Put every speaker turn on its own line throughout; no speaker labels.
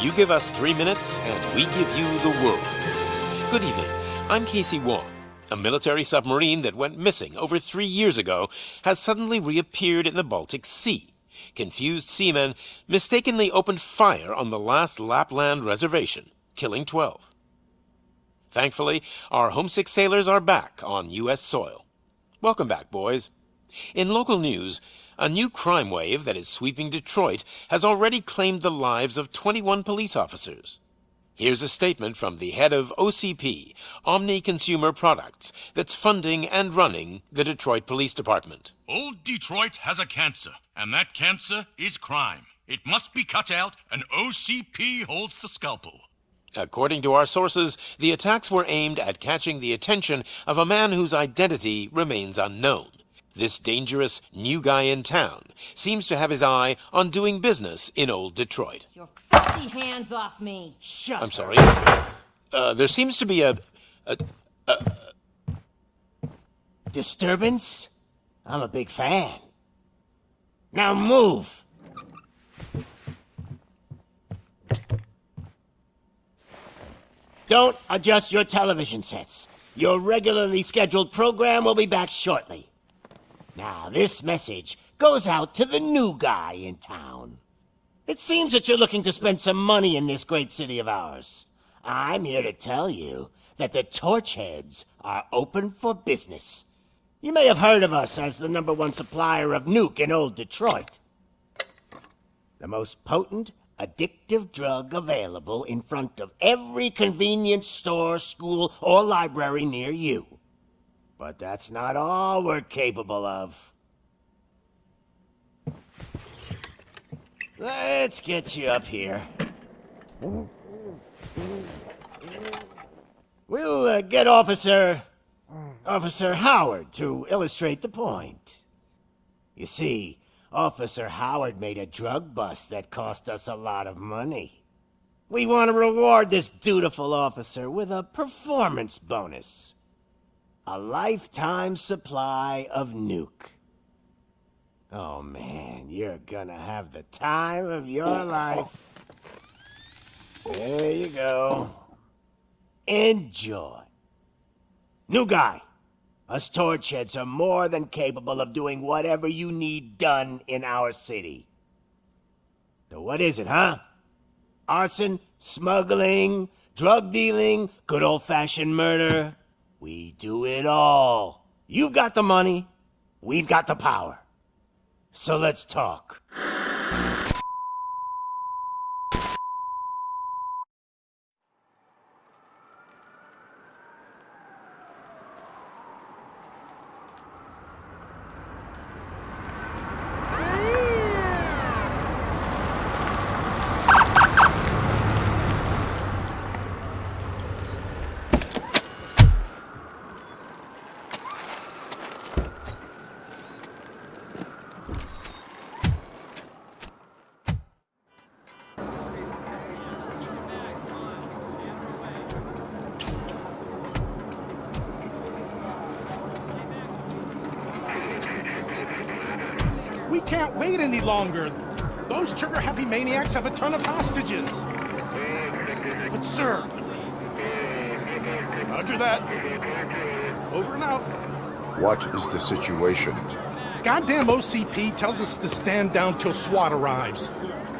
You give us 3 minutes, and we give you the world. Good evening. I'm Casey Wong. A military submarine that went missing over 3 years ago has suddenly reappeared in the Baltic Sea. Confused seamen mistakenly opened fire on the last Lapland reservation, killing 12. Thankfully, our homesick sailors are back on U.S. soil. Welcome back, boys. In local news, a new crime wave that is sweeping Detroit has already claimed the lives of 21 police officers. Here's a statement from the head of OCP, Omni Consumer Products, that's funding and running the Detroit Police Department.
Old Detroit has a cancer, and that cancer is crime. It must be cut out, and OCP holds the scalpel.
According to our sources, the attacks were aimed at catching the attention of a man whose identity remains unknown. This dangerous new guy in town seems to have his eye on doing business in old Detroit.
Your filthy hands off me!
I'm sorry. There seems to be a
disturbance? I'm a big fan. Now move! Don't adjust your television sets. Your regularly scheduled program will be back shortly. Now, this message goes out to the new guy in town. It seems that you're looking to spend some money in this great city of ours. I'm here to tell you that the Torchheads are open for business. You may have heard of us as the #1 supplier of nuke in old Detroit. The most potent, addictive drug available in front of every convenience store, school, or library near you. But that's not all we're capable of. Let's get you up here. We'll get Officer Howard to illustrate the point. You see, Officer Howard made a drug bust that cost us a lot of money. We want to reward this dutiful officer with a performance bonus. A lifetime supply of nuke. Oh man, you're gonna have the time of your life. There you go. Enjoy. New guy. Us Torchheads are more than capable of doing whatever you need done in our city. So what is it, huh? Arson, smuggling, drug dealing, good old-fashioned murder. We do it all. You've got the money, we've got the power. So let's talk.
We can't wait any longer. Those trigger-happy maniacs have a ton of hostages. But sir... Roger that. Over and out.
What is the situation?
Goddamn OCP tells us to stand down till SWAT arrives.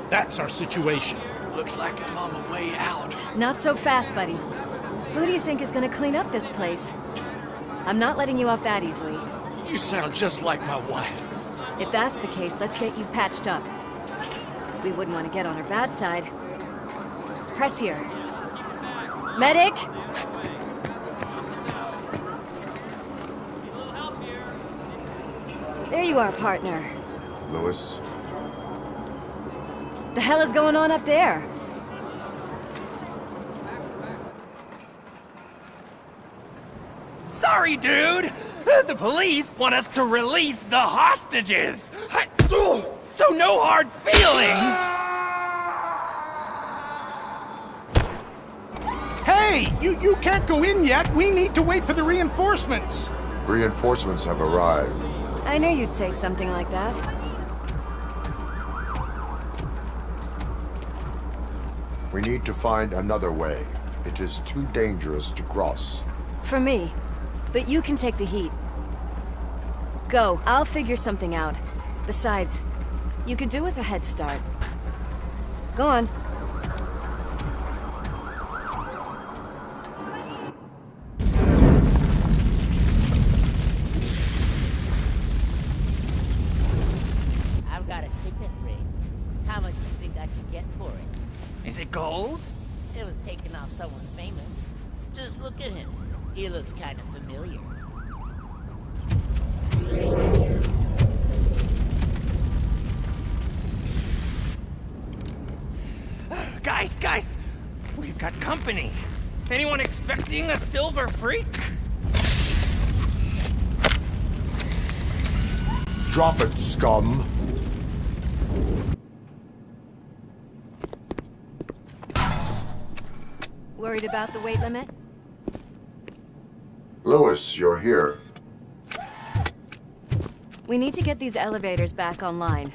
That's our situation.
Looks like I'm on the way out.
Not so fast, buddy. Who do you think is gonna clean up this place? I'm not letting you off that easily.
You sound just like my wife.
If that's the case, let's get you patched up. We wouldn't want to get on her bad side. Press here. Medic! There you are, partner.
Lewis?
The hell is going on up there?
Sorry, dude! The police want us to release the hostages! So no hard feelings!
Hey! You can't go in yet! We need to wait for the reinforcements!
Reinforcements have arrived.
I knew you'd say something like that.
We need to find another way. It is too dangerous to cross.
For me. But you can take the heat. Go. I'll figure something out. Besides, you could do with a head start. Go on.
I've got a signet ring. How much do you think I could get for it?
Is it gold?
It was taken off someone famous. Just look at him. He looks kind of familiar.
Guys! We've got company. Anyone expecting a silver freak?
Drop it, scum!
Worried about the weight limit?
Lewis, you're here.
We need to get these elevators back online.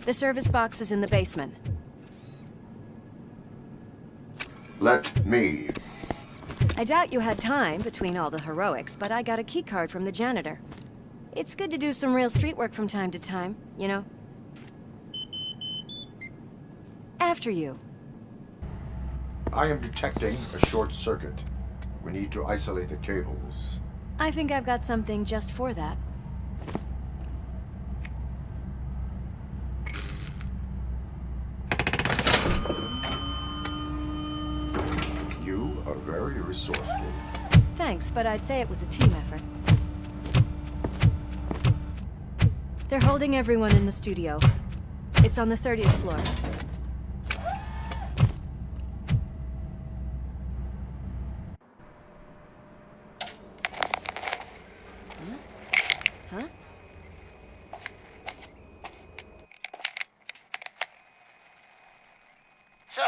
The service box is in the basement.
Let me.
I doubt you had time between all the heroics, but I got a keycard from the janitor. It's good to do some real street work from time to time, you know? After you.
I am detecting a short circuit. We need to isolate the cables.
I think I've got something just for that.
You are very resourceful.
Thanks, but I'd say it was a team effort. They're holding everyone in the studio. It's on the 30th floor. Huh?
So,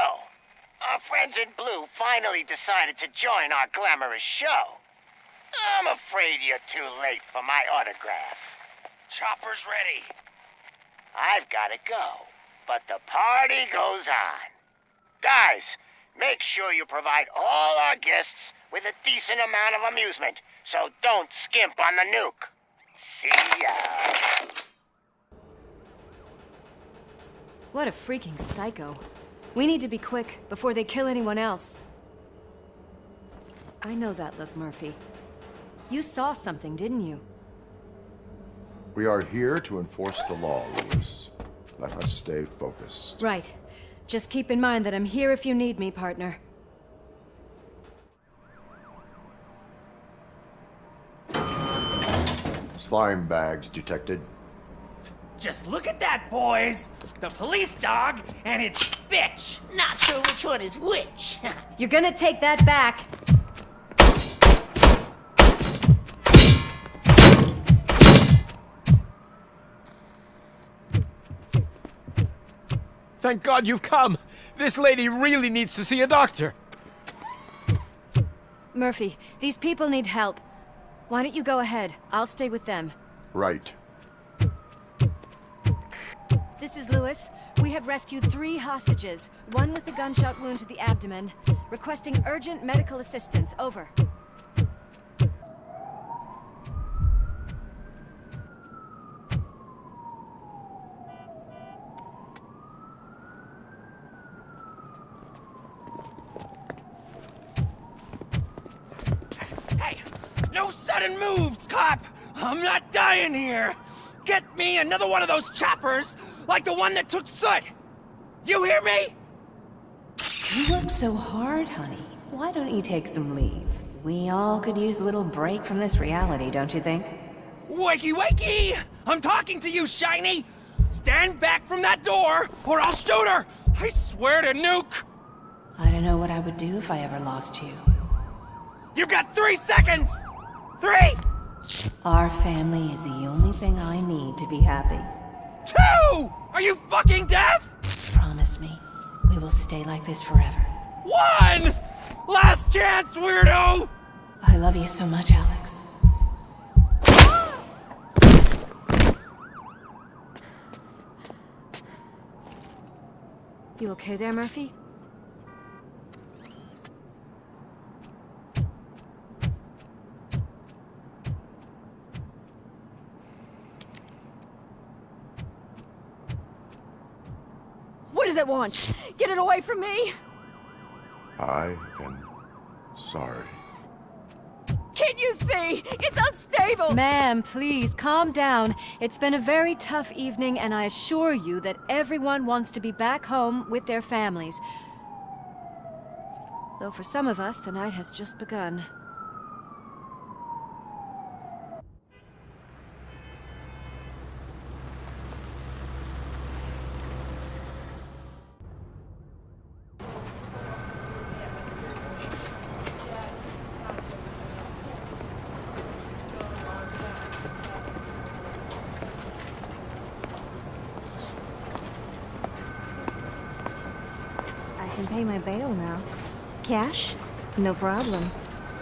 our friends in blue finally decided to join our glamorous show. I'm afraid you're too late for my autograph.
Chopper's ready.
I've gotta go, but the party goes on. Guys, make sure you provide all our guests with a decent amount of amusement, so don't skimp on the nuke. See ya.
What a freaking psycho. We need to be quick before they kill anyone else. I know that look, Murphy. You saw something, didn't you?
We are here to enforce the law, Lewis. Let us stay focused.
Right. Just keep in mind that I'm here if you need me, partner.
Slime bags detected.
Just look at that, boys! The police dog and its bitch!
Not sure which one is which.
You're gonna take that back.
Thank God you've come! This lady really needs to see a doctor!
Murphy, these people need help. Why don't you go ahead? I'll stay with them.
Right.
This is Lewis. We have rescued 3 hostages, one with a gunshot wound to the abdomen, requesting urgent medical assistance. Over.
Hey! No sudden moves, cop! I'm not dying here! Get me another one of those choppers, like the one that took Soot! You hear me?
You work so hard, honey. Why don't you take some leave? We all could use a little break from this reality, don't you think?
Wakey wakey! I'm talking to you, Shiny! Stand back from that door, or I'll shoot her! I swear to nuke!
I don't know what I would do if I ever lost you.
You got 3 seconds! 3!
Our family is the only thing I need to be happy.
2! Are you fucking deaf?
Promise me, we will stay like this forever.
1! Last chance, weirdo!
I love you so much, Alex.
You okay there, Murphy?
does it want? Get it away from me!
I am sorry.
Can't you see? It's unstable!
Ma'am, please, calm down. It's been a very tough evening, and I assure you that everyone wants to be back home with their families. Though for some of us, the night has just begun.
I can pay my bail now. Cash? No problem.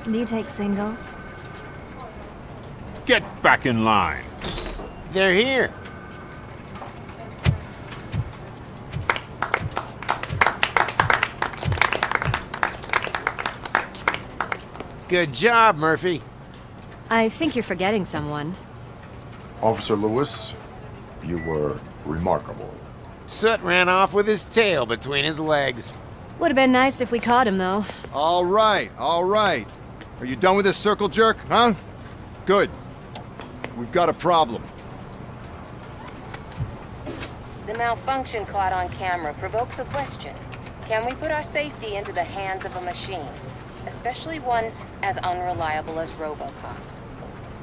Do you take singles?
Get back in line.
They're here.
Good job, Murphy.
I think you're forgetting someone.
Officer Lewis, you were remarkable.
Soot ran off with his tail between his legs.
Would have been nice if we caught him, though.
All right, all right. Are you done with this circle jerk, huh? Good. We've got a problem.
The malfunction caught on camera provokes a question. Can we put our safety into the hands of a machine, especially one as unreliable as Robocop?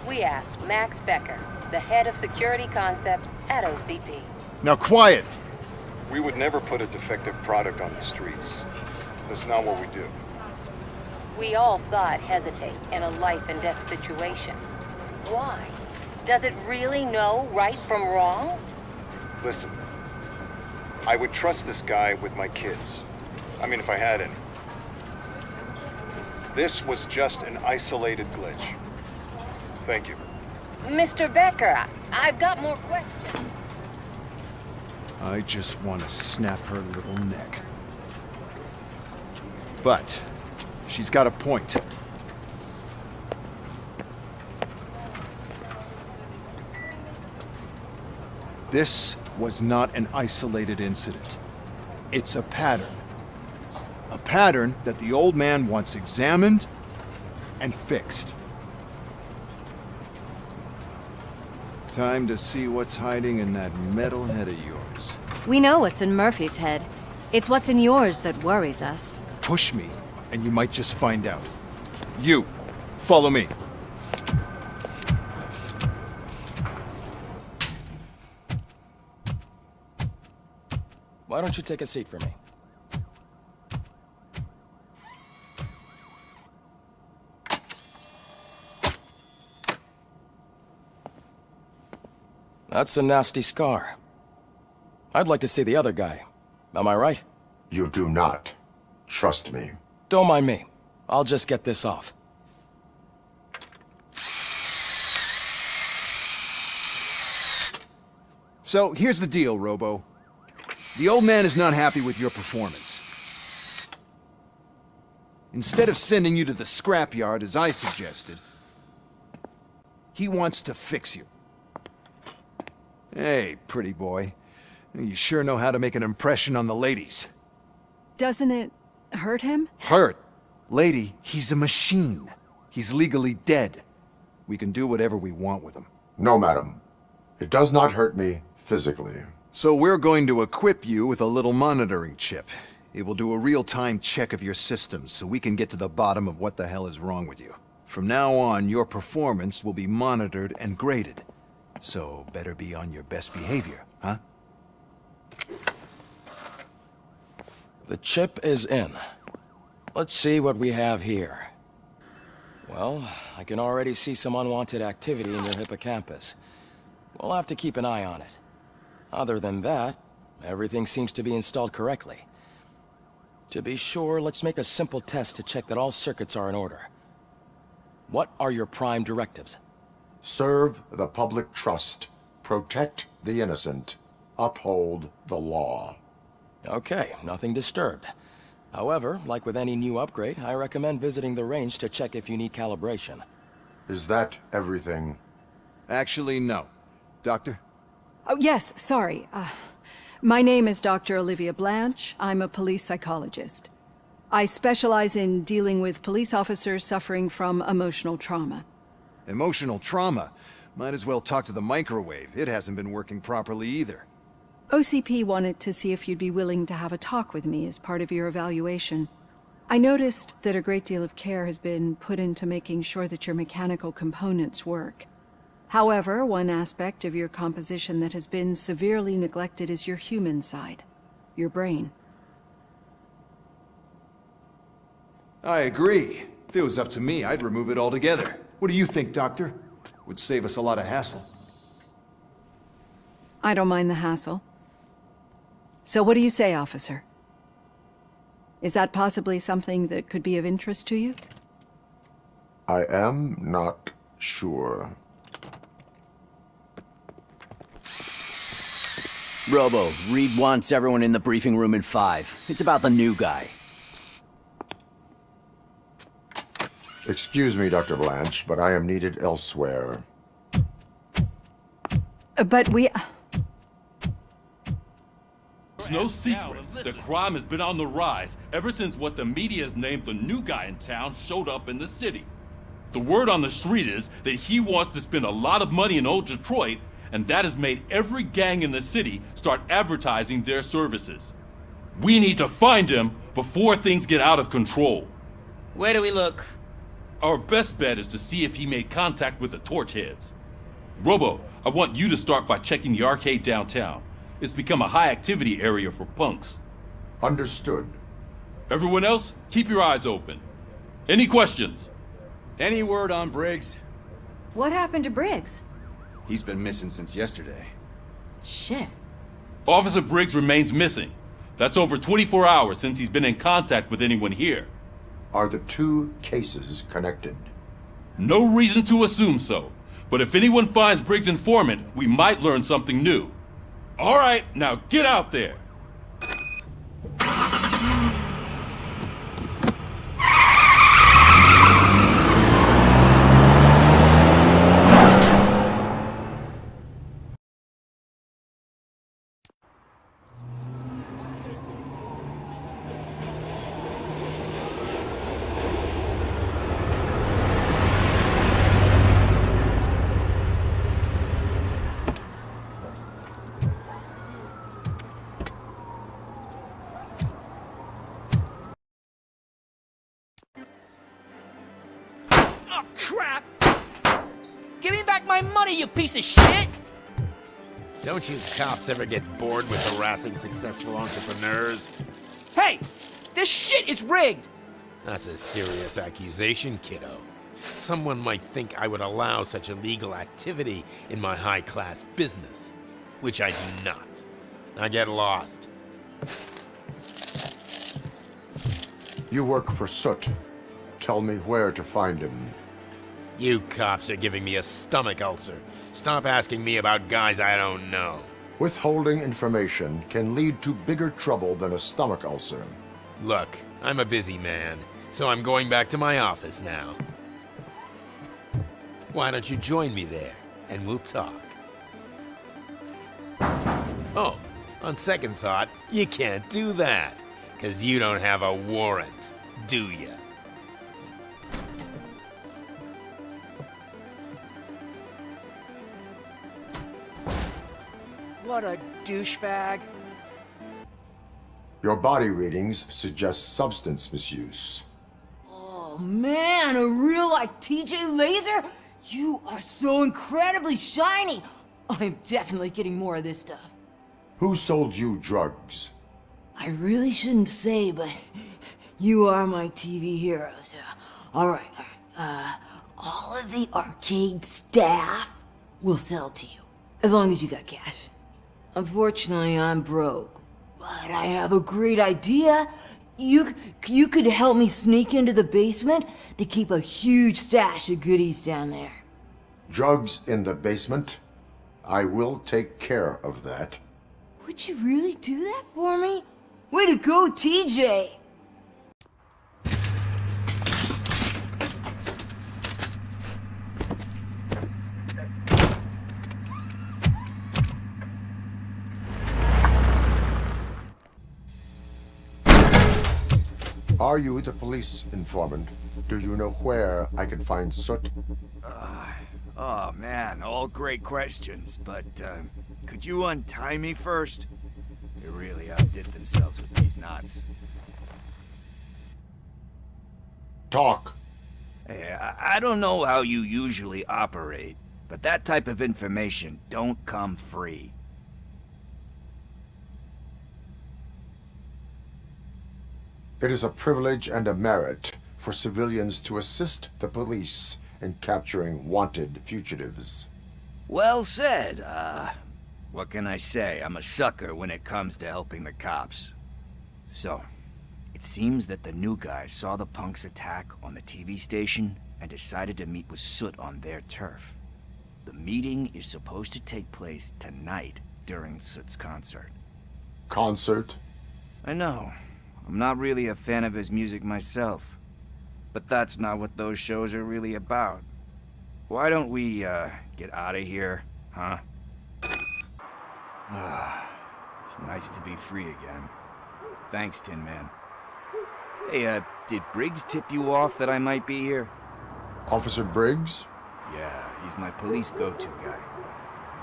We asked Max Becker, the head of security concepts at OCP.
Now quiet!
We would never put a defective product on the streets. That's not what we do.
We all saw it hesitate in a life and death situation. Why? Does it really know right from wrong?
Listen, I would trust this guy with my kids. I mean, if I had any. This was just an isolated glitch. Thank you.
Mr. Becker, I've got more questions.
I just want to snap her little neck. But she's got a point. This was not an isolated incident. It's a pattern. A pattern that the old man wants examined and fixed. Time to see what's hiding in that metal head of yours.
We know what's in Murphy's head. It's what's in yours that worries us.
Push me, and you might just find out. You, follow me.
Why don't you take a seat for me? That's a nasty scar. I'd like to see the other guy. Am I right?
You do not. Trust me.
Don't mind me. I'll just get this off.
So, here's the deal, Robo. The old man is not happy with your performance. Instead of sending you to the scrapyard, as I suggested, he wants to fix you. Hey, pretty boy. You sure know how to make an impression on the ladies.
Doesn't it hurt him?
Hurt? Lady, he's a machine. He's legally dead. We can do whatever we want with him.
No, madam. It does not hurt me physically.
So we're going to equip you with a little monitoring chip. It will do a real-time check of your systems so we can get to the bottom of what the hell is wrong with you. From now on, your performance will be monitored and graded. So better be on your best behavior, huh?
The chip is in. Let's see what we have here. Well, I can already see some unwanted activity in your hippocampus. We'll have to keep an eye on it. Other than that, everything seems to be installed correctly. To be sure, let's make a simple test to check that all circuits are in order. What are your prime directives?
Serve the public trust. Protect the innocent. Uphold the law.
Okay, nothing disturbed. However, like with any new upgrade, I recommend visiting the range to check if you need calibration.
Is that everything?
Actually, no. Doctor?
Oh, yes, sorry. My name is Dr. Olivia Blanche. I'm a police psychologist. I specialize in dealing with police officers suffering from emotional trauma.
Emotional trauma? Might as well talk to the microwave. It hasn't been working properly either.
OCP wanted to see if you'd be willing to have a talk with me as part of your evaluation. I noticed that a great deal of care has been put into making sure that your mechanical components work. However, one aspect of your composition that has been severely neglected is your human side, your brain.
I agree. If it was up to me, I'd remove it altogether. What do you think, Doctor? Would save us a lot of hassle.
I don't mind the hassle. So what do you say, officer? Is that possibly something that could be of interest to you?
I am not sure.
Robo, Reed wants everyone in the briefing room in 5. It's about the new guy.
Excuse me, Dr. Blanche, but I am needed elsewhere.
But we...
It's no secret that crime has been on the rise ever since what the media has named the new guy in town showed up in the city. The word on the street is that he wants to spend a lot of money in old Detroit, and that has made every gang in the city start advertising their services. We need to find him before things get out of control.
Where do we look?
Our best bet is to see if he made contact with the Torchheads. Robo, I want you to start by checking the arcade downtown. It's become a high-activity area for punks.
Understood.
Everyone else, keep your eyes open. Any questions?
Any word on Briggs?
What happened to Briggs?
He's been missing since yesterday.
Shit.
Officer Briggs remains missing. That's over 24 hours since he's been in contact with anyone here.
Are the two cases connected?
No reason to assume so. But if anyone finds Briggs' informant, we might learn something new. All right, now get out there.
Oh, crap! Give me back my money, you piece of shit!
Don't you cops ever get bored with harassing successful entrepreneurs?
Hey! This shit is rigged!
That's a serious accusation, kiddo. Someone might think I would allow such illegal activity in my high-class business, which I do not. Now get lost.
You work for Soot. Tell me where to find him.
You cops are giving me a stomach ulcer. Stop asking me about guys I don't know.
Withholding information can lead to bigger trouble than a stomach ulcer.
Look, I'm a busy man, so I'm going back to my office now. Why don't you join me there, and we'll talk. Oh, on second thought, you can't do that, 'cause you don't have a warrant, do ya?
What a douchebag.
Your body readings suggest substance misuse.
Oh man, a real like TJ Laser? You are so incredibly shiny. I'm definitely getting more of this stuff.
Who sold you drugs?
I really shouldn't say, but you are my TV heroes. All right. All of the arcade staff will sell to you, as long as you got cash. Unfortunately, I'm broke, but I have a great idea. You could help me sneak into the basement. They keep a huge stash of goodies down there.
Drugs in the basement? I will take care of that.
Would you really do that for me? Way to go, TJ!
Are you the police informant? Do you know where I can find Soot?
Oh man, all great questions, but could you untie me first? They really outdid themselves with these knots.
Talk.
Hey, I don't know how you usually operate, but that type of information don't come free.
It is a privilege and a merit for civilians to assist the police in capturing wanted fugitives.
Well said. What can I say? I'm a sucker when it comes to helping the cops. So, it seems that the new guy saw the punks' attack on the TV station and decided to meet with Soot on their turf. The meeting is supposed to take place tonight during Soot's concert.
Concert?
I know. I'm not really a fan of his music myself. But that's not what those shows are really about. Why don't we, get out of here, huh? It's nice to be free again. Thanks, Tin Man. Hey, did Briggs tip you off that I might be here?
Officer Briggs?
Yeah, he's my police go-to guy.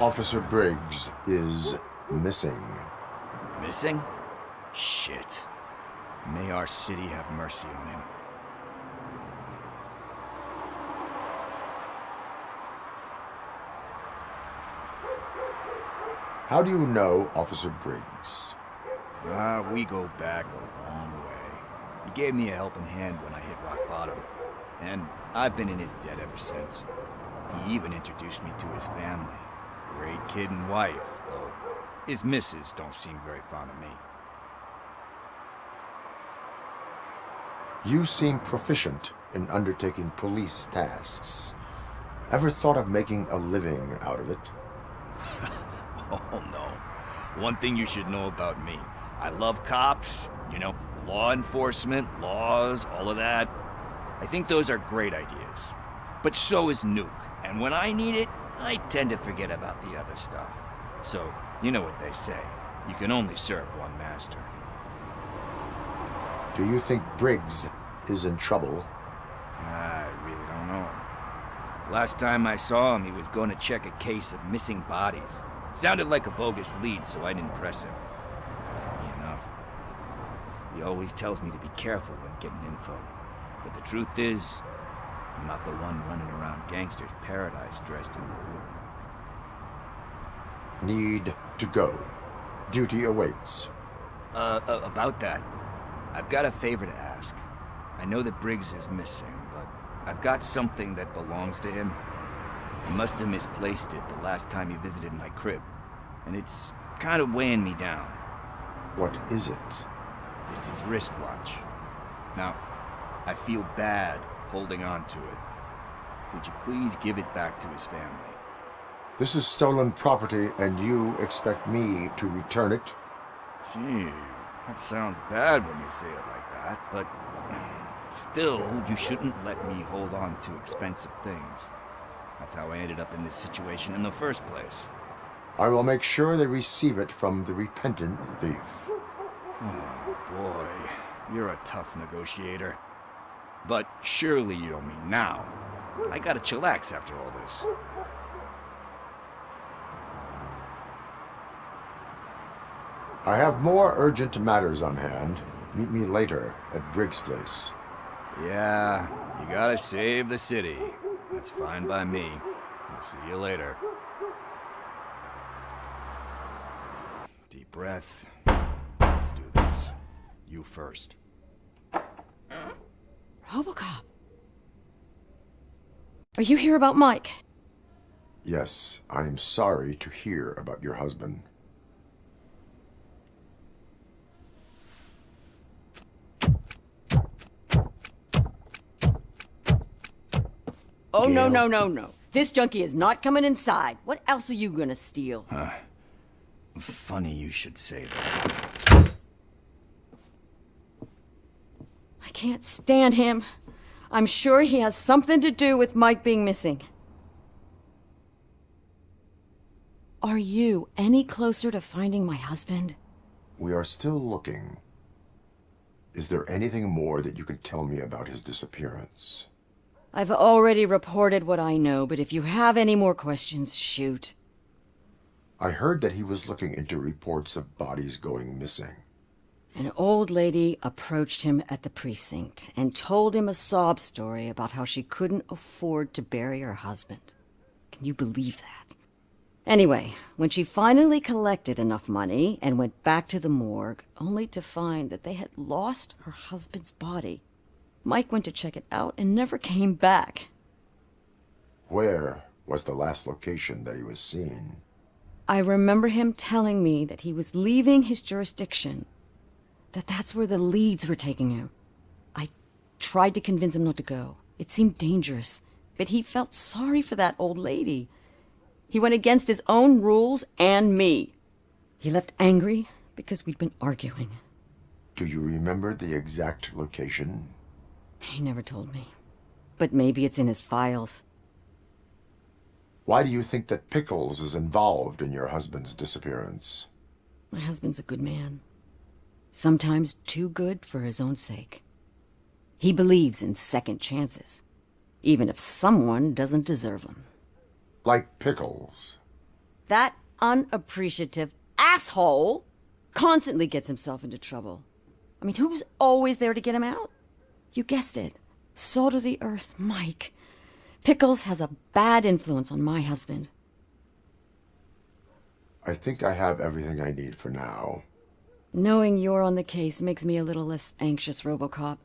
Officer Briggs is missing.
Missing? Shit. May our city have mercy on him.
How do you know Officer Briggs?
We go back a long way. He gave me a helping hand when I hit rock bottom. And I've been in his debt ever since. He even introduced me to his family. Great kid and wife, though his missus don't seem very fond of me.
You seem proficient in undertaking police tasks. Ever thought of making a living out of it?
Oh no. One thing you should know about me. I love cops, you know, law enforcement, laws, all of that. I think those are great ideas. But so is Nuke. And when I need it, I tend to forget about the other stuff. So, you know what they say. You can only serve one master.
Do you think Briggs is in trouble?
I really don't know. Last time I saw him, he was going to check a case of missing bodies. Sounded like a bogus lead, so I didn't press him. Funny enough. He always tells me to be careful when getting info. But the truth is, I'm not the one running around gangster's paradise dressed in blue.
Need to go. Duty awaits.
About that, I've got a favor to ask. I know that Briggs is missing, but I've got something that belongs to him. He must have misplaced it the last time he visited my crib, and it's kind of weighing me down.
What is it?
It's his wristwatch. Now, I feel bad holding on to it. Could you please give it back to his family?
This is stolen property, and you expect me to return it?
Gee, that sounds bad when you say it like that, but still, you shouldn't let me hold on to expensive things. That's how I ended up in this situation in the first place.
I will make sure they receive it from the repentant thief.
Oh boy, you're a tough negotiator. But surely you don't mean now. I gotta chillax after all this.
I have more urgent matters on hand. Meet me later at Briggs' place.
Yeah, you gotta save the city. That's fine by me. I'll see you later. Deep breath. Let's do this. You first.
Robocop. Are you here about Mike?
Yes, I am sorry to hear about your husband.
Oh, no, no, no, no. This junkie is not coming inside. What else are you gonna steal?
Funny you should say that.
I can't stand him. I'm sure he has something to do with Mike being missing. Are you any closer to finding my husband?
We are still looking. Is there anything more that you can tell me about his disappearance?
I've already reported what I know, but if you have any more questions, shoot.
I heard that he was looking into reports of bodies going missing.
An old lady approached him at the precinct and told him a sob story about how she couldn't afford to bury her husband. Can you believe that? Anyway, when she finally collected enough money and went back to the morgue, only to find that they had lost her husband's body, Mike went to check it out and never came back.
Where was the last location that he was seen?
I remember him telling me that he was leaving his jurisdiction, that's where the leads were taking him. I tried to convince him not to go. It seemed dangerous, but he felt sorry for that old lady. He went against his own rules and me. He left angry because we'd been arguing.
Do you remember the exact location?
He never told me. But maybe it's in his files.
Why do you think that Pickles is involved in your husband's disappearance?
My husband's a good man. Sometimes too good for his own sake. He believes in second chances, even if someone doesn't deserve them.
Like Pickles.
That unappreciative asshole constantly gets himself into trouble. I mean, who's always there to get him out? You guessed it. Salt of the earth, Mike. Pickles has a bad influence on my husband.
I think I have everything I need for now.
Knowing you're on the case makes me a little less anxious, Robocop.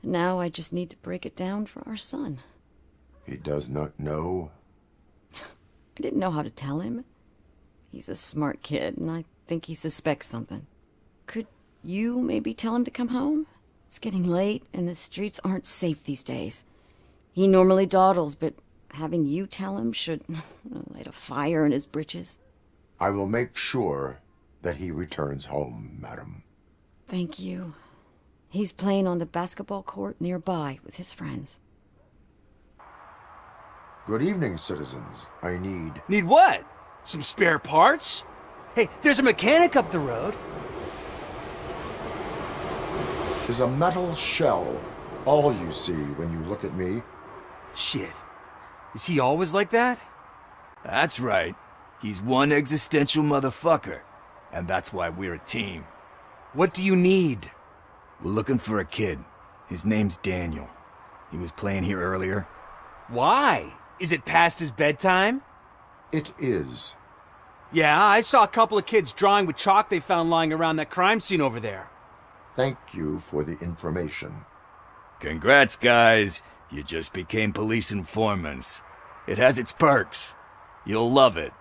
Now I just need to break it down for our son.
He does not know?
I didn't know how to tell him. He's a smart kid, and I think he suspects something. Could you maybe tell him to come home? It's getting late, and the streets aren't safe these days. He normally dawdles, but having you tell him should light a fire in his britches.
I will make sure that he returns home, madam.
Thank you. He's playing on the basketball court nearby with his friends.
Good evening, citizens. I need...
Need what? Some spare parts? Hey, there's a mechanic up the road.
Is a metal shell all you see when you look at me?
Shit. Is he always like that? That's right. He's one existential motherfucker. And that's why we're a team. What do you need? We're looking for a kid. His name's Daniel. He was playing here earlier. Why? Is it past his bedtime?
It is.
Yeah, I saw a couple of kids drawing with chalk they found lying around that crime scene over there.
Thank you for the information.
Congrats, guys. You just became police informants. It has its perks. You'll love it.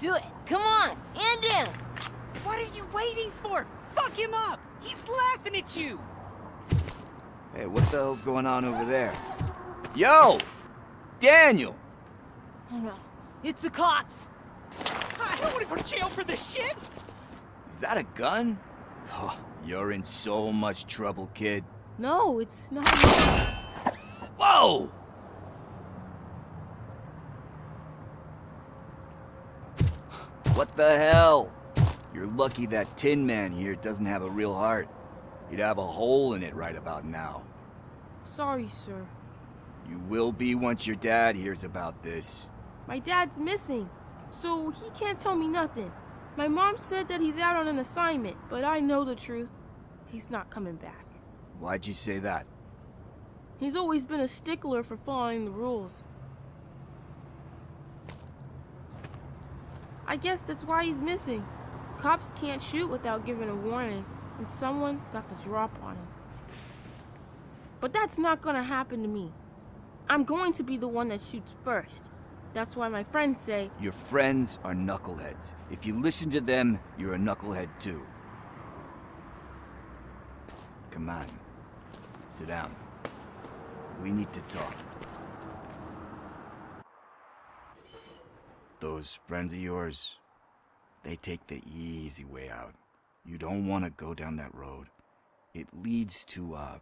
Do it. Come on. End him.
What are you waiting for? Fuck him up. He's laughing at you.
Hey, what the hell's going on over there? Yo! Daniel!
Oh no. It's the cops.
I don't want to go to jail for this shit.
Is that a gun? Oh, you're in so much trouble, kid.
No, it's not.
Whoa! What the hell? You're lucky that Tin Man here doesn't have a real heart. He'd have a hole in it right about now.
Sorry, sir.
You will be once your dad hears about this.
My dad's missing, so he can't tell me nothing. My mom said that he's out on an assignment, but I know the truth. He's not coming back.
Why'd you say that?
He's always been a stickler for following the rules. I guess that's why he's missing. Cops can't shoot without giving a warning, and someone got the drop on him. But that's not gonna happen to me. I'm going to be the one that shoots first. That's why my friends say...
Your friends are knuckleheads. If you listen to them, you're a knucklehead too. Come on. Sit down. We need to talk. Those friends of yours, they take the easy way out. You don't want to go down that road. It leads to a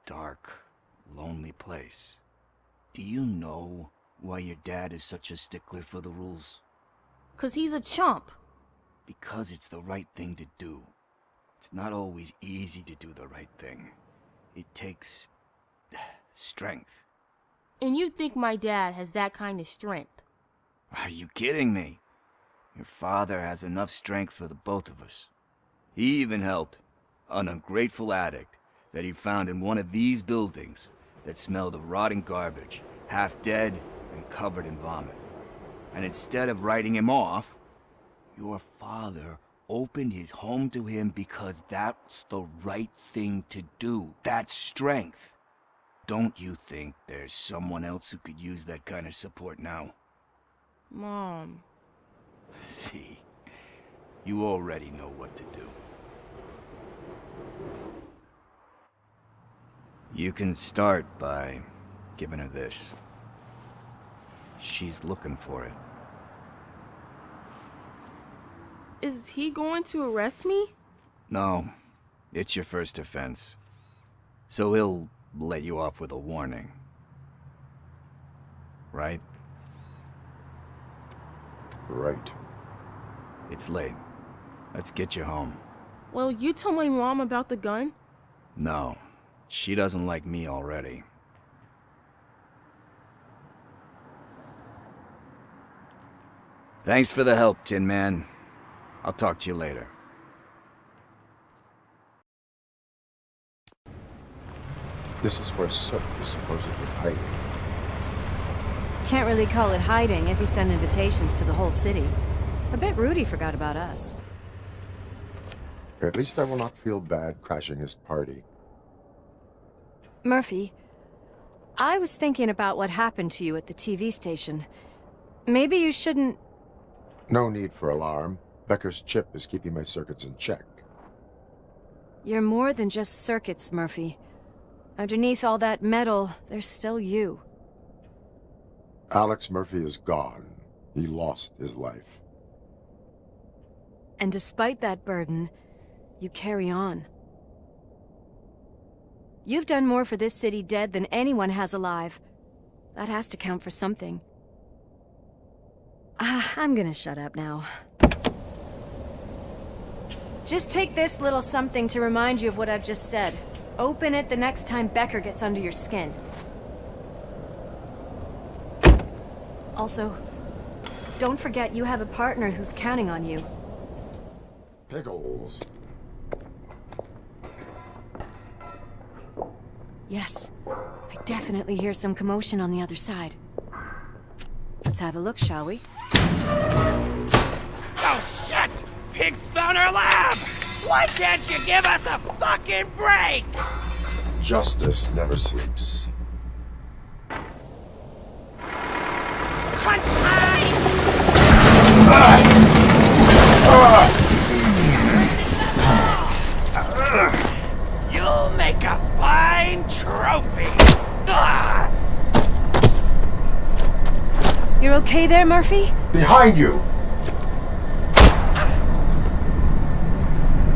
dark, lonely place. Do you know why your dad is such a stickler for the rules?
'Cause he's a chump.
Because it's the right thing to do. It's not always easy to do the right thing. It takes strength.
And you think my dad has that kind of strength?
Are you kidding me? Your father has enough strength for the both of us. He even helped an ungrateful addict that he found in one of these buildings that smelled of rotting garbage, half dead and covered in vomit. And instead of writing him off, your father opened his home to him because that's the right thing to do. That's strength. Don't you think there's someone else who could use that kind of support now?
Mom.
See, you already know what to do. You can start by giving her this. She's looking for it.
Is he going to arrest me?
No, it's your first offense. So he'll let you off with a warning. Right?
Right.
It's late. Let's get you home.
Well, you told my mom about the gun?
No, she doesn't like me already. Thanks for the help, Tin Man. I'll talk to you later.
This is where Sook is supposedly hiding.
Can't really call it hiding if he sent invitations to the whole city. I bet Rudy forgot about us.
At least I will not feel bad crashing his party.
Murphy, I was thinking about what happened to you at the TV station. Maybe you shouldn't...
No need for alarm. Becker's chip is keeping my circuits in check.
You're more than just circuits, Murphy. Underneath all that metal, there's still you.
Alex Murphy is gone. He lost his life.
And despite that burden, you carry on. You've done more for this city dead than anyone has alive. That has to count for something. I'm gonna shut up now. Just take this little something to remind you of what I've just said. Open it the next time Becker gets under your skin. Also, don't forget you have a partner who's counting on you.
Pickles.
Yes, I definitely hear some commotion on the other side. Let's have a look, shall we?
Oh, shit! Pig found our lab! Why can't you give us a fucking break?
Justice never sleeps.
Crunch time! You'll make a fine trophy!
You're okay there, Murphy?
Behind you!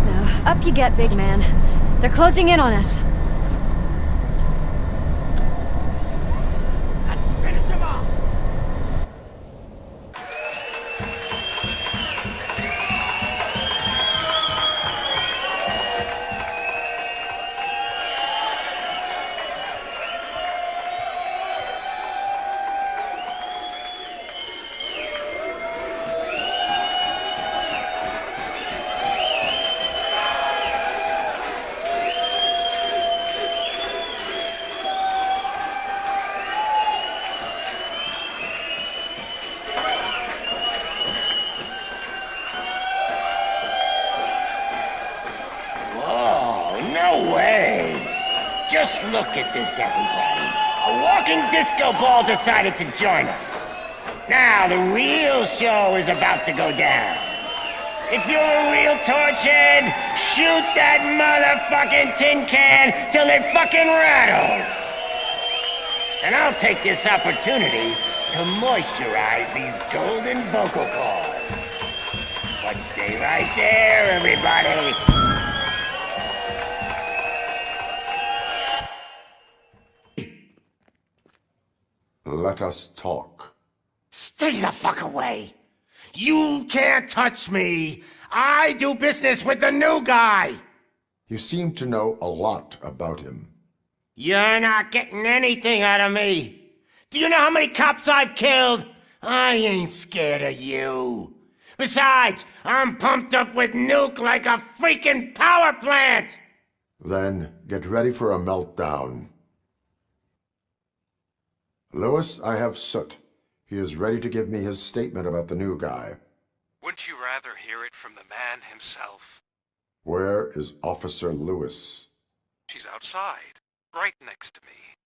Now, up you get, big man. They're closing in on us.
Let's finish them off!
Just look at this, everybody. A walking disco ball decided to join us. Now, the real show is about to go down. If you're a real torchhead, shoot that motherfucking tin can till it fucking rattles. And I'll take this opportunity to moisturize these golden vocal cords. But stay right there, everybody.
Let us talk.
Stay the fuck away! You can't touch me! I do business with the new guy!
You seem to know a lot about him.
You're not getting anything out of me! Do you know how many cops I've killed? I ain't scared of you. Besides, I'm pumped up with nuke like a freaking power plant!
Then get ready for a meltdown. Lewis, I have Soot. He is ready to give me his statement about the new guy.
Wouldn't you rather hear it from the man himself?
Where is Officer Lewis?
She's outside, right next to me.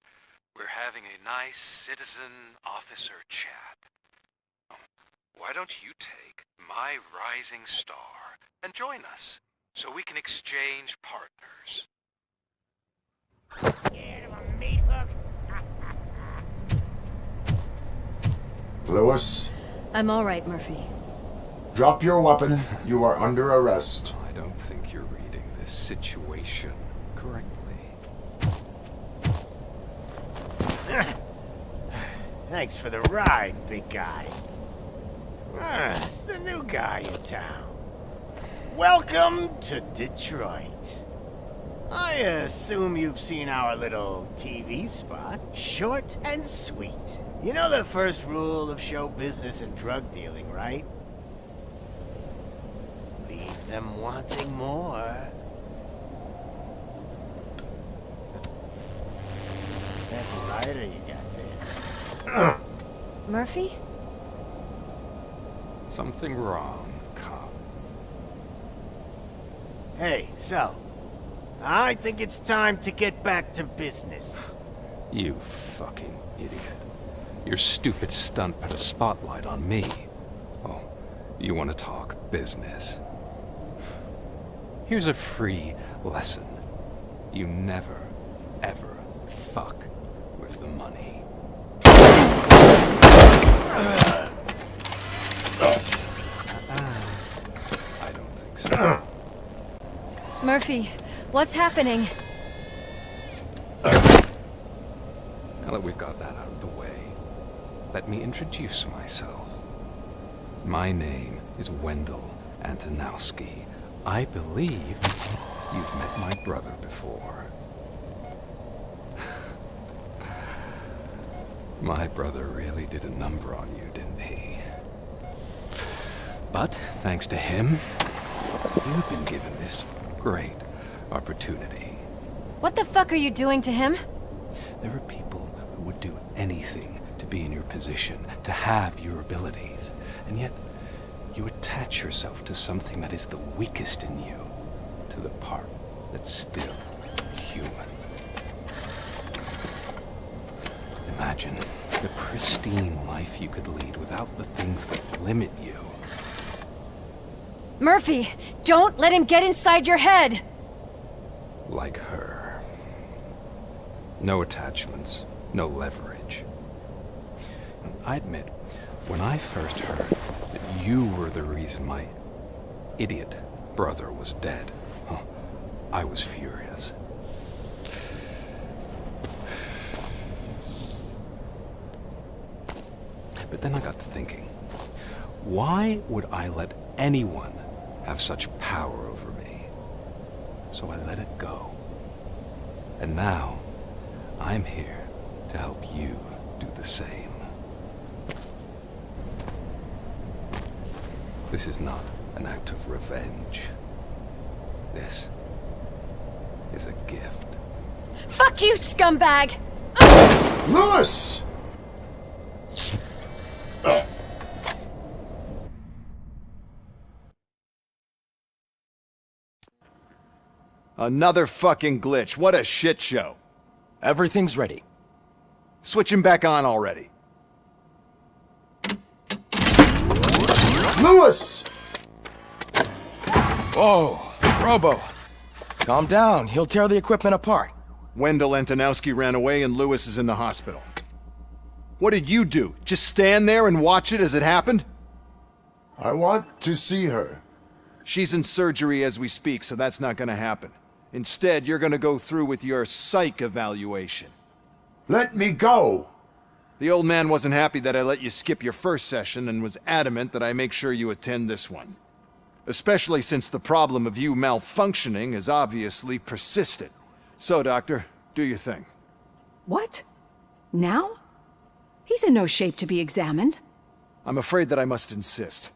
We're having a nice citizen-officer chat. Why don't you take my rising star and join us, so we can exchange partners?
Scared of a meat hook?
Lewis?
I'm all right, Murphy.
Drop your weapon. You are under arrest.
I don't think you're reading this situation correctly.
Thanks for the ride, big guy. It's the new guy in town. Welcome to Detroit. I assume you've seen our little TV spot. Short and sweet. You know the first rule of show business and drug dealing, right? Leave them wanting more. That's a lighter you got there.
Murphy?
Something wrong, cop.
Hey, so, I think it's time to get back to business.
You fucking idiot. Your stupid stunt put a spotlight on me. Oh, you want to talk business? Here's a free lesson. You never, ever fuck with the money. I don't think so.
Murphy, what's happening?
Now that we've got that out of the way, let me introduce myself. My name is Wendell Antonowski. I believe you've met my brother before. My brother really did a number on you, didn't he? But thanks to him, you've been given this great opportunity.
What the fuck are you doing to him?
There are people who would do anything to be in your position, to have your abilities, and yet you attach yourself to something that is the weakest in you, to the part that's still human. Imagine the pristine life you could lead without the things that limit you.
Murphy, don't let him get inside your head!
Like her. No attachments, no leverage. I admit, when I first heard that you were the reason my idiot brother was dead, I was furious. But then I got to thinking, why would I let anyone have such power over me? So I let it go. And now, I'm here to help you do the same. This is not an act of revenge. This is a gift.
Fuck you, scumbag!
Lewis!
Another fucking glitch. What a shit show.
Everything's ready.
Switch him back on already.
Lewis!
Whoa, Robo. Calm down. He'll tear the equipment apart.
Wendell Antonowski ran away and Lewis is in the hospital. What did you do? Just stand there and watch it as it happened?
I want to see her.
She's in surgery as we speak, so that's not gonna happen. Instead, you're gonna go through with your psych evaluation.
Let me go!
The old man wasn't happy that I let you skip your first session and was adamant that I make sure you attend this one. Especially since the problem of you malfunctioning has obviously persisted. So, Doctor, do your thing.
What? Now? He's in no shape to be examined.
I'm afraid that I must insist.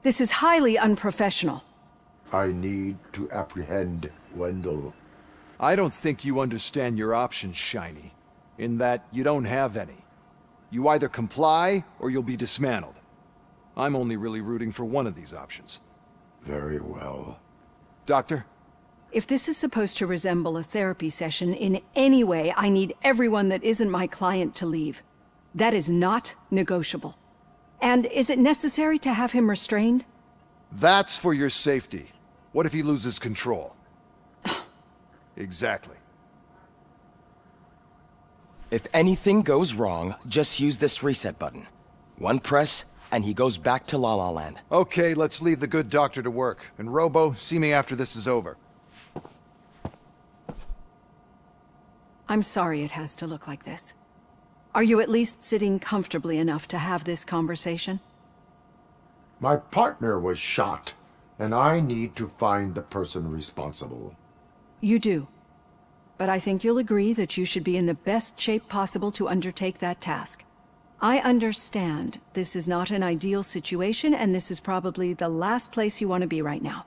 This is highly unprofessional.
I need to apprehend Wendell.
I don't think you understand your options, Shiny, in that you don't have any. You either comply or you'll be dismantled. I'm only really rooting for one of these options.
Very well.
Doctor?
If this is supposed to resemble a therapy session in any way, I need everyone that isn't my client to leave. That is not negotiable. And is it necessary to have him restrained?
That's for your safety. What if he loses control? Exactly.
If anything goes wrong, just use this reset button. One press, and he goes back to La La Land.
Okay, let's leave the good doctor to work. And Robo, see me after this is over.
I'm sorry it has to look like this. Are you at least sitting comfortably enough to have this conversation?
My partner was shot, and I need to find the person responsible.
You do. But I think you'll agree that you should be in the best shape possible to undertake that task. I understand this is not an ideal situation, and this is probably the last place you want to be right now.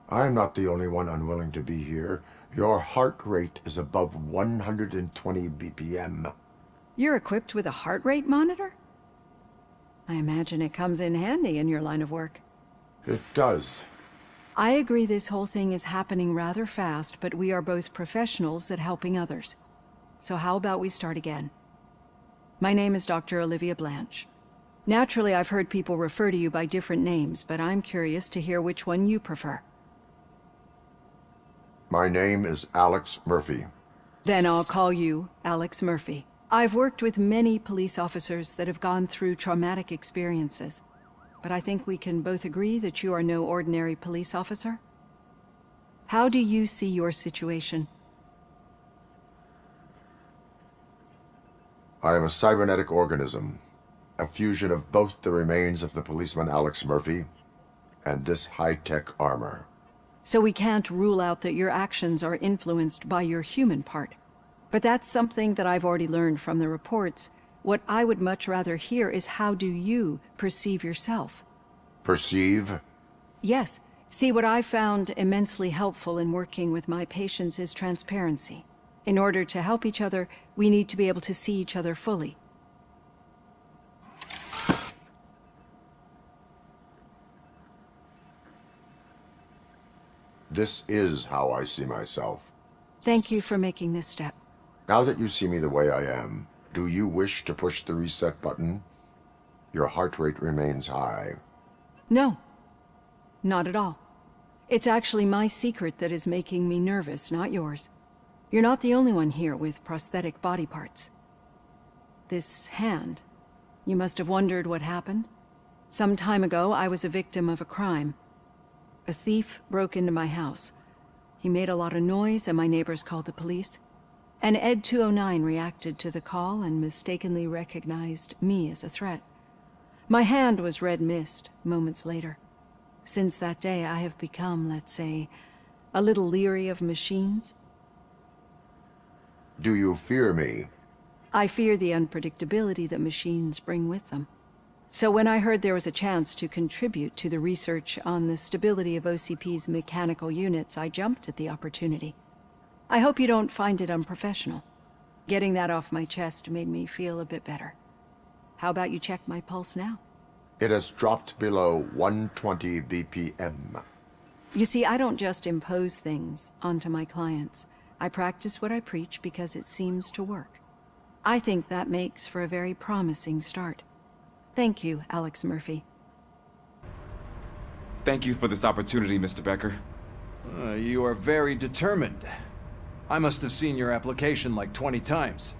I'm not the only one unwilling to be here. Your heart rate is above 120 BPM.
You're equipped with a heart rate monitor? I imagine it comes in handy in your line of work.
It does.
I agree this whole thing is happening rather fast, but we are both professionals at helping others. So how about we start again? My name is Dr. Olivia Blanche. Naturally, I've heard people refer to you by different names, but I'm curious to hear which one you prefer.
My name is Alex Murphy.
Then I'll call you Alex Murphy. I've worked with many police officers that have gone through traumatic experiences, but I think we can both agree that you are no ordinary police officer. How do you see your situation?
I am a cybernetic organism, a fusion of both the remains of the policeman Alex Murphy and this high-tech armor.
So we can't rule out that your actions are influenced by your human part. But that's something that I've already learned from the reports. What I would much rather hear is how do you perceive yourself?
Perceive?
Yes. See, what I found immensely helpful in working with my patients is transparency. In order to help each other, we need to be able to see each other fully.
This is how I see myself.
Thank you for making this step.
Now that you see me the way I am, do you wish to push the reset button? Your heart rate remains high.
No. Not at all. It's actually my secret that is making me nervous, not yours. You're not the only one here with prosthetic body parts. This hand, you must have wondered what happened. Some time ago, I was a victim of a crime. A thief broke into my house. He made a lot of noise and my neighbors called the police. And Ed 209 reacted to the call and mistakenly recognized me as a threat. My hand was red mist moments later. Since that day, I have become, let's say, a little leery of machines.
Do you fear me?
I fear the unpredictability that machines bring with them. So when I heard there was a chance to contribute to the research on the stability of OCP's mechanical units, I jumped at the opportunity. I hope you don't find it unprofessional. Getting that off my chest made me feel a bit better. How about you check my pulse now?
It has dropped below 120 BPM.
You see, I don't just impose things onto my clients. I practice what I preach because it seems to work. I think that makes for a very promising start. Thank you, Alex Murphy.
Thank you for this opportunity, Mr. Becker.
You are very determined. I must have seen your application like 20 times.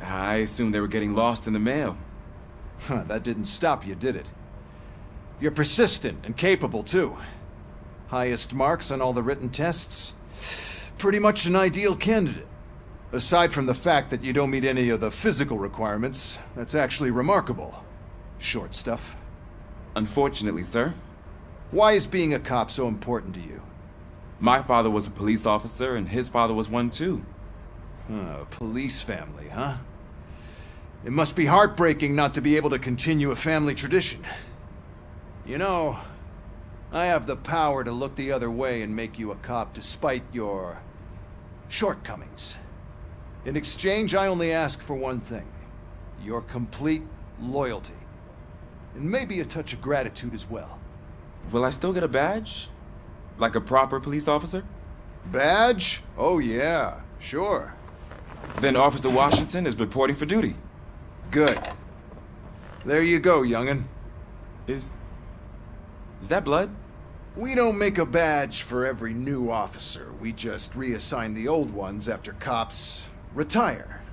I assumed they were getting lost in the mail.
That didn't stop you, did it? You're persistent and capable, too. Highest marks on all the written tests. Pretty much an ideal candidate. Aside from the fact that you don't meet any of the physical requirements, that's actually remarkable. Short stuff.
Unfortunately, sir.
Why is being a cop so important to you?
My father was a police officer, and his father was one too.
A police family, huh? It must be heartbreaking not to be able to continue a family tradition. You know, I have the power to look the other way and make you a cop despite your shortcomings. In exchange, I only ask for one thing. Your complete loyalty. And maybe a touch of gratitude as well.
Will I still get a badge? Like a proper police officer?
Badge? Oh yeah, sure.
Then Officer Washington is reporting for duty.
Good. There you go, young'un.
Is that blood?
We don't make a badge for every new officer. We just reassign the old ones after cops retire.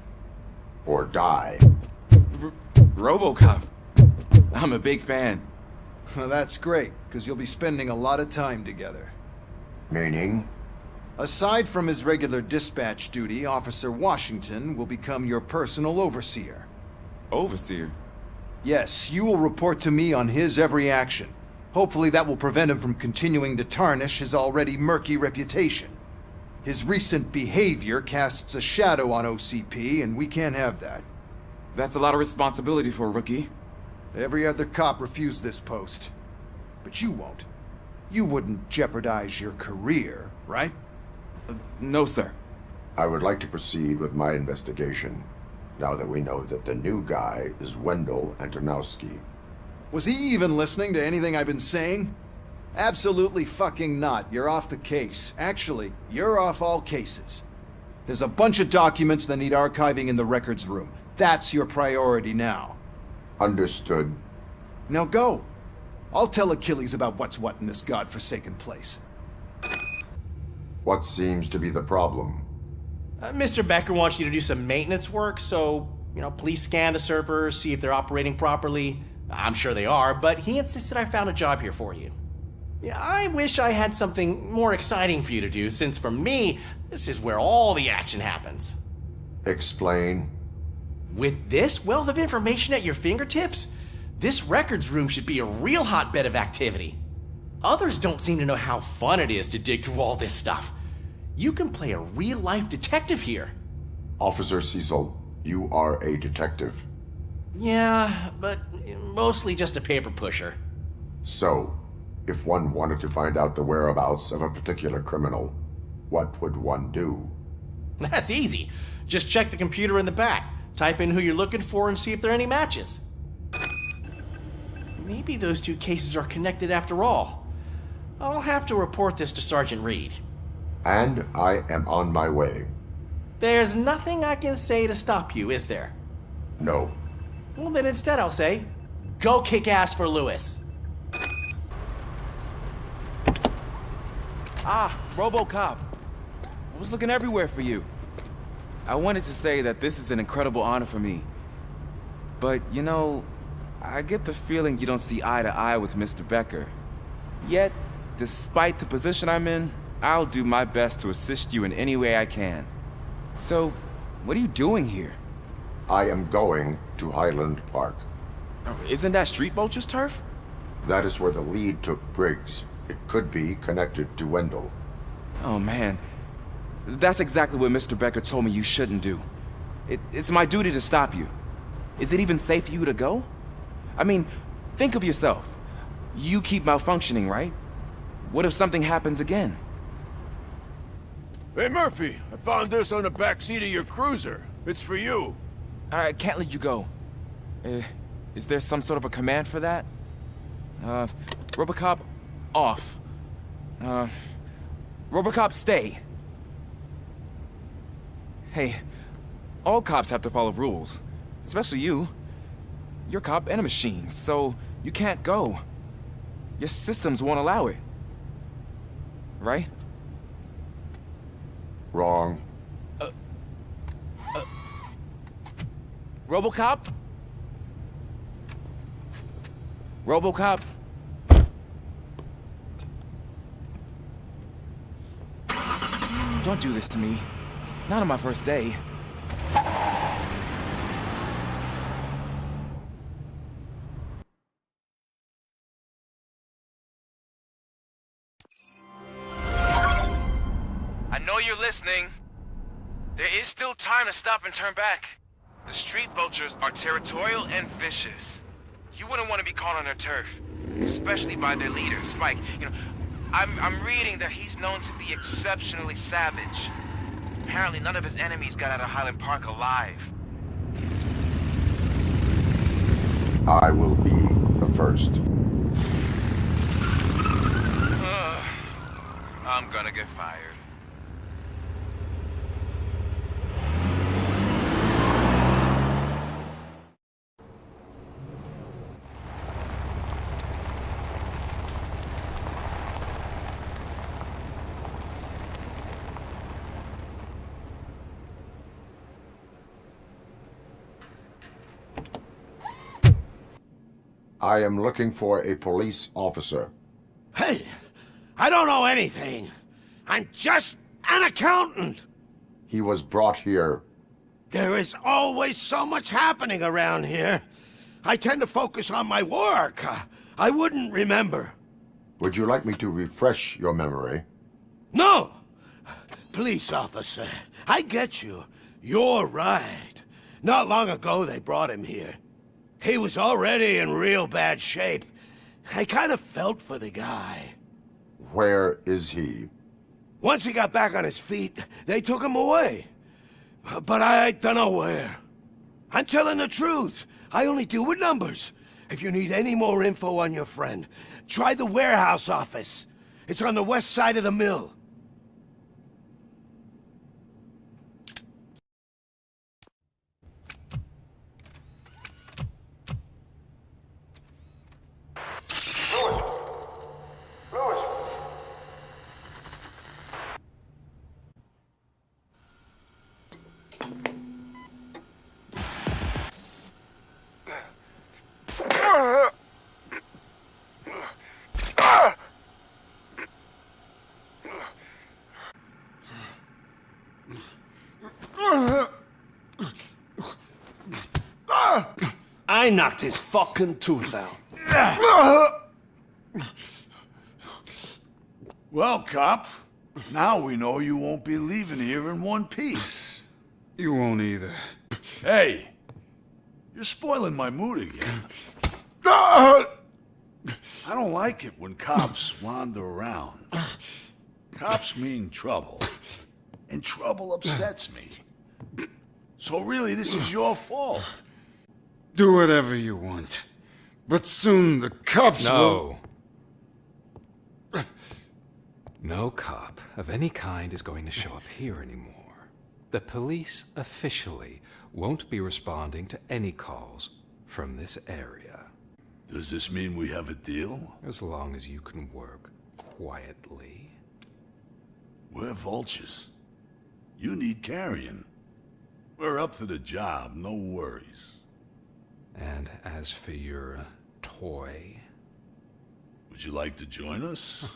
Or die.
Robocop. I'm a big fan.
Well, that's great, because you'll be spending a lot of time together.
Meaning?
Aside from his regular dispatch duty, Officer Washington will become your personal overseer.
Overseer?
Yes, you will report to me on his every action. Hopefully that will prevent him from continuing to tarnish his already murky reputation. His recent behavior casts a shadow on OCP, and we can't have that.
That's a lot of responsibility for a rookie.
Every other cop refused this post. But you won't. You wouldn't jeopardize your career, right?
No, sir.
I would like to proceed with my investigation, now that we know that the new guy is Wendell Antonowski.
Was he even listening to anything I've been saying? Absolutely fucking not. You're off the case. Actually, you're off all cases. There's a bunch of documents that need archiving in the records room. That's your priority now.
Understood.
Now go. I'll tell Achilles about what's what in this godforsaken place.
What seems to be the problem?
Mr. Becker wants you to do some maintenance work, so, please scan the servers, see if they're operating properly. I'm sure they are, but he insisted I found a job here for you. Yeah, I wish I had something more exciting for you to do, since for me, this is where all the action happens.
Explain.
With this wealth of information at your fingertips, this records room should be a real hotbed of activity. Others don't seem to know how fun it is to dig through all this stuff. You can play a real-life detective here.
Officer Cecil, you are a detective.
Yeah, but mostly just a paper pusher.
So, if one wanted to find out the whereabouts of a particular criminal, what would one do?
That's easy. Just check the computer in the back, type in who you're looking for, and see if there are any matches. Maybe those two cases are connected after all. I'll have to report this to Sergeant Reed.
And I am on my way.
There's nothing I can say to stop you, is there?
No.
Well, then instead I'll say, go kick ass for Lewis.
Ah, Robocop. I was looking everywhere for you. I wanted to say that this is an incredible honor for me. But, I get the feeling you don't see eye to eye with Mr. Becker. Yet, despite the position I'm in, I'll do my best to assist you in any way I can. So, what are you doing here?
I am going to Highland Park.
Isn't that Street Vulture's turf?
That is where the lead took Briggs. It could be connected to Wendell.
Oh man, that's exactly what Mr. Becker told me you shouldn't do. It's my duty to stop you. Is it even safe for you to go? I mean, think of yourself. You keep malfunctioning, right? What if something happens again?
Hey Murphy, I found this on the back seat of your cruiser. It's for you.
I can't let you go. Is there some sort of a command for that? Robocop, off. Robocop, stay. Hey, all cops have to follow rules. Especially you. You're a cop and a machine, so you can't go. Your systems won't allow it. Right?
Wrong.
Robocop? Robocop? Don't do this to me. Not on my first day.
know you're listening. There is still time to stop and turn back. The street vultures are territorial and vicious. You wouldn't want to be caught on their turf, especially by their leader, Spike. You know, I'm reading that he's known to be exceptionally savage. Apparently none of his enemies got out of Highland Park alive.
I will be the first.
I'm gonna get fired.
I am looking for a police officer.
Hey, I don't know anything. I'm just an accountant.
He was brought here.
There is always so much happening around here. I tend to focus on my work. I wouldn't remember.
Would you like me to refresh your memory?
No! Police officer, I get you. You're right. Not long ago they brought him here. He was already in real bad shape. I kind of felt for the guy.
Where is he?
Once he got back on his feet, they took him away. But I don't know where. I'm telling the truth. I only deal with numbers. If you need any more info on your friend, try the warehouse office. It's on the west side of the mill. I knocked his fucking tooth out.
Well, cop, now we know you won't be leaving here in one piece.
You won't either.
Hey, you're spoiling my mood again. I don't like it when cops wander around. Cops mean trouble, and trouble upsets me. So really, this is your fault.
Do whatever you want. But soon the cops will...
No cop of any kind is going to show up here anymore. The police officially won't be responding to any calls from this area.
Does this mean we have a deal?
As long as you can work quietly.
We're vultures. You need carrion. We're up to the job, no worries.
And as for your toy...
Would you like to join us?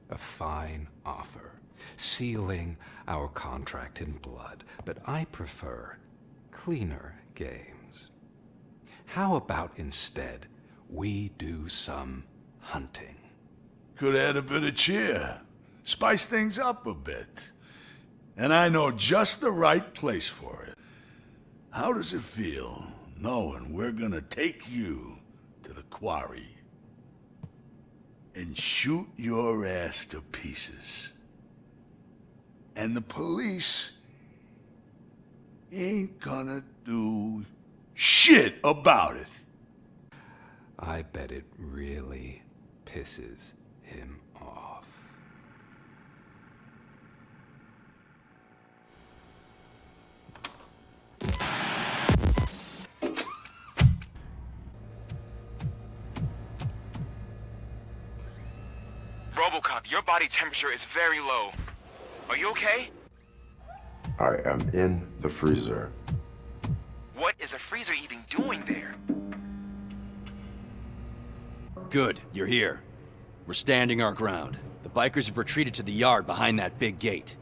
A fine offer, sealing our contract in blood, but I prefer cleaner games. How about instead we do some hunting?
Could add a bit of cheer, spice things up a bit. And I know just the right place for it. How does it feel knowing we're gonna take you to the quarry and shoot your ass to pieces? And the police ain't gonna do shit about it.
I bet it really pisses him off.
Robocop, your body temperature is very low. Are you okay?
I am in the freezer.
What is a freezer even doing there?
Good, you're here. We're standing our ground. The bikers have retreated to the yard behind that big gate.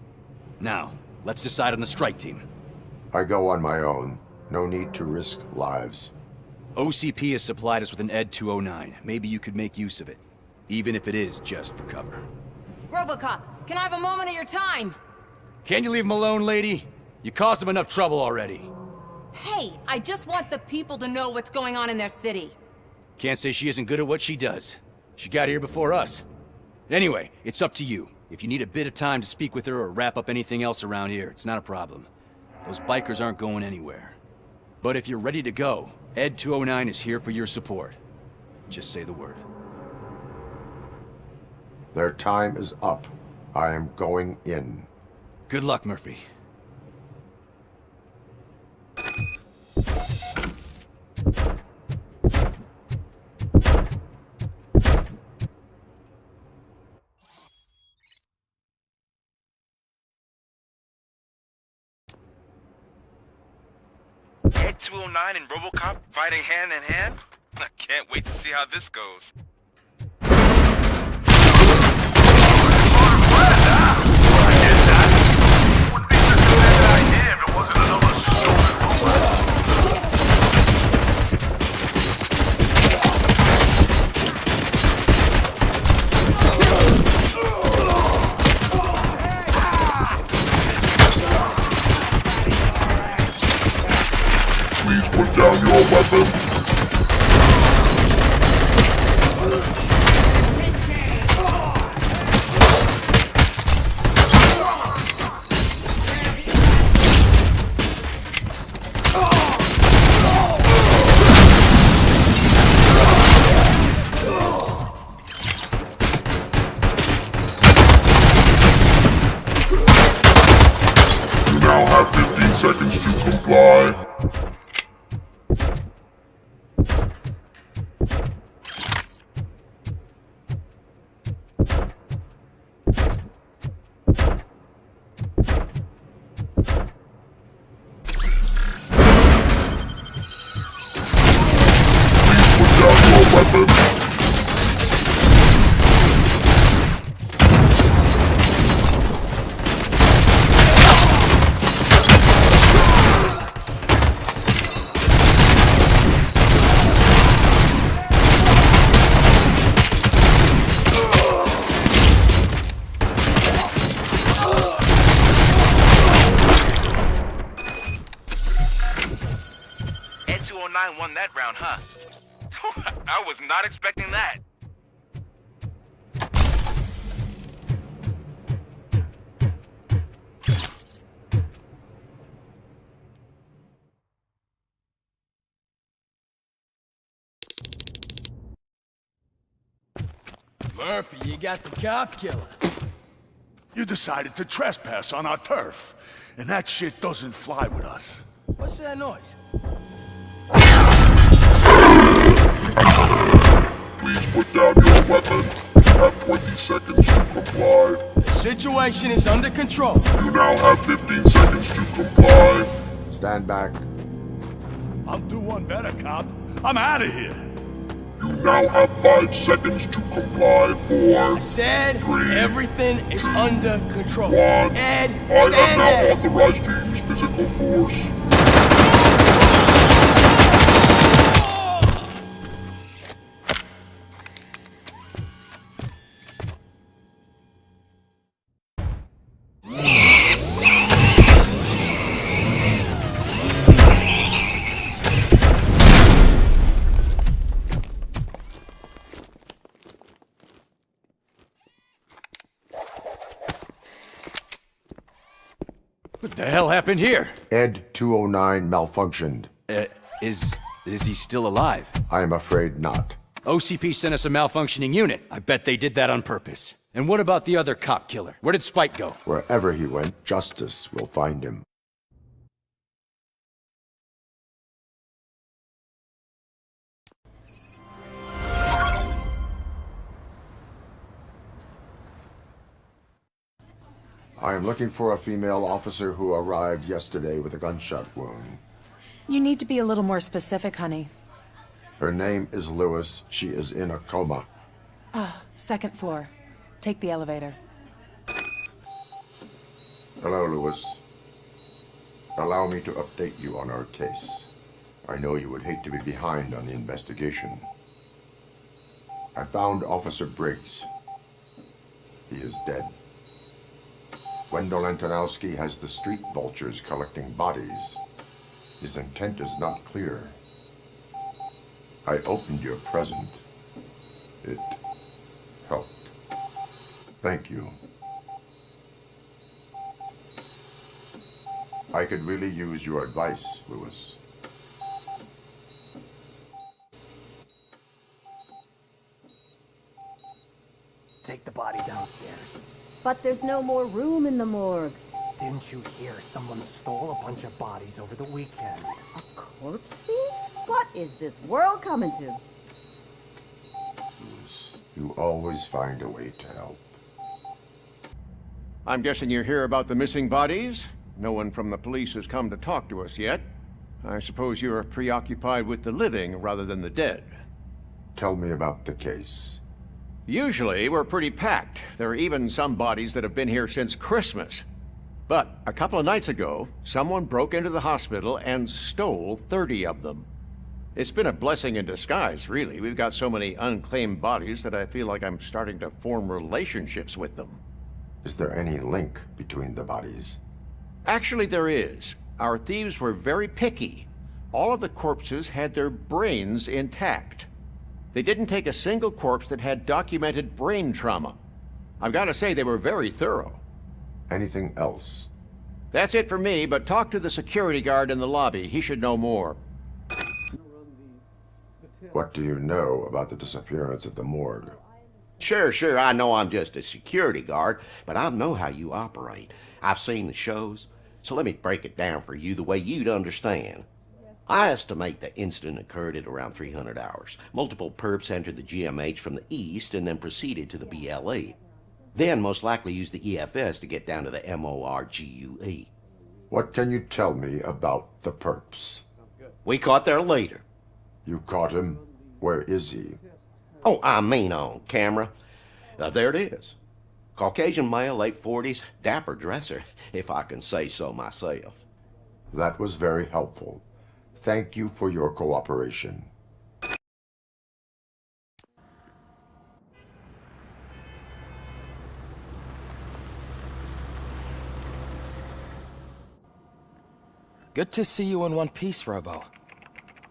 Now, let's decide on the strike team.
I go on my own. No need to risk lives.
OCP has supplied us with an Ed 209. Maybe you could make use of it. Even if it is just for cover.
Robocop, can I have a moment of your time?
Can't you leave him alone, lady? You caused him enough trouble already.
Hey, I just want the people to know what's going on in their city.
Can't say she isn't good at what she does. She got here before us. Anyway, it's up to you. If you need a bit of time to speak with her or wrap up anything else around here, it's not a problem. Those bikers aren't going anywhere. But if you're ready to go, Ed 209 is here for your support. Just say the word.
Their time is up. I am going in.
Good luck, Murphy.
Ed 209 and Robocop fighting hand in hand? I can't wait to see how this goes.
Please put down your weapon. You now have 15 seconds to comply.
Ed 209 won that round, huh? I was not expecting that.
Murphy, you got the cop killer.
You decided to trespass on our turf, and that shit doesn't fly with us.
What's that noise?
Please put down your weapon. You have 20 seconds to comply.
The situation is under control.
You now have 15 seconds to comply.
Stand back.
I'll do one better, cop. I'm out of here.
You now have 5 seconds to comply. 4,
I said
3,
everything is under control.
1.
Ed,
I
stand
am now
there.
authorized to use physical force.
What the hell happened here?
Ed 209 malfunctioned.
Is he still alive?
I am afraid not.
OCP sent us a malfunctioning unit. I bet they did that on purpose. And what about the other cop killer? Where did Spike go?
Wherever he went, justice will find him. I am looking for a female officer who arrived yesterday with a gunshot wound.
You need to be a little more specific, honey.
Her name is Lewis. She is in a coma.
Ah, second floor. Take the elevator.
Hello, Lewis. Allow me to update you on our case. I know you would hate to be behind on the investigation. I found Officer Briggs. He is dead. Wendell Antonowski has the street vultures collecting bodies. His intent is not clear. I opened your present. It helped. Thank you. I could really use your advice, Lewis.
Take the body downstairs.
But there's no more room in the morgue.
Didn't you hear someone stole a bunch of bodies over the weekend?
A corpse thief? What is this world coming to?
Lewis, you always find a way to help.
I'm guessing you're here about the missing bodies? No one from the police has come to talk to us yet. I suppose you're preoccupied with the living rather than the dead.
Tell me about the case.
Usually, we're pretty packed. There are even some bodies that have been here since Christmas. But a couple of nights ago, someone broke into the hospital and stole 30 of them. It's been a blessing in disguise, really. We've got so many unclaimed bodies that I feel like I'm starting to form relationships with them.
Is there any link between the bodies?
Actually, there is. Our thieves were very picky. All of the corpses had their brains intact. They didn't take a single corpse that had documented brain trauma. I've got to say, they were very thorough.
Anything else?
That's it for me, but talk to the security guard in the lobby. He should know more.
What do you know about the disappearance at the morgue?
Sure, I know I'm just a security guard, but I know how you operate. I've seen the shows, so let me break it down for you the way you'd understand. I estimate the incident occurred at around 300 hours. Multiple perps entered the GMH from the east and then proceeded to the BLE. Then most likely used the EFS to get down to the MORGUE.
What can you tell me about the perps?
We caught their leader.
You caught him? Where is he?
Oh, I mean on camera. There it is. Caucasian male, late 40s, dapper dresser, if I can say so myself.
That was very helpful. Thank you for your cooperation.
Good to see you in one piece, Robo.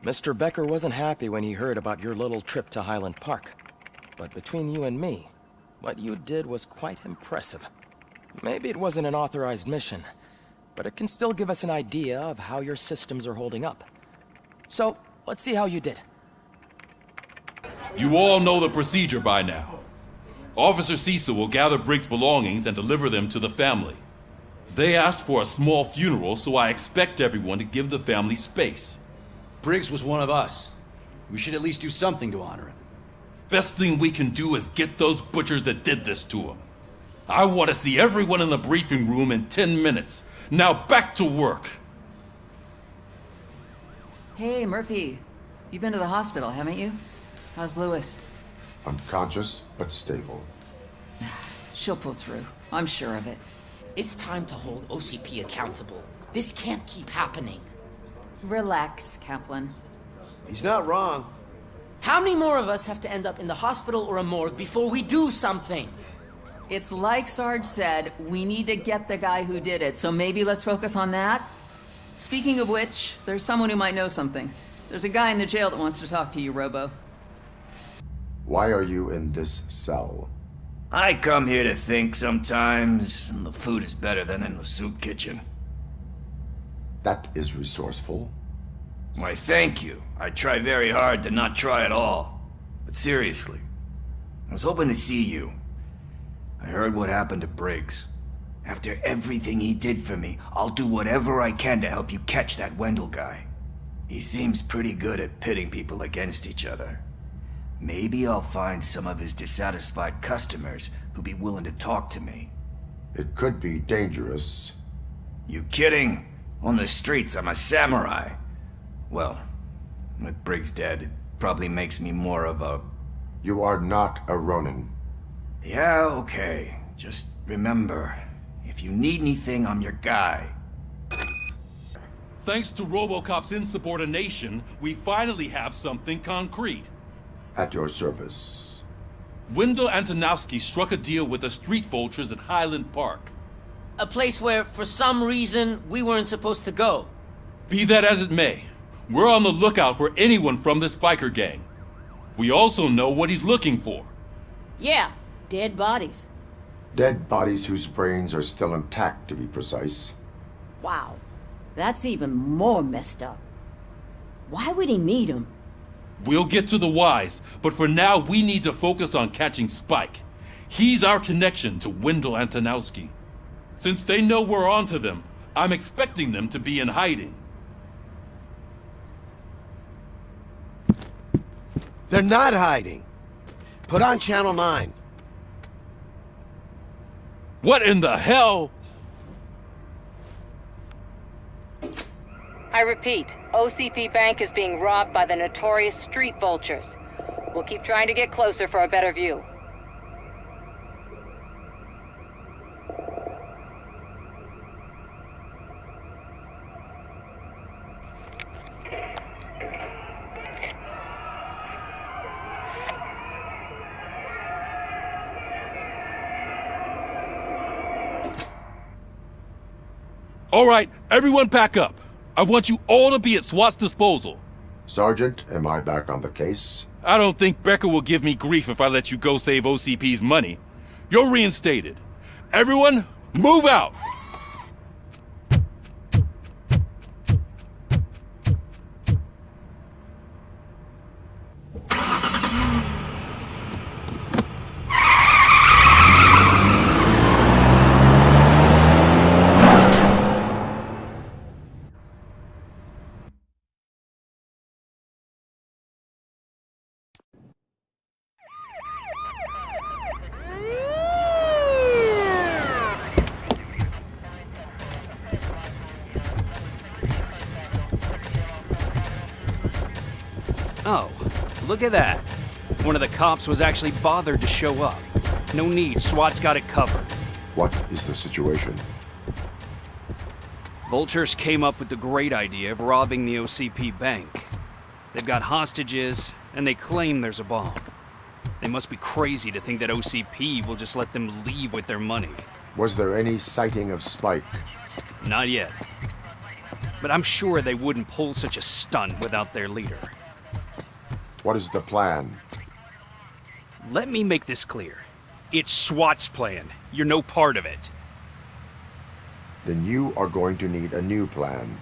Mr. Becker wasn't happy when he heard about your little trip to Highland Park. But between you and me, what you did was quite impressive. Maybe it wasn't an authorized mission, but it can still give us an idea of how your systems are holding up. So, let's see how you did.
You all know the procedure by now. Officer Cecil will gather Briggs' belongings and deliver them to the family. They asked for a small funeral, so I expect everyone to give the family space.
Briggs was one of us. We should at least do something to honor him.
Best thing we can do is get those butchers that did this to him. I want to see everyone in the briefing room in 10 minutes. Now back to work.
Hey, Murphy. You've been to the hospital, haven't you? How's Lewis?
Unconscious, but stable.
She'll pull through. I'm sure of it.
It's time to hold OCP accountable. This can't keep happening.
Relax, Kaplan.
He's not wrong.
How many more of us have to end up in the hospital or a morgue before we do something?
It's like Sarge said, we need to get the guy who did it, so maybe let's focus on that? Speaking of which, there's someone who might know something. There's a guy in the jail that wants to talk to you, Robo.
Why are you in this cell?
I come here to think sometimes, and the food is better than in the soup kitchen.
That is resourceful.
Why, thank you. I try very hard to not try at all. But seriously, I was hoping to see you. I heard what happened to Briggs. After everything he did for me, I'll do whatever I can to help you catch that Wendell guy. He seems pretty good at pitting people against each other. Maybe I'll find some of his dissatisfied customers who'll be willing to talk to me.
It could be dangerous.
You kidding? On the streets, I'm a samurai. Well, with Briggs dead, it probably makes me more of a...
You are not a Ronin.
Yeah, okay. Just remember, if you need anything, I'm your guy.
Thanks to Robocop's insubordination, we finally have something concrete.
At your service.
Wendell Antonowski struck a deal with the street vultures at Highland Park.
A place where, for some reason, we weren't supposed to go.
Be that as it may, we're on the lookout for anyone from this biker gang. We also know what he's looking for.
Yeah, dead bodies.
Dead bodies whose brains are still intact, to be precise.
Wow, that's even more messed up. Why would he need them?
We'll get to the whys, but for now we need to focus on catching Spike. He's our connection to Wendell Antonowski. Since they know we're onto them, I'm expecting them to be in hiding.
They're not hiding. Put on Channel 9.
What in the hell?
I repeat, OCP Bank is being robbed by the notorious street vultures. We'll keep trying to get closer for a better view.
All right, everyone pack up. I want you all to be at SWAT's disposal.
Sergeant, am I back on the case?
I don't think Becker will give me grief if I let you go save OCP's money. You're reinstated. Everyone, move out!
Oh, look at that. One of the cops was actually bothered to show up. No need, SWAT's got it covered.
What is the situation?
Vultures came up with the great idea of robbing the OCP bank. They've got hostages, and they claim there's a bomb. They must be crazy to think that OCP will just let them leave with their money.
Was there any sighting of Spike?
Not yet. But I'm sure they wouldn't pull such a stunt without their leader.
What is the plan?
Let me make this clear. It's SWAT's plan. You're no part of it.
Then you are going to need a new plan.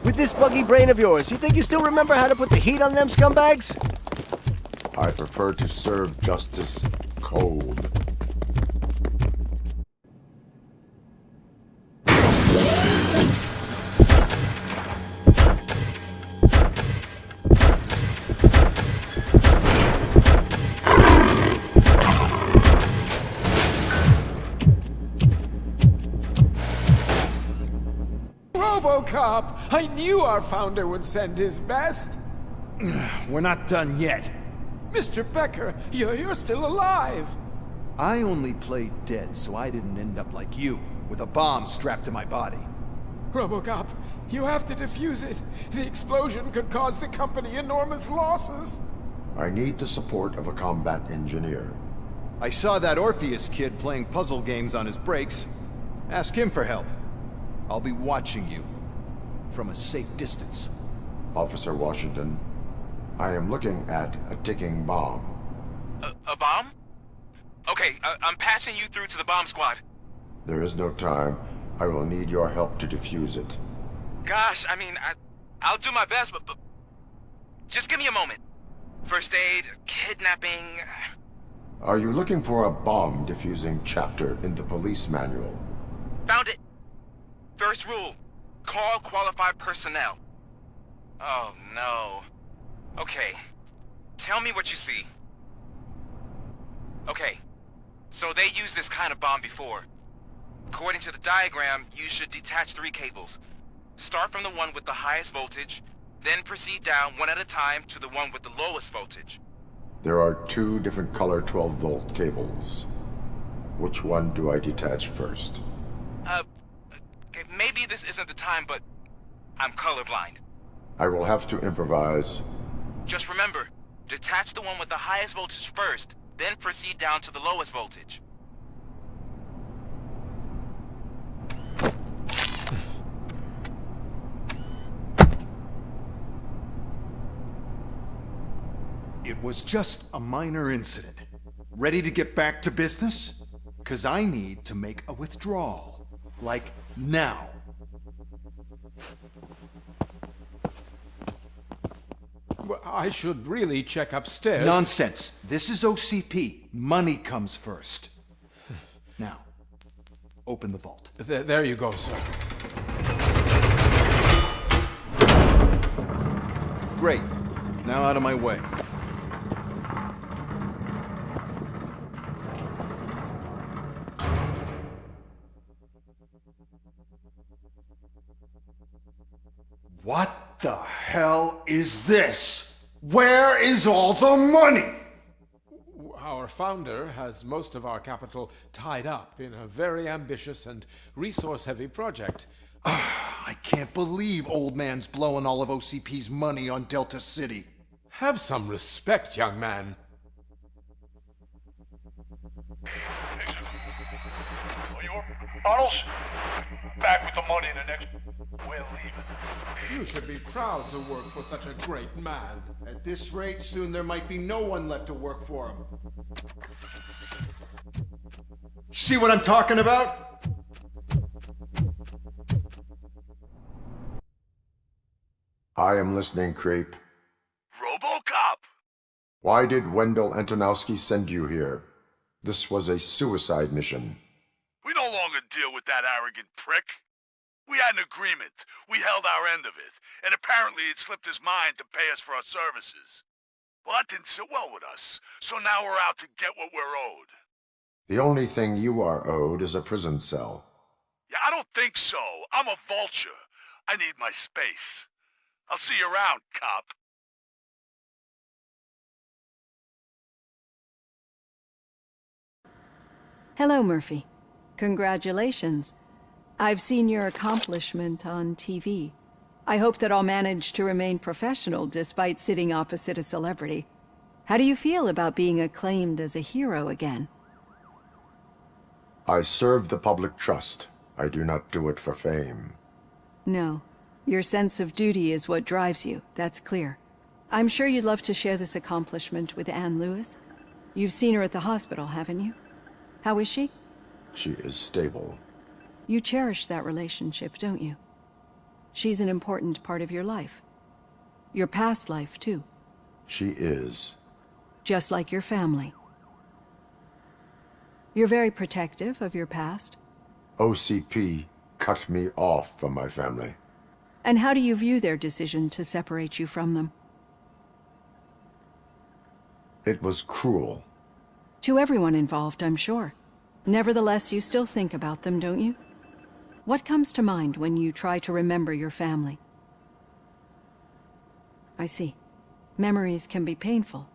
With this buggy brain of yours, you think you still remember how to put the heat on them scumbags?
I prefer to serve justice cold.
Robocop! I knew our founder would send his best!
We're not done yet.
Mr. Becker, you're still alive!
I only played dead so I didn't end up like you, with a bomb strapped to my body.
Robocop, you have to defuse it. The explosion could cause the company enormous losses.
I need the support of a combat engineer.
I saw that Orpheus kid playing puzzle games on his breaks. Ask him for help. I'll be watching you from a safe distance.
Officer Washington, I am looking at a ticking bomb.
A bomb? Okay, I'm passing you through to the bomb squad.
There is no time. I will need your help to defuse it.
Gosh, I mean, I'll do my best, but just give me a moment. First aid, kidnapping...
Are you looking for a bomb defusing chapter in the police manual?
Found it! First rule, call qualified personnel. Oh no. Okay, tell me what you see. Okay, so they used this kind of bomb before. According to the diagram, you should detach 3 cables. Start from the one with the highest voltage, then proceed down one at a time to the one with the lowest voltage.
There are 2 different color 12-volt cables. Which one do I detach first?
Okay, maybe this isn't the time, but I'm colorblind.
I will have to improvise.
Just remember, detach the one with the highest voltage first, then proceed down to the lowest voltage.
It was just a minor incident. Ready to get back to business? 'Cause I need to make a withdrawal. Like, now.
Well, I should really check upstairs.
Nonsense. This is OCP. Money comes first. Now, open the vault.
There you go, sir.
Great. Now out of my way. What the hell is this? Where is all the money?
Our founder has most of our capital tied up in a very ambitious and resource-heavy project.
I can't believe old man's blowing all of OCP's money on Delta City.
Have some respect, young man.
Arnold's back with the money in the next... We're leaving.
You should be proud to work for such a great man.
At this rate, soon there might be no one left to work for him. See what I'm talking about?
I am listening, creep.
Robocop!
Why did Wendell Antonowski send you here? This was a suicide mission.
We no longer deal with that arrogant prick. We had an agreement. We held our end of it. And apparently it slipped his mind to pay us for our services. Well, that didn't sit well with us. So now we're out to get what we're owed.
The only thing you are owed is a prison cell.
Yeah, I don't think so. I'm a vulture. I need my space. I'll see you around, cop.
Hello, Murphy. Congratulations. I've seen your accomplishment on TV. I hope that I'll manage to remain professional despite sitting opposite a celebrity. How do you feel about being acclaimed as a hero again?
I serve the public trust. I do not do it for fame.
No. Your sense of duty is what drives you, that's clear. I'm sure you'd love to share this accomplishment with Anne Lewis. You've seen her at the hospital, haven't you? How is she?
She is stable.
You cherish that relationship, don't you? She's an important part of your life. Your past life, too.
She is.
Just like your family. You're very protective of your past.
OCP cut me off from my family.
And how do you view their decision to separate you from them?
It was cruel.
To everyone involved, I'm sure. Nevertheless, you still think about them, don't you? What comes to mind when you try to remember your family? I see. Memories can be painful.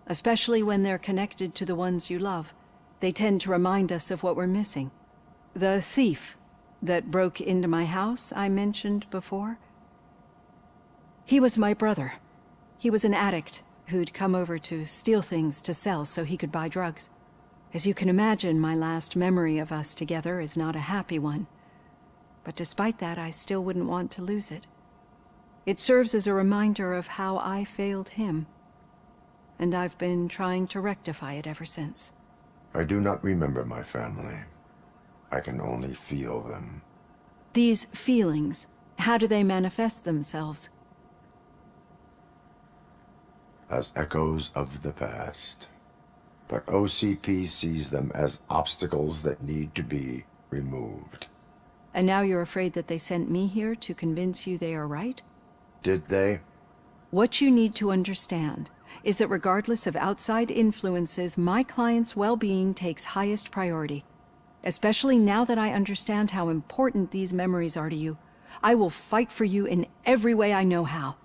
Especially when they're connected to the ones you love. They tend to remind us of what we're missing. The thief that broke into my house I mentioned before? He was my brother. He was an addict who'd come over to steal things to sell so he could buy drugs. As you can imagine, my last memory of us together is not a happy one. But despite that, I still wouldn't want to lose it. It serves as a reminder of how I failed him. And I've been trying to rectify it ever since.
I do not remember my family. I can only feel them.
These feelings, how do they manifest themselves?
As echoes of the past. But OCP sees them as obstacles that need to be removed.
And now you're afraid that they sent me here to convince you they are right?
Did they?
What you need to understand is that regardless of outside influences, my client's well-being takes highest priority. Especially now that I understand how important these memories are to you. I will fight for you in every way I know how.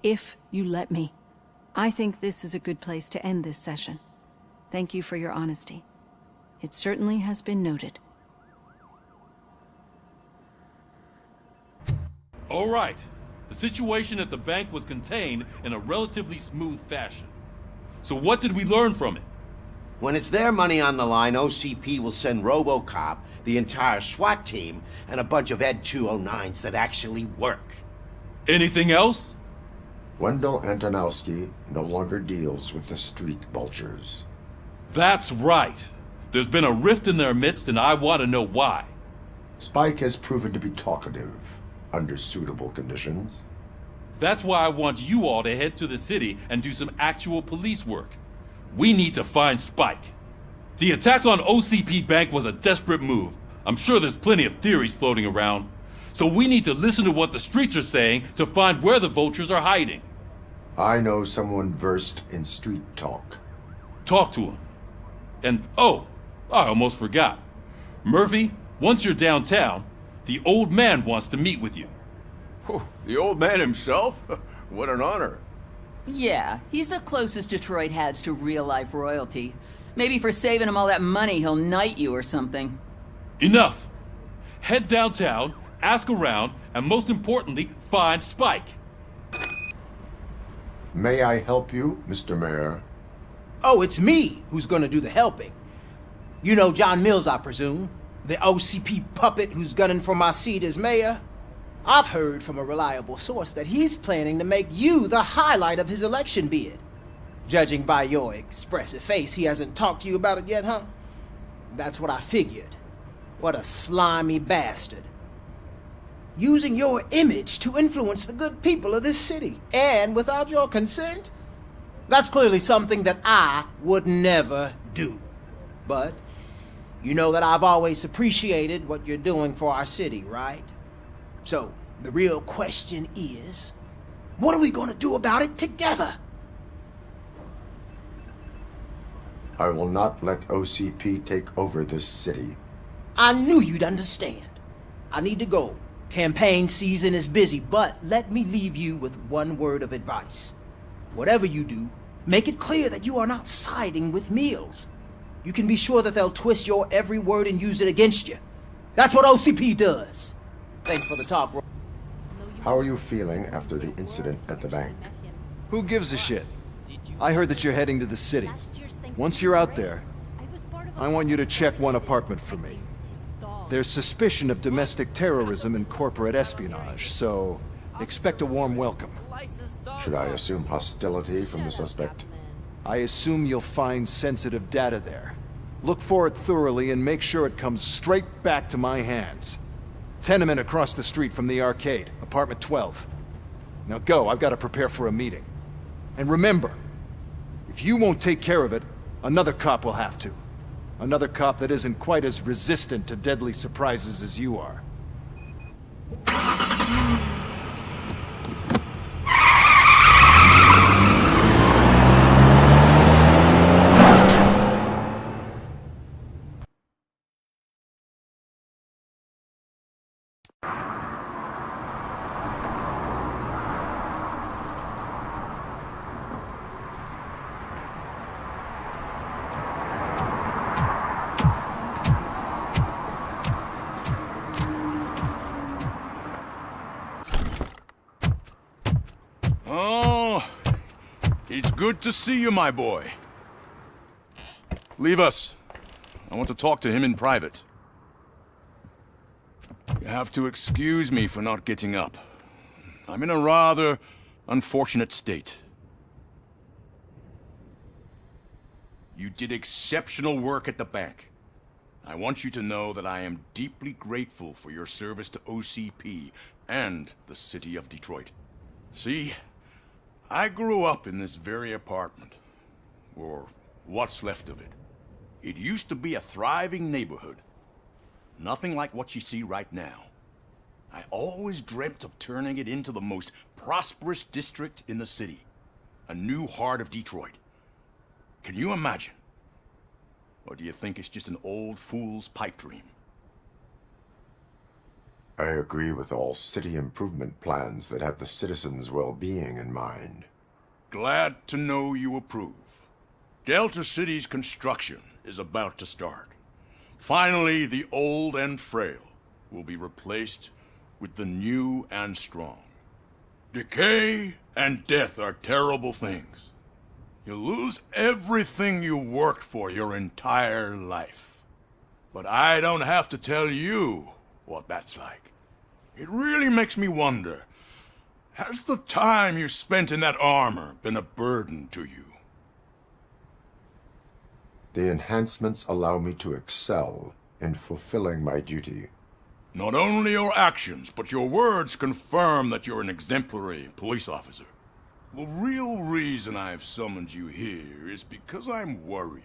If you let me. I think this is a good place to end this session. Thank you for your honesty. It certainly has been noted.
All right. The situation at the bank was contained in a relatively smooth fashion. So what did we learn from it?
When it's their money on the line, OCP will send Robocop, the entire SWAT team, and a bunch of Ed 209s that actually work.
Anything else?
Wendell Antonowski no longer deals with the street vultures.
That's right. There's been a rift in their midst, and I want to know why.
Spike has proven to be talkative, under suitable conditions.
That's why I want you all to head to the city and do some actual police work. We need to find Spike. The attack on OCP Bank was a desperate move. I'm sure there's plenty of theories floating around. So we need to listen to what the streets are saying to find where the vultures are hiding.
I know someone versed in street talk.
Talk to him. And, oh, I almost forgot. Murphy, once you're downtown, the old man wants to meet with you.
Oh, the old man himself? What an honor.
Yeah, he's the closest Detroit has to real-life royalty. Maybe for saving him all that money, he'll knight you or something.
Enough! Head downtown, ask around, and most importantly, find Spike.
May I help you, Mr. Mayor?
Oh, it's me who's gonna do the helping. You know John Mills, I presume? The OCP puppet who's gunning for my seat as mayor? I've heard from a reliable source that he's planning to make you the highlight of his election bid. Judging by your expressive face, he hasn't talked to you about it yet, huh? That's what I figured. What a slimy bastard. Using your image to influence the good people of this city, and without your consent? That's clearly something that I would never do. But you know that I've always appreciated what you're doing for our city, right? So, the real question is, what are we gonna do about it together?
I will not let OCP take over this city.
I knew you'd understand. I need to go. Campaign season is busy, but let me leave you with one word of advice. Whatever you do, make it clear that you are not siding with Mills. You can be sure that they'll twist your every word and use it against you. That's what OCP does. Thanks for the talk, bro.
How are you feeling after the incident at the bank?
Who gives a shit? I heard that you're heading to the city. Once you're out there, I want you to check one apartment for me. There's suspicion of domestic terrorism and corporate espionage, so expect a warm welcome.
Should I assume hostility from the suspect?
I assume you'll find sensitive data there. Look for it thoroughly and make sure it comes straight back to my hands. Tenement across the street from the arcade, apartment 12. Now go, I've got to prepare for a meeting. And remember, if you won't take care of it, another cop will have to. Another cop that isn't quite as resistant to deadly surprises as you are.
Oh, it's good to see you, my boy. Leave us. I want to talk to him in private. You have to excuse me for not getting up. I'm in a rather unfortunate state. You did exceptional work at the bank. I want you to know that I am deeply grateful for your service to OCP and the city of Detroit. See, I grew up in this very apartment, or what's left of it. It used to be a thriving neighborhood. Nothing like what you see right now. I always dreamt of turning it into the most prosperous district in the city. A new heart of Detroit. Can you imagine? Or do you think it's just an old fool's pipe dream?
I agree with all city improvement plans that have the citizens' well-being in mind.
Glad to know you approve. Delta City's construction is about to start. Finally, the old and frail will be replaced with the new and strong. Decay and death are terrible things. You lose everything you worked for your entire life. But I don't have to tell you what that's like. It really makes me wonder, has the time you spent in that armor been a burden to you?
The enhancements allow me to excel in fulfilling my duty.
Not only your actions, but your words confirm that you're an exemplary police officer. The real reason I've summoned you here is because I'm worried.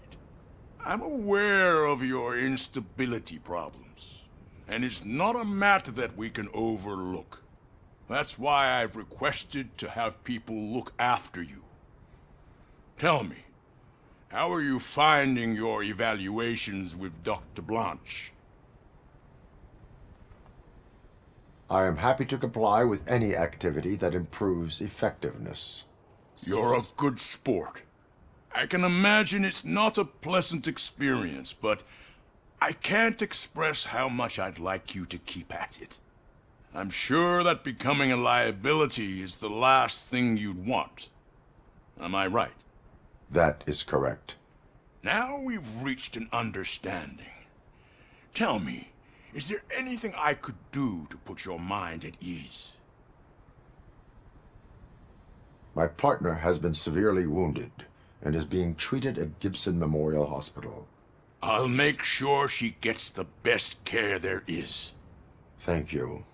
I'm aware of your instability problems, and it's not a matter that we can overlook. That's why I've requested to have people look after you. Tell me, how are you finding your evaluations with Dr. Blanche?
I am happy to comply with any activity that improves effectiveness.
You're a good sport. I can imagine it's not a pleasant experience, but I can't express how much I'd like you to keep at it. I'm sure that becoming a liability is the last thing you'd want. Am I right?
That is correct.
Now we've reached an understanding. Tell me, is there anything I could do to put your mind at ease?
My partner has been severely wounded and is being treated at Gibson Memorial Hospital.
I'll make sure she gets the best care there is.
Thank you.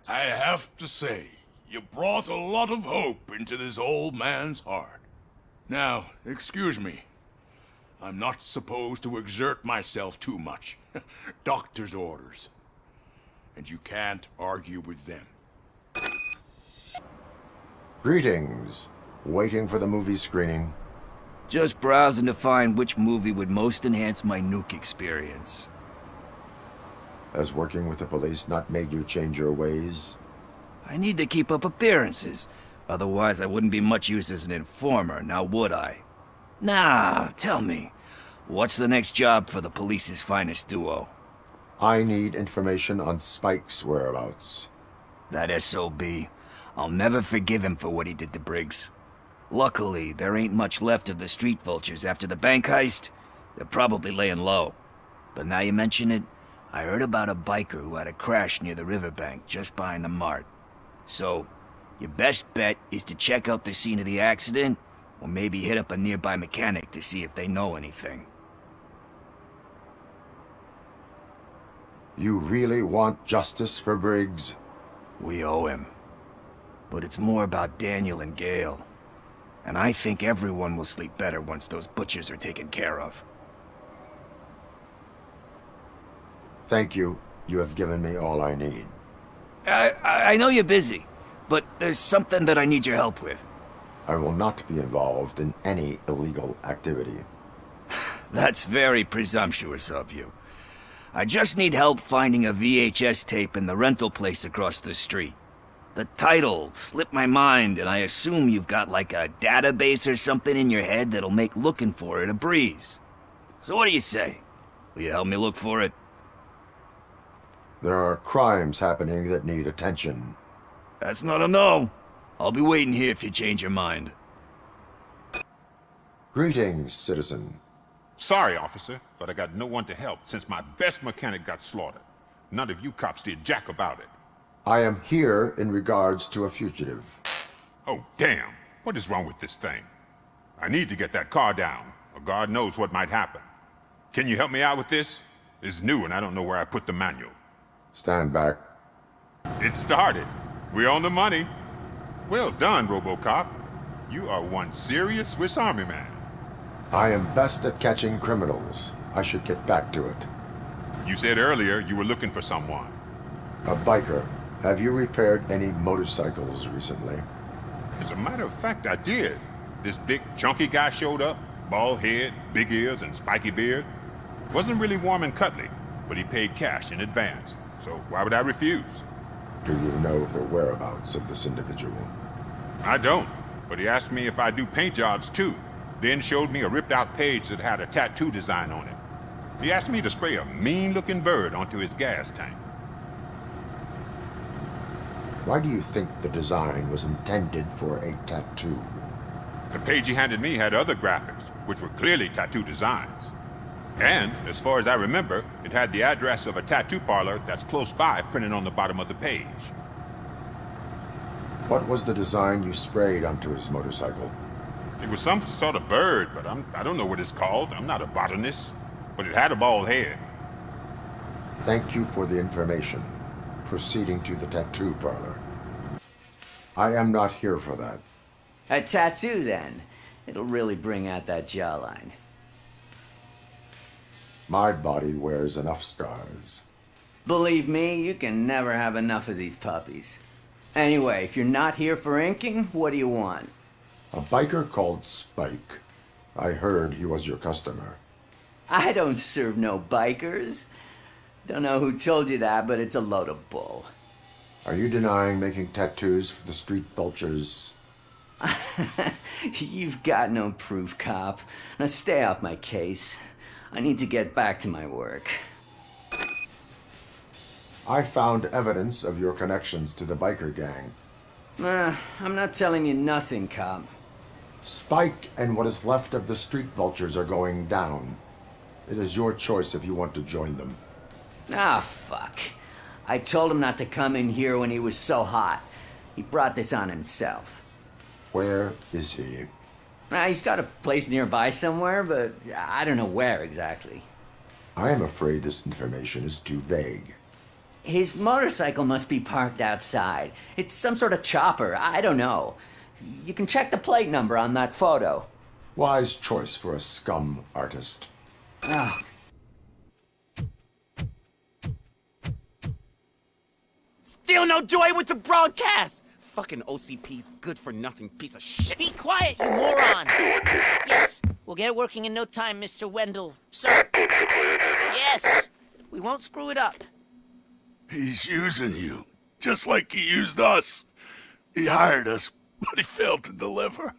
I have to say, you brought a lot of hope into this old man's heart. Now, excuse me. I'm not supposed to exert myself too much. Doctor's orders. And you can't argue with them.
Greetings. Waiting for the movie screening.
Just browsing to find which movie would most enhance my nuke experience.
Has working with the police not made you change your ways?
I need to keep up appearances. Otherwise, I wouldn't be much use as an informer, now would I? Nah, tell me. What's the next job for the police's finest duo?
I need information on Spike's whereabouts.
That SOB. I'll never forgive him for what he did to Briggs. Luckily, there ain't much left of the street vultures after the bank heist. They're probably laying low. But now you mention it, I heard about a biker who had a crash near the riverbank just behind the mart. So, your best bet is to check out the scene of the accident, or maybe hit up a nearby mechanic to see if they know anything.
You really want justice for Briggs?
We owe him. But it's more about Daniel and Gale. And I think everyone will sleep better once those butchers are taken care of.
Thank you. You have given me all I need.
I know you're busy, but there's something that I need your help with.
I will not be involved in any illegal activity.
That's very presumptuous of you. I just need help finding a VHS tape in the rental place across the street. The title slipped my mind, and I assume you've got like a database or something in your head that'll make looking for it a breeze. So what do you say? Will you help me look for it?
There are crimes happening that need attention.
That's not a no. I'll be waiting here if you change your mind.
Greetings, citizen.
Sorry, officer, but I got no one to help since my best mechanic got slaughtered. None of you cops did jack about it.
I am here in regards to a fugitive.
Oh, damn. What is wrong with this thing? I need to get that car down, or God knows what might happen. Can you help me out with this? It's new and I don't know where I put the manual.
Stand back.
It started. We're on the money. Well done, Robocop. You are one serious Swiss Army man.
I am best at catching criminals. I should get back to it.
You said earlier you were looking for someone.
A biker. Have you repaired any motorcycles recently?
As a matter of fact, I did. This big, chunky guy showed up. Bald head, big ears, and spiky beard. Wasn't really warm and cuddly, but he paid cash in advance. So why would I refuse?
Do you know the whereabouts of this individual?
I don't. but he asked me if I do paint jobs too, then showed me a ripped-out page that had a tattoo design on it. He asked me to spray a mean-looking bird onto his gas tank.
Why do you think the design was intended for a tattoo?
The page he handed me had other graphics, which were clearly tattoo designs. And, as far as I remember, it had the address of a tattoo parlor that's close by printed on the bottom of the page.
What was the design you sprayed onto his motorcycle?
It was some sort of bird, but I don't know what it's called. I'm not a botanist. But it had a bald head.
Thank you for the information. Proceeding to the tattoo parlor. I am not here for that.
A tattoo, then. It'll really bring out that jawline.
My body wears enough scars.
Believe me, you can never have enough of these puppies. Anyway, if you're not here for inking, what do you want?
A biker called Spike. I heard he was your customer.
I don't serve no bikers. Don't know who told you that, but it's a load of bull.
Are you denying making tattoos for the street vultures?
You've got no proof, cop. Now stay off my case. I need to get back to my work.
I found evidence of your connections to the biker gang.
I'm not telling you nothing, cop.
Spike and what is left of the street vultures are going down. It is your choice if you want to join them.
Ah, fuck. I told him not to come in here when he was so hot. He brought this on himself.
Where is he?
He's got a place nearby somewhere, but I don't know where exactly.
I am afraid this information is too vague.
His motorcycle must be parked outside. It's some sort of chopper. I don't know. You can check the plate number on that photo.
Wise choice for a scum artist.
Oh.
Still no joy with the broadcast! Fucking OCP's good-for-nothing piece of shit.
Be quiet, you moron! Yes, we'll get it working in no time, Mr. Wendell. Sir. Yes, we won't screw it up.
He's using you, just like he used us. He hired us, but he failed to deliver.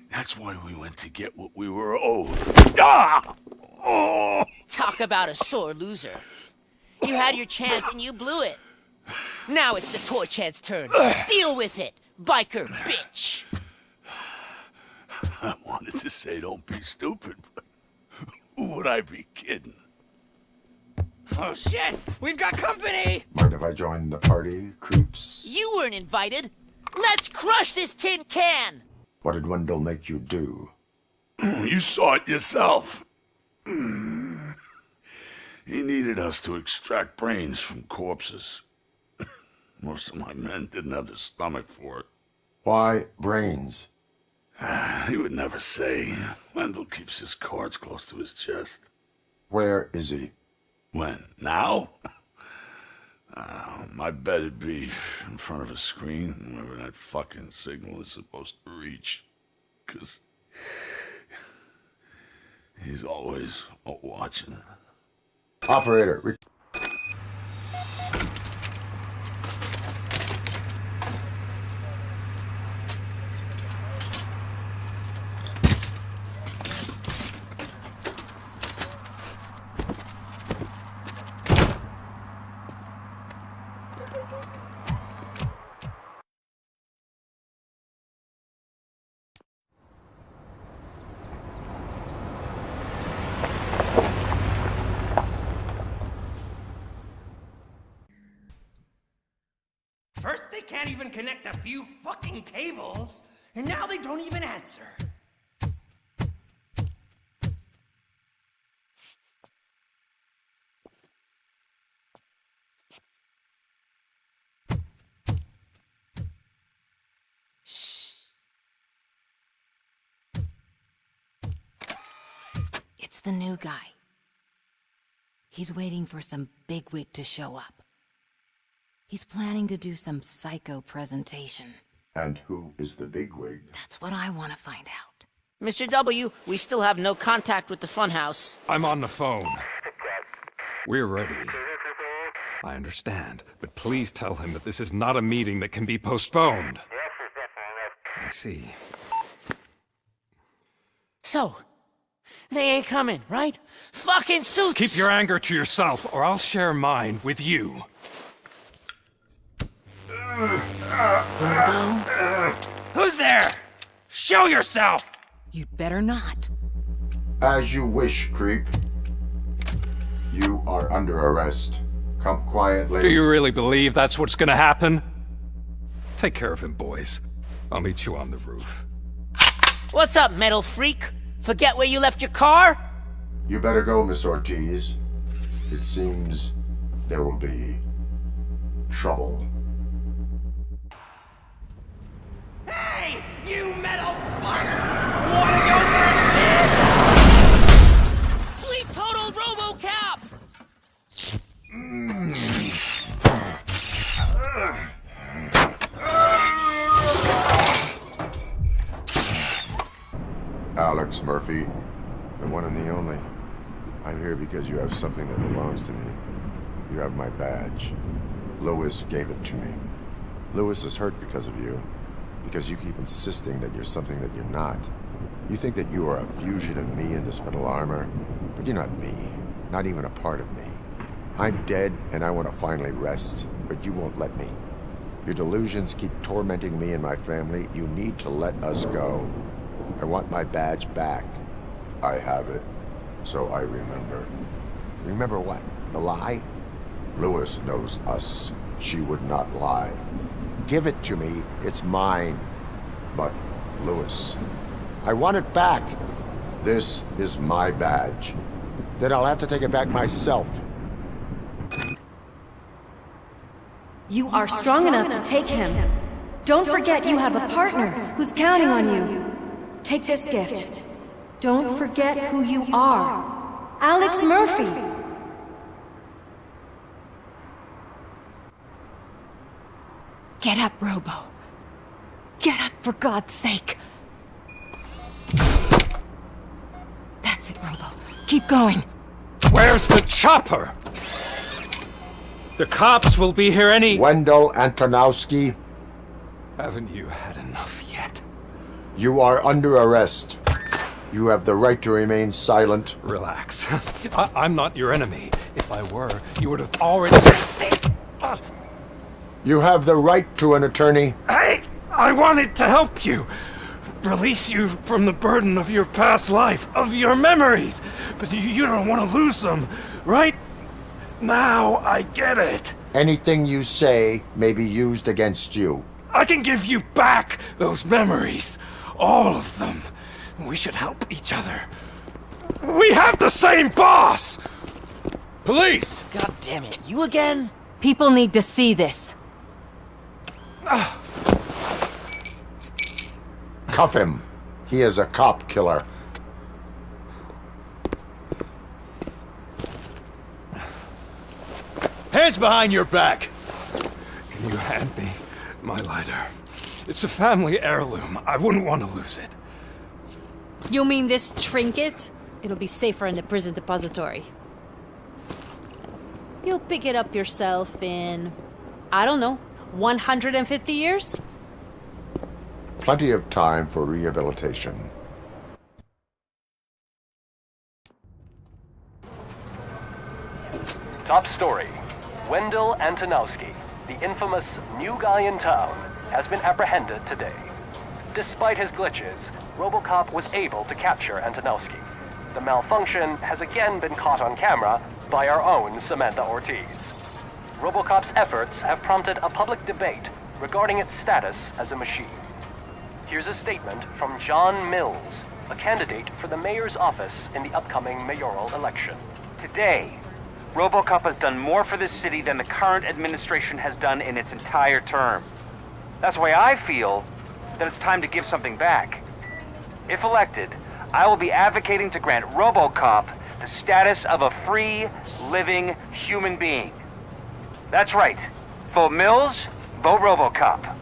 That's why we went to get what we were owed. Ah! Oh!
Talk about a sore loser. You had your chance and you blew it. Now it's the toy chance turn. Deal with it, biker bitch.
I wanted to say don't be stupid, but who would I be kidding?
Oh shit, we've got company!
Mind if I join the party, creeps?
You weren't invited. Let's crush this tin can!
What did Wendell make you do?
You saw it yourself. He needed us to extract brains from corpses. Most of my men didn't have the stomach for it.
Why brains?
He would never say. Wendell keeps his cards close to his chest.
Where is he?
When? Now? My bet it'd be in front of a screen, wherever that fucking signal is supposed to reach. 'Cause he's always watching.
Operator,
First, they can't even connect a few fucking cables, and now they don't even answer.
Shh. It's the new guy. He's waiting for some bigwig to show up. He's planning to do some psycho presentation.
And who is the bigwig?
That's what I want to find out.
Mr. W, we still have no contact with the funhouse.
I'm on the phone. We're ready. I understand, but please tell him that this is not a meeting that can be postponed. I see.
So, they ain't coming, right? Fucking suits!
Keep your anger to yourself, or I'll share mine with you.
Robo?
Who's there? Show yourself!
You'd better not.
As you wish, creep. You are under arrest. Come quietly.
Do you really believe that's what's gonna happen? Take care of him, boys. I'll meet you on the roof.
What's up, metal freak? Forget where you left your car?
You better go, Miss Ortiz. It seems there will be trouble.
Hey, you metal fuck! Wanna go first, man?
We totaled Robocop!
Alex Murphy, the one and the only. I'm here because you have something that belongs to me. You have my badge. Lewis gave it to me. Lewis is hurt because of you. Because you keep insisting that you're something that you're not. You think that you are a fusion of me in this metal armor, but you're not me. Not even a part of me. I'm dead, and I want to finally rest, but you won't let me. Your delusions keep tormenting me and my family. You need to let us go. I want my badge back. I have it, so I remember. Remember what? The lie? Lewis knows us. She would not lie. Give it to me. It's mine. But, Lewis, I want it back. This is my badge. Then I'll have to take it back myself.
You are strong enough to take him. Don't forget you have a partner who's counting on you. Take this gift. Don't forget who you are. Alex Murphy.
Get up, Robo. Get up, for God's sake. That's it, Robo. Keep going.
Where's the chopper? The cops will be here any—
Wendell Antonowski.
Haven't you had enough yet?
You are under arrest. You have the right to remain silent.
Relax. I'm not your enemy. If I were, you would have already—
You have the right to an attorney.
Hey! I wanted to help you. Release you from the burden of your past life, of your memories. But you don't want to lose them, right? Now I get it.
Anything you say may be used against you.
I can give you back those memories. All of them. We should help each other. We have the same boss! Police!
God damn it, you again?
People need to see this.
Cuff him. He is a cop killer.
Hands behind your back! Can you hand me my lighter? It's a family heirloom. I wouldn't want to lose it.
You mean this trinket? It'll be safer in the prison depository. You'll pick it up yourself in, I don't know, 150 years?
Plenty of time for rehabilitation.
Top story. Wendell Antonowski, the infamous new guy in town, has been apprehended today. Despite his glitches, Robocop was able to capture Antonowski. The malfunction has again been caught on camera by our own Samantha Ortiz. Robocop's efforts have prompted a public debate regarding its status as a machine. Here's a statement from John Mills, a candidate for the mayor's office in the upcoming mayoral election.
Today, Robocop has done more for this city than the current administration has done in its entire term. That's why I feel that it's time to give something back. If elected, I will be advocating to grant Robocop the status of a free, living human being. That's right. Vote Mills, vote Robocop.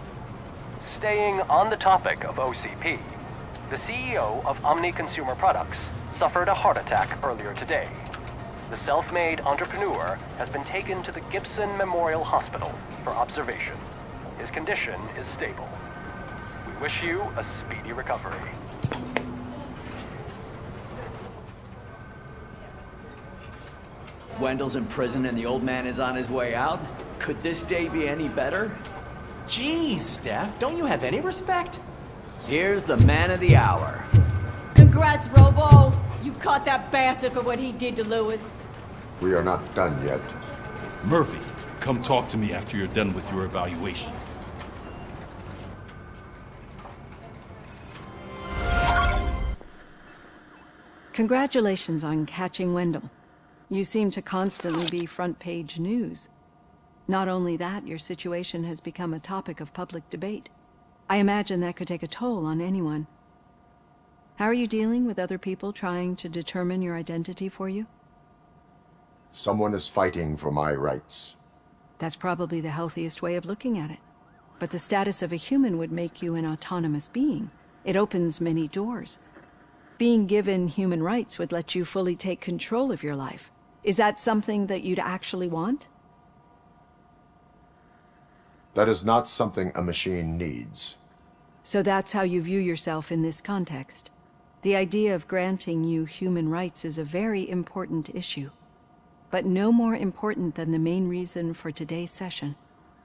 Staying on the topic of OCP, the CEO of Omni Consumer Products suffered a heart attack earlier today. The self-made entrepreneur has been taken to the Gibson Memorial Hospital for observation. His condition is stable. We wish you a speedy recovery.
Wendell's in prison and the old man is on his way out. Could this day be any better?
Jeez, Steph, don't you have any respect?
Here's the man of the hour.
Congrats, Robo! You caught that bastard for what he did to Lewis.
We are not done yet.
Murphy, come talk to me after you're done with your evaluation.
Congratulations on catching Wendell. You seem to constantly be front-page news. Not only that, your situation has become a topic of public debate. I imagine that could take a toll on anyone. How are you dealing with other people trying to determine your identity for you?
Someone is fighting for my rights.
That's probably the healthiest way of looking at it. But the status of a human would make you an autonomous being. It opens many doors. Being given human rights would let you fully take control of your life. Is that something that you'd actually want?
That is not something a machine needs.
So that's how you view yourself in this context. The idea of granting you human rights is a very important issue, but no more important than the main reason for today's session.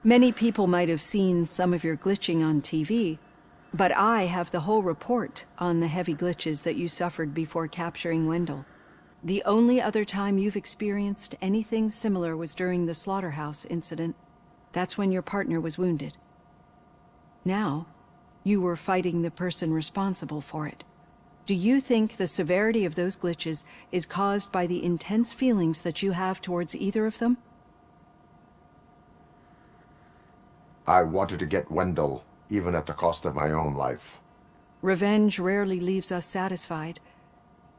Many people might have seen some of your glitching on TV, but I have the whole report on the heavy glitches that you suffered before capturing Wendell. The only other time you've experienced anything similar was during the slaughterhouse incident. That's when your partner was wounded. Now, you were fighting the person responsible for it. Do you think the severity of those glitches is caused by the intense feelings that you have towards either of them?
I wanted to get Wendell, even at the cost of my own life.
Revenge rarely leaves us satisfied,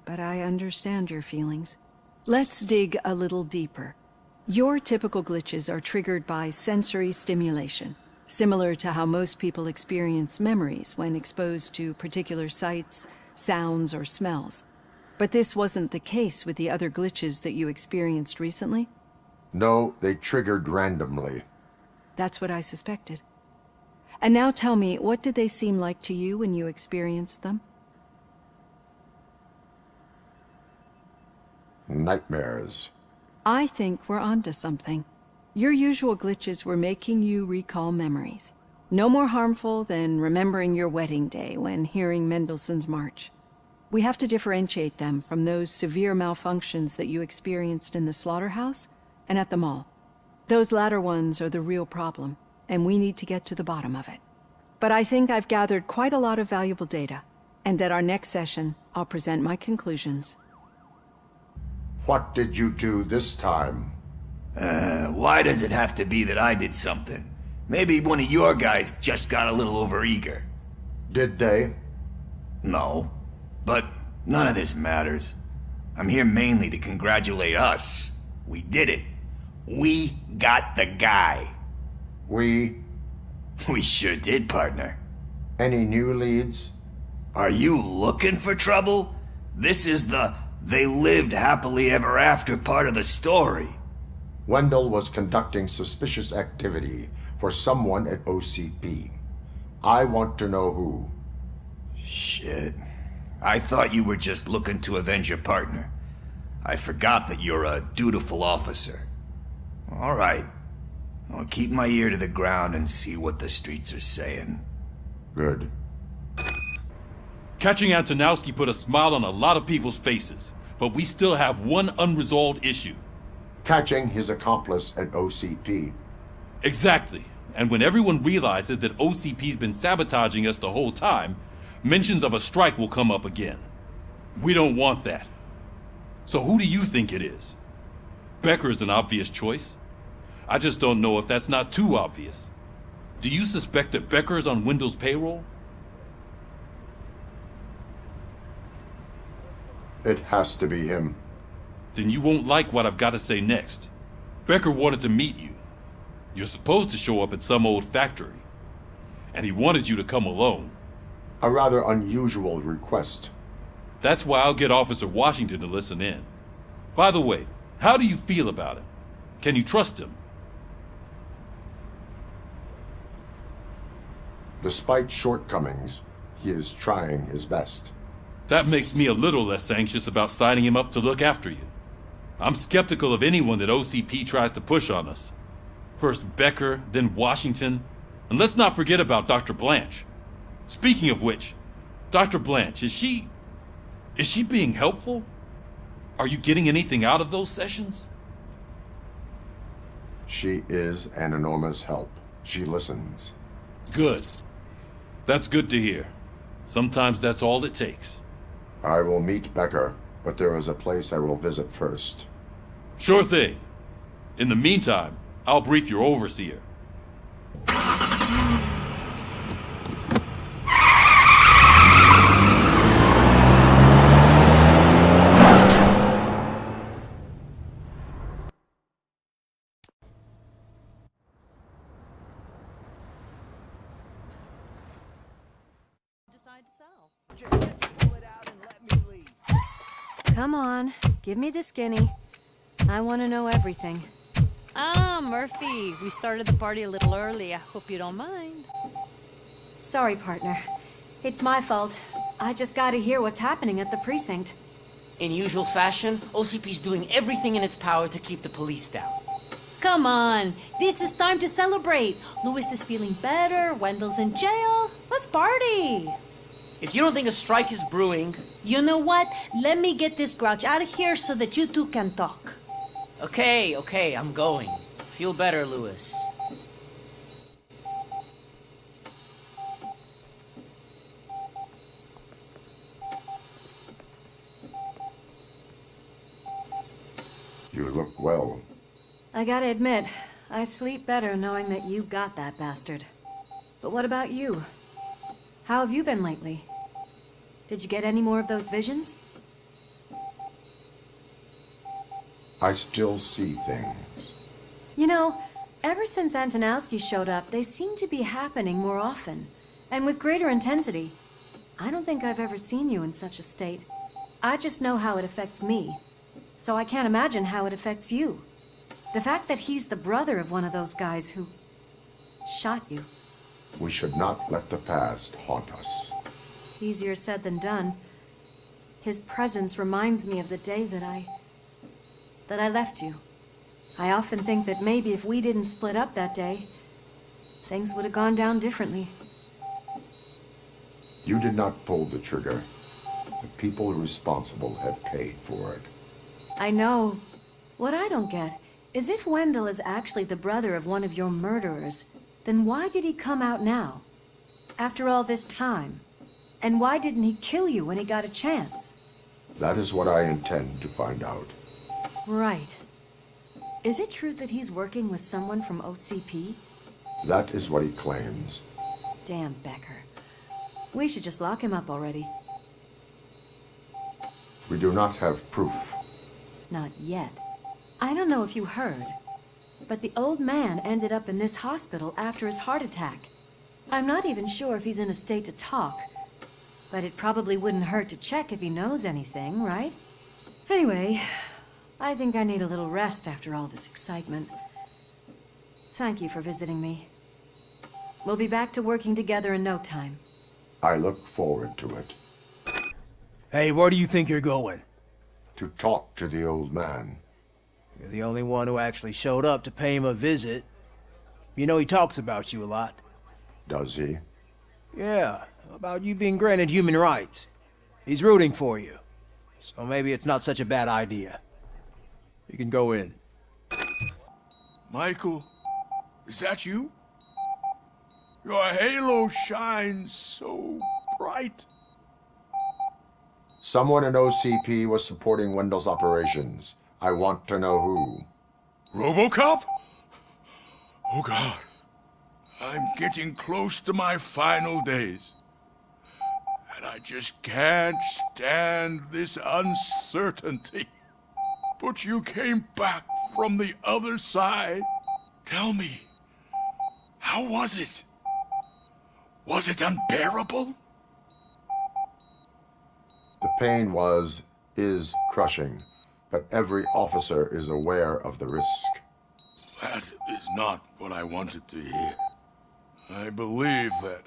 but I understand your feelings. Let's dig a little deeper. Your typical glitches are triggered by sensory stimulation, similar to how most people experience memories when exposed to particular sights, sounds, or smells. But this wasn't the case with the other glitches that you experienced recently?
No, they triggered randomly.
That's what I suspected. And now tell me, what did they seem like to you when you experienced them?
Nightmares.
I think we're onto something. Your usual glitches were making you recall memories. No more harmful than remembering your wedding day when hearing Mendelssohn's March. We have to differentiate them from those severe malfunctions that you experienced in the slaughterhouse and at the mall. Those latter ones are the real problem, and we need to get to the bottom of it. But I think I've gathered quite a lot of valuable data, and at our next session, I'll present my conclusions.
What did you do this time?
Why does it have to be that I did something? Maybe one of your guys just got a little overeager.
Did they?
No. But none of this matters. I'm here mainly to congratulate us. We did it. We got the guy.
We
sure did, partner.
Any new leads?
Are you looking for trouble? This is the "they lived happily ever after" part of the story.
Wendell was conducting suspicious activity for someone at OCP. I want to know who.
Shit. I thought you were just looking to avenge your partner. I forgot that you're a dutiful officer. All right. I'll keep my ear to the ground and see what the streets are saying.
Good.
Catching Antonowski put a smile on a lot of people's faces, but we still have one unresolved issue.
Catching his accomplice at OCP.
Exactly. And when everyone realizes that OCP's been sabotaging us the whole time, mentions of a strike will come up again. We don't want that. So who do you think it is? Becker is an obvious choice. I just don't know if that's not too obvious. Do you suspect that Becker is on Wendell's payroll?
It has to be him.
Then you won't like what I've got to say next. Becker wanted to meet you. You're supposed to show up at some old factory. And he wanted you to come alone.
A rather unusual request.
That's why I'll get Officer Washington to listen in. By the way, how do you feel about him? Can you trust him?
Despite shortcomings, he is trying his best.
That makes me a little less anxious about signing him up to look after you. I'm skeptical of anyone that OCP tries to push on us. First Becker, then Washington, and let's not forget about Dr. Blanche. Speaking of which, Dr. Blanche, is she being helpful? Are you getting anything out of those sessions?
She is an enormous help. She listens.
Good. That's good to hear. Sometimes that's all it takes.
I will meet Becker, but there is a place I will visit first.
Sure thing. In the meantime, I'll brief your overseer.
Come on, give me the skinny. I want to know everything.
Ah, Murphy, we started the party a little early. I hope you don't mind.
Sorry, partner. It's my fault. I just gotta hear what's happening at the precinct.
In usual fashion, OCP's doing everything in its power to keep the police down.
Come on, this is time to celebrate. Louis is feeling better, Wendell's in jail. Let's party!
If you don't think a strike is brewing...
You know what? Let me get this grouch out of here so that you two can talk.
Okay, I'm going. Feel better, Louis.
You look well.
I gotta admit, I sleep better knowing that you got that bastard. But what about you? How have you been lately? Did you get any more of those visions?
I still see things.
You know, ever since Antonowski showed up, they seem to be happening more often, and with greater intensity. I don't think I've ever seen you in such a state. I just know how it affects me, so I can't imagine how it affects you. The fact that he's the brother of one of those guys who shot you.
We should not let the past haunt us.
Easier said than done. His presence reminds me of the day that I left you. I often think that maybe if we didn't split up that day, things would have gone down differently.
You did not pull the trigger. The people responsible have paid for it.
I know. What I don't get is if Wendell is actually the brother of one of your murderers, then why did he come out now? After all this time? And why didn't he kill you when he got a chance?
That is what I intend to find out.
Right. Is it true that he's working with someone from OCP?
That is what he claims.
Damn Becker. We should just lock him up already.
We do not have proof.
Not yet. I don't know if you heard, but the old man ended up in this hospital after his heart attack. I'm not even sure if he's in a state to talk, but it probably wouldn't hurt to check if he knows anything, right? Anyway, I think I need a little rest after all this excitement. Thank you for visiting me. We'll be back to working together in no time.
I look forward to it.
Hey, where do you think you're going?
To talk to the old man.
You're the only one who actually showed up to pay him a visit. You know he talks about you a lot.
Does he?
Yeah, about you being granted human rights. He's rooting for you. So maybe it's not such a bad idea. You can go in.
Michael, is that you? Your halo shines so bright.
Someone in OCP was supporting Wendell's operations. I want to know who.
Robocop? Oh God. I'm getting close to my final days. And I just can't stand this uncertainty. But you came back from the other side. Tell me, how was it? Was it unbearable?
The pain is crushing, but every officer is aware of the risk.
That is not what I wanted to hear. I believe that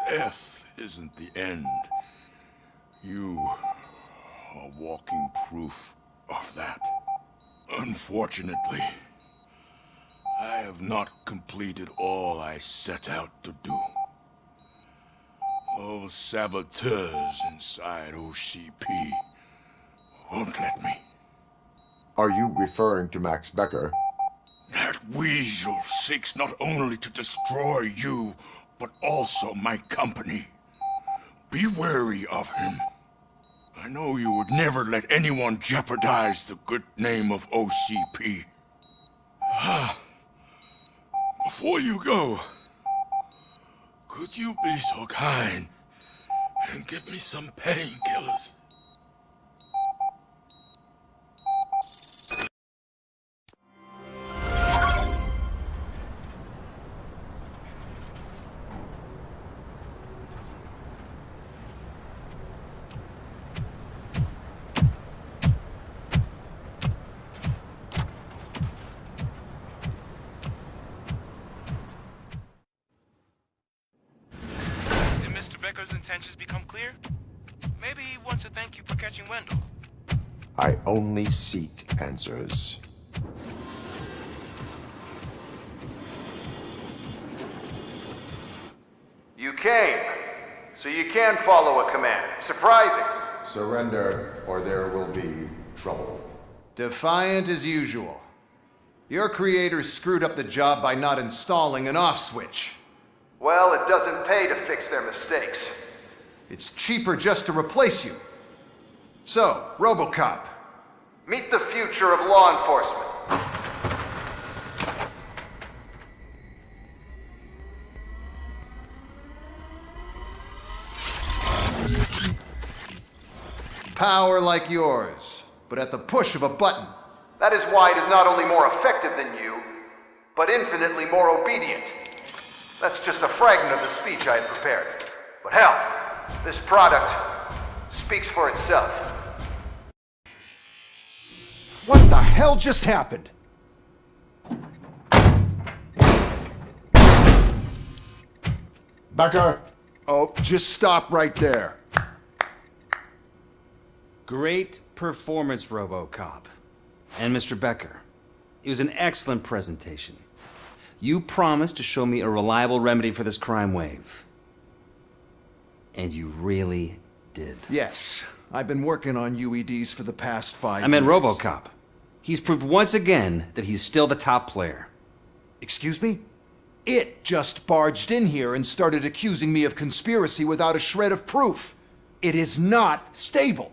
death isn't the end. You are walking proof of that. Unfortunately, I have not completed all I set out to do. Those saboteurs inside OCP won't let me.
Are you referring to Max Becker?
That weasel seeks not only to destroy you, but also my company. Be wary of him. I know you would never let anyone jeopardize the good name of OCP. Before you go, could you be so kind and give me some painkillers?
Becker's intentions become clear? Maybe he wants to thank you for catching Wendell.
I only seek answers.
You came, so you can follow a command. Surprising.
Surrender, or there will be trouble.
Defiant as usual. Your creators screwed up the job by not installing an off switch. Well, it doesn't pay to fix their mistakes. It's cheaper just to replace you. So, Robocop, meet the future of law enforcement. Power like yours, but at the push of a button. That is why it is not only more effective than you, but infinitely more obedient. That's just a fragment of the speech I had prepared. But hell, this product speaks for itself.
What the hell just happened?
Becker!
Oh, just stop right there.
Great performance, Robocop. And Mr. Becker, it was an excellent presentation. You promised to show me a reliable remedy for this crime wave. And you really did.
Yes, I've been working on UEDs for the past 5 years.
I meant Robocop. He's proved once again that he's still the top player.
Excuse me? It just barged in here and started accusing me of conspiracy without a shred of proof. It is not stable.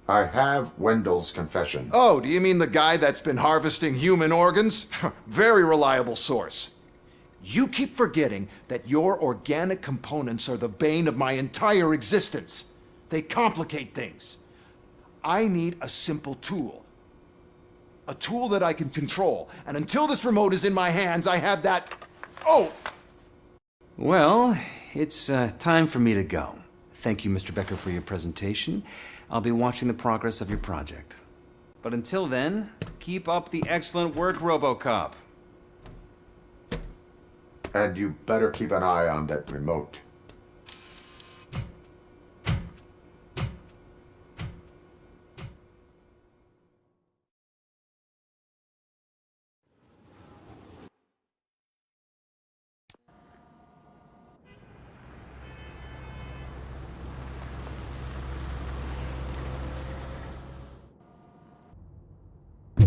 I have Wendell's confession.
Oh, do you mean the guy that's been harvesting human organs? Very reliable source. You keep forgetting that your organic components are the bane of my entire existence. They complicate things. I need a simple tool. A tool that I can control. And until this remote is in my hands, I have that... Oh!
Well, it's time for me to go. Thank you, Mr. Becker, for your presentation. I'll be watching the progress of your project. But until then, keep up the excellent work, Robocop.
And you better keep an eye on that remote.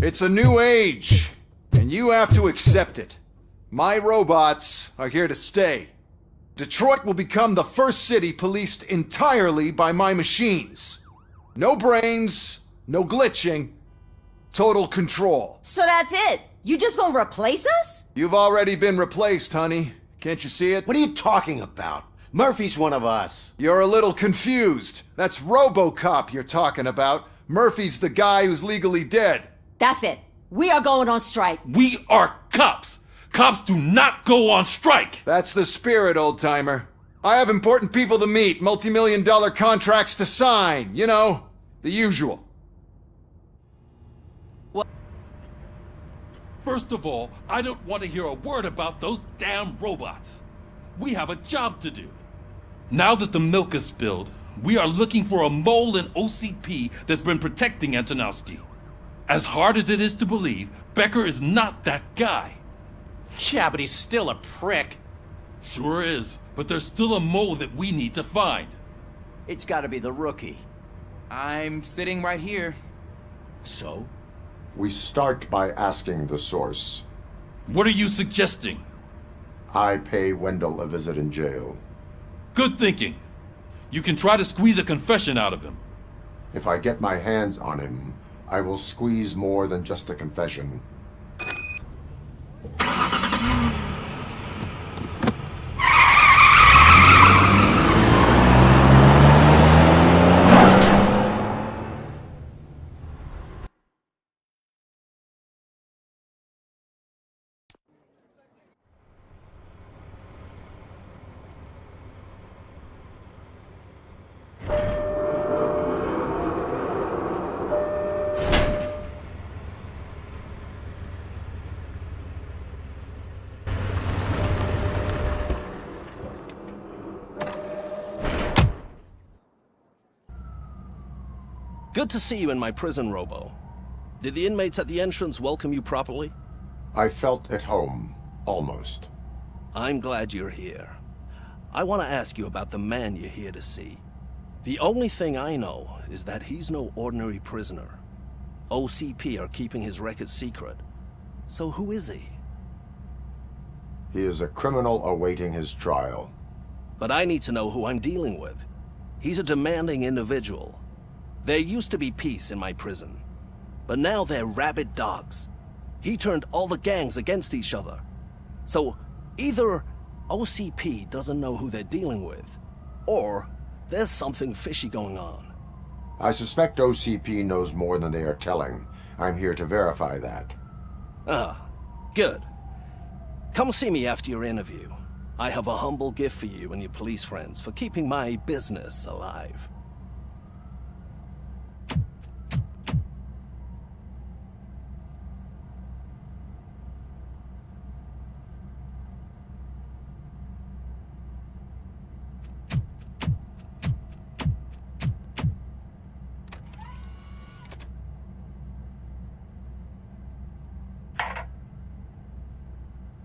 It's a new age, and you have to accept it. My robots are here to stay. Detroit will become the first city policed entirely by my machines. No brains, no glitching, total control.
So that's it? You just gonna replace us?
You've already been replaced, honey. Can't you see it?
What are you talking about? Murphy's one of us.
You're a little confused. That's Robocop you're talking about. Murphy's the guy who's legally dead.
That's it. We are going on strike.
We are cops. Cops do not go on strike.
That's the spirit, old-timer. I have important people to meet, multi-million-dollar contracts to sign. You know, the usual.
What?
First of all, I don't want to hear a word about those damn robots. We have a job to do. Now that the milk is spilled, we are looking for a mole in OCP that's been protecting Antonowski. As hard as it is to believe, Becker is not that guy.
Yeah, but he's still a prick.
Sure is, but there's still a mole that we need to find.
It's gotta be the rookie.
I'm sitting right here.
So?
We start by asking the source.
What are you suggesting?
I pay Wendell a visit in jail.
Good thinking. You can try to squeeze a confession out of him.
If I get my hands on him, I will squeeze more than just a confession.
Good to see you in my prison, Robo. Did the inmates at the entrance welcome you properly?
I felt at home, almost.
I'm glad you're here. I want to ask you about the man you're here to see. The only thing I know is that he's no ordinary prisoner. OCP are keeping his record secret. So who is he?
He is a criminal awaiting his trial.
But I need to know who I'm dealing with. He's a demanding individual. There used to be peace in my prison, but now they're rabid dogs. He turned all the gangs against each other. So either OCP doesn't know who they're dealing with, or there's something fishy going on.
I suspect OCP knows more than they are telling. I'm here to verify that.
Ah, good. Come see me after your interview. I have a humble gift for you and your police friends for keeping my business alive.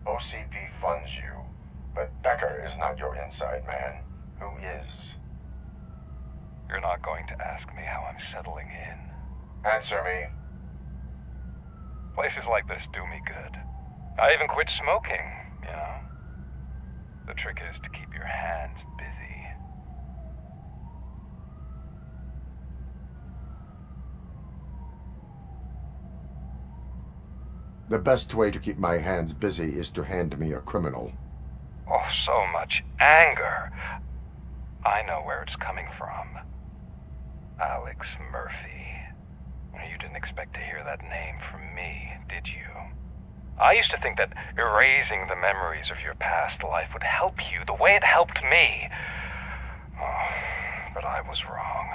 OCP funds you, but Becker is not your inside man. Who is?
You're not going to ask me how I'm settling in.
Answer me.
Places like this do me good. I even quit smoking, you know. The trick is to keep your hands busy.
The best way to keep my hands busy is to hand me a criminal.
Oh, so much anger. I know where it's coming from. Alex Murphy. You didn't expect to hear that name from me, did you? I used to think that erasing the memories of your past life would help you the way it helped me. Oh, but I was wrong.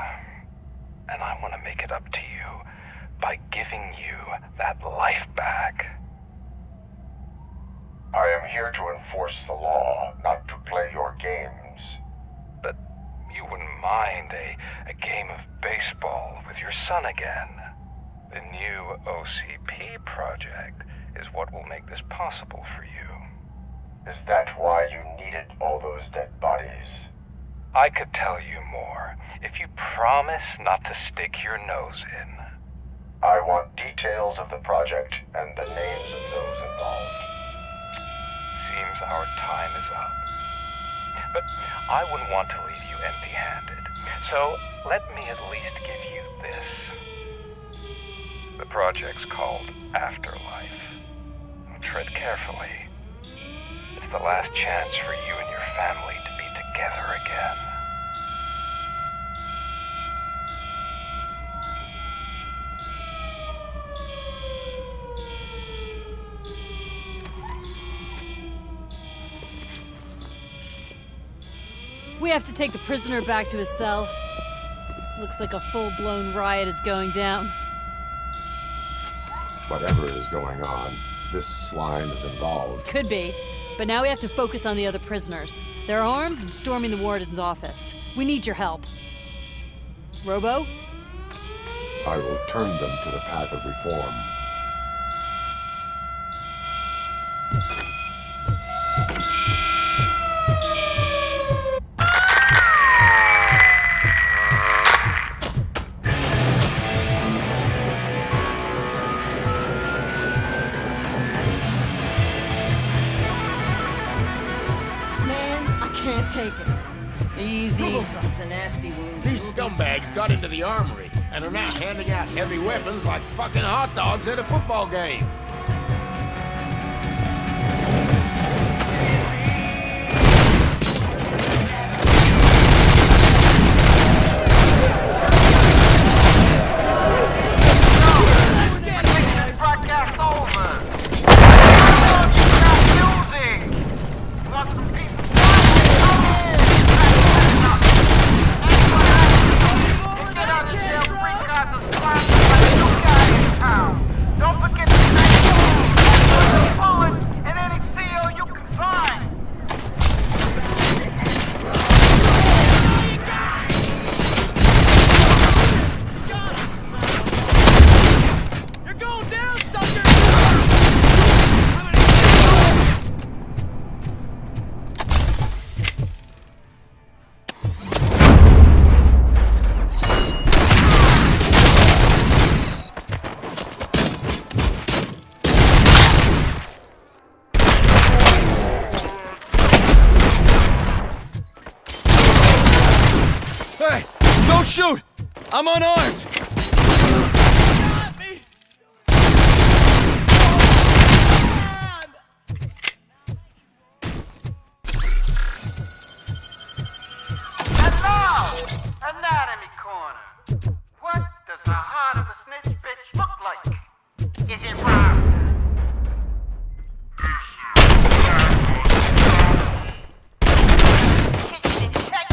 And I want to make it up to you by giving you that life back.
I am here to enforce the law, not to play your games.
But you wouldn't mind a game of baseball with your son again. The new OCP project is what will make this possible for you.
Is that why you needed all those dead bodies?
I could tell you more if you promise not to stick your nose in.
I want details of the project and the names of those involved.
Seems our time is up. But I wouldn't want to leave you empty-handed. So let me at least give you this. The project's called Afterlife. Tread carefully. It's the last chance for you and your family to be together again.
We have to take the prisoner back to his cell. Looks like a full-blown riot is going down.
Whatever is going on, this slime is involved.
Could be, but now we have to focus on the other prisoners. They're armed and storming the warden's office. We need your help. Robo?
I will turn them to the path of reform.
Man, I can't take it.
Easy. It's a nasty wound.
These scumbags got into the armory and are now handing out heavy weapons like fucking hot dogs at a football game.
Hey! Don't shoot! I'm unarmed!
Anatomy Corner. What does the heart of a snitch bitch look like? Is it round? Kitchen check.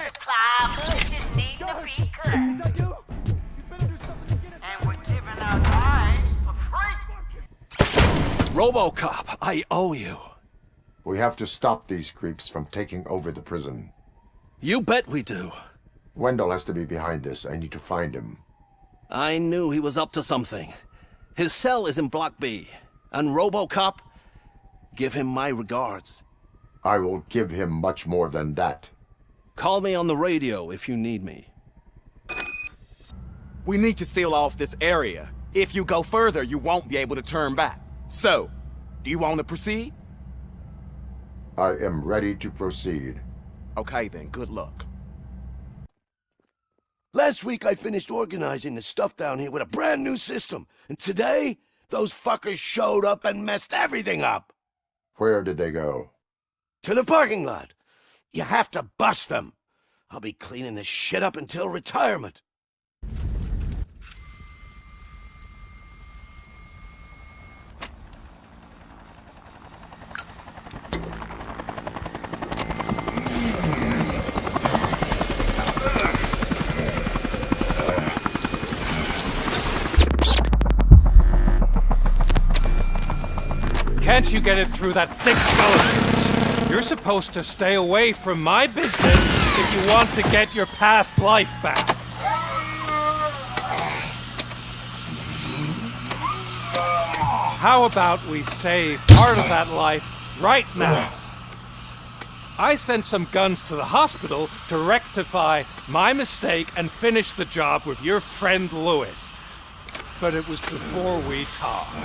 Supply just need to be cut. And we're giving out knives for free.
Robocop, I owe you.
We have to stop these creeps from taking over the prison.
You bet we do.
Wendell has to be behind this. I need to find him.
I knew he was up to something. His cell is in Block B. And Robocop, give him my regards.
I will give him much more than that.
Call me on the radio if you need me.
We need to seal off this area. If you go further, you won't be able to turn back. So, do you want to proceed?
I am ready to proceed.
Okay then, good luck.
Last week I finished organizing the stuff down here with a brand new system. And today, those fuckers showed up and messed everything up.
Where did they go?
To the parking lot. You have to bust them. I'll be cleaning this shit up until retirement.
Can't you get it through that thick skeleton? You're supposed to stay away from my business if you want to get your past life back. How about we save part of that life right now? I sent some guns to the hospital to rectify my mistake and finish the job with your friend Lewis. But it was before we talked.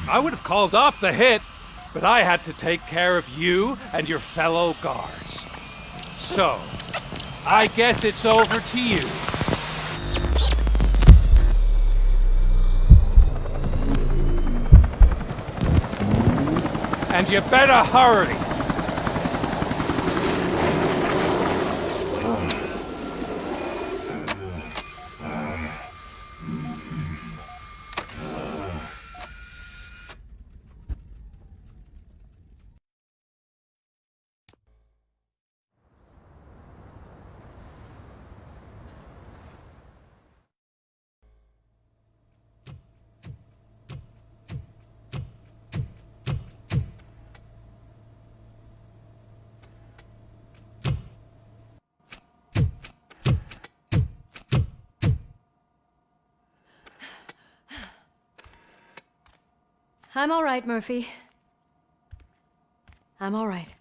I would have called off the hit, but I had to take care of you and your fellow guards. So, I guess it's over to you. And you better hurry.
I'm all right, Murphy. I'm all right.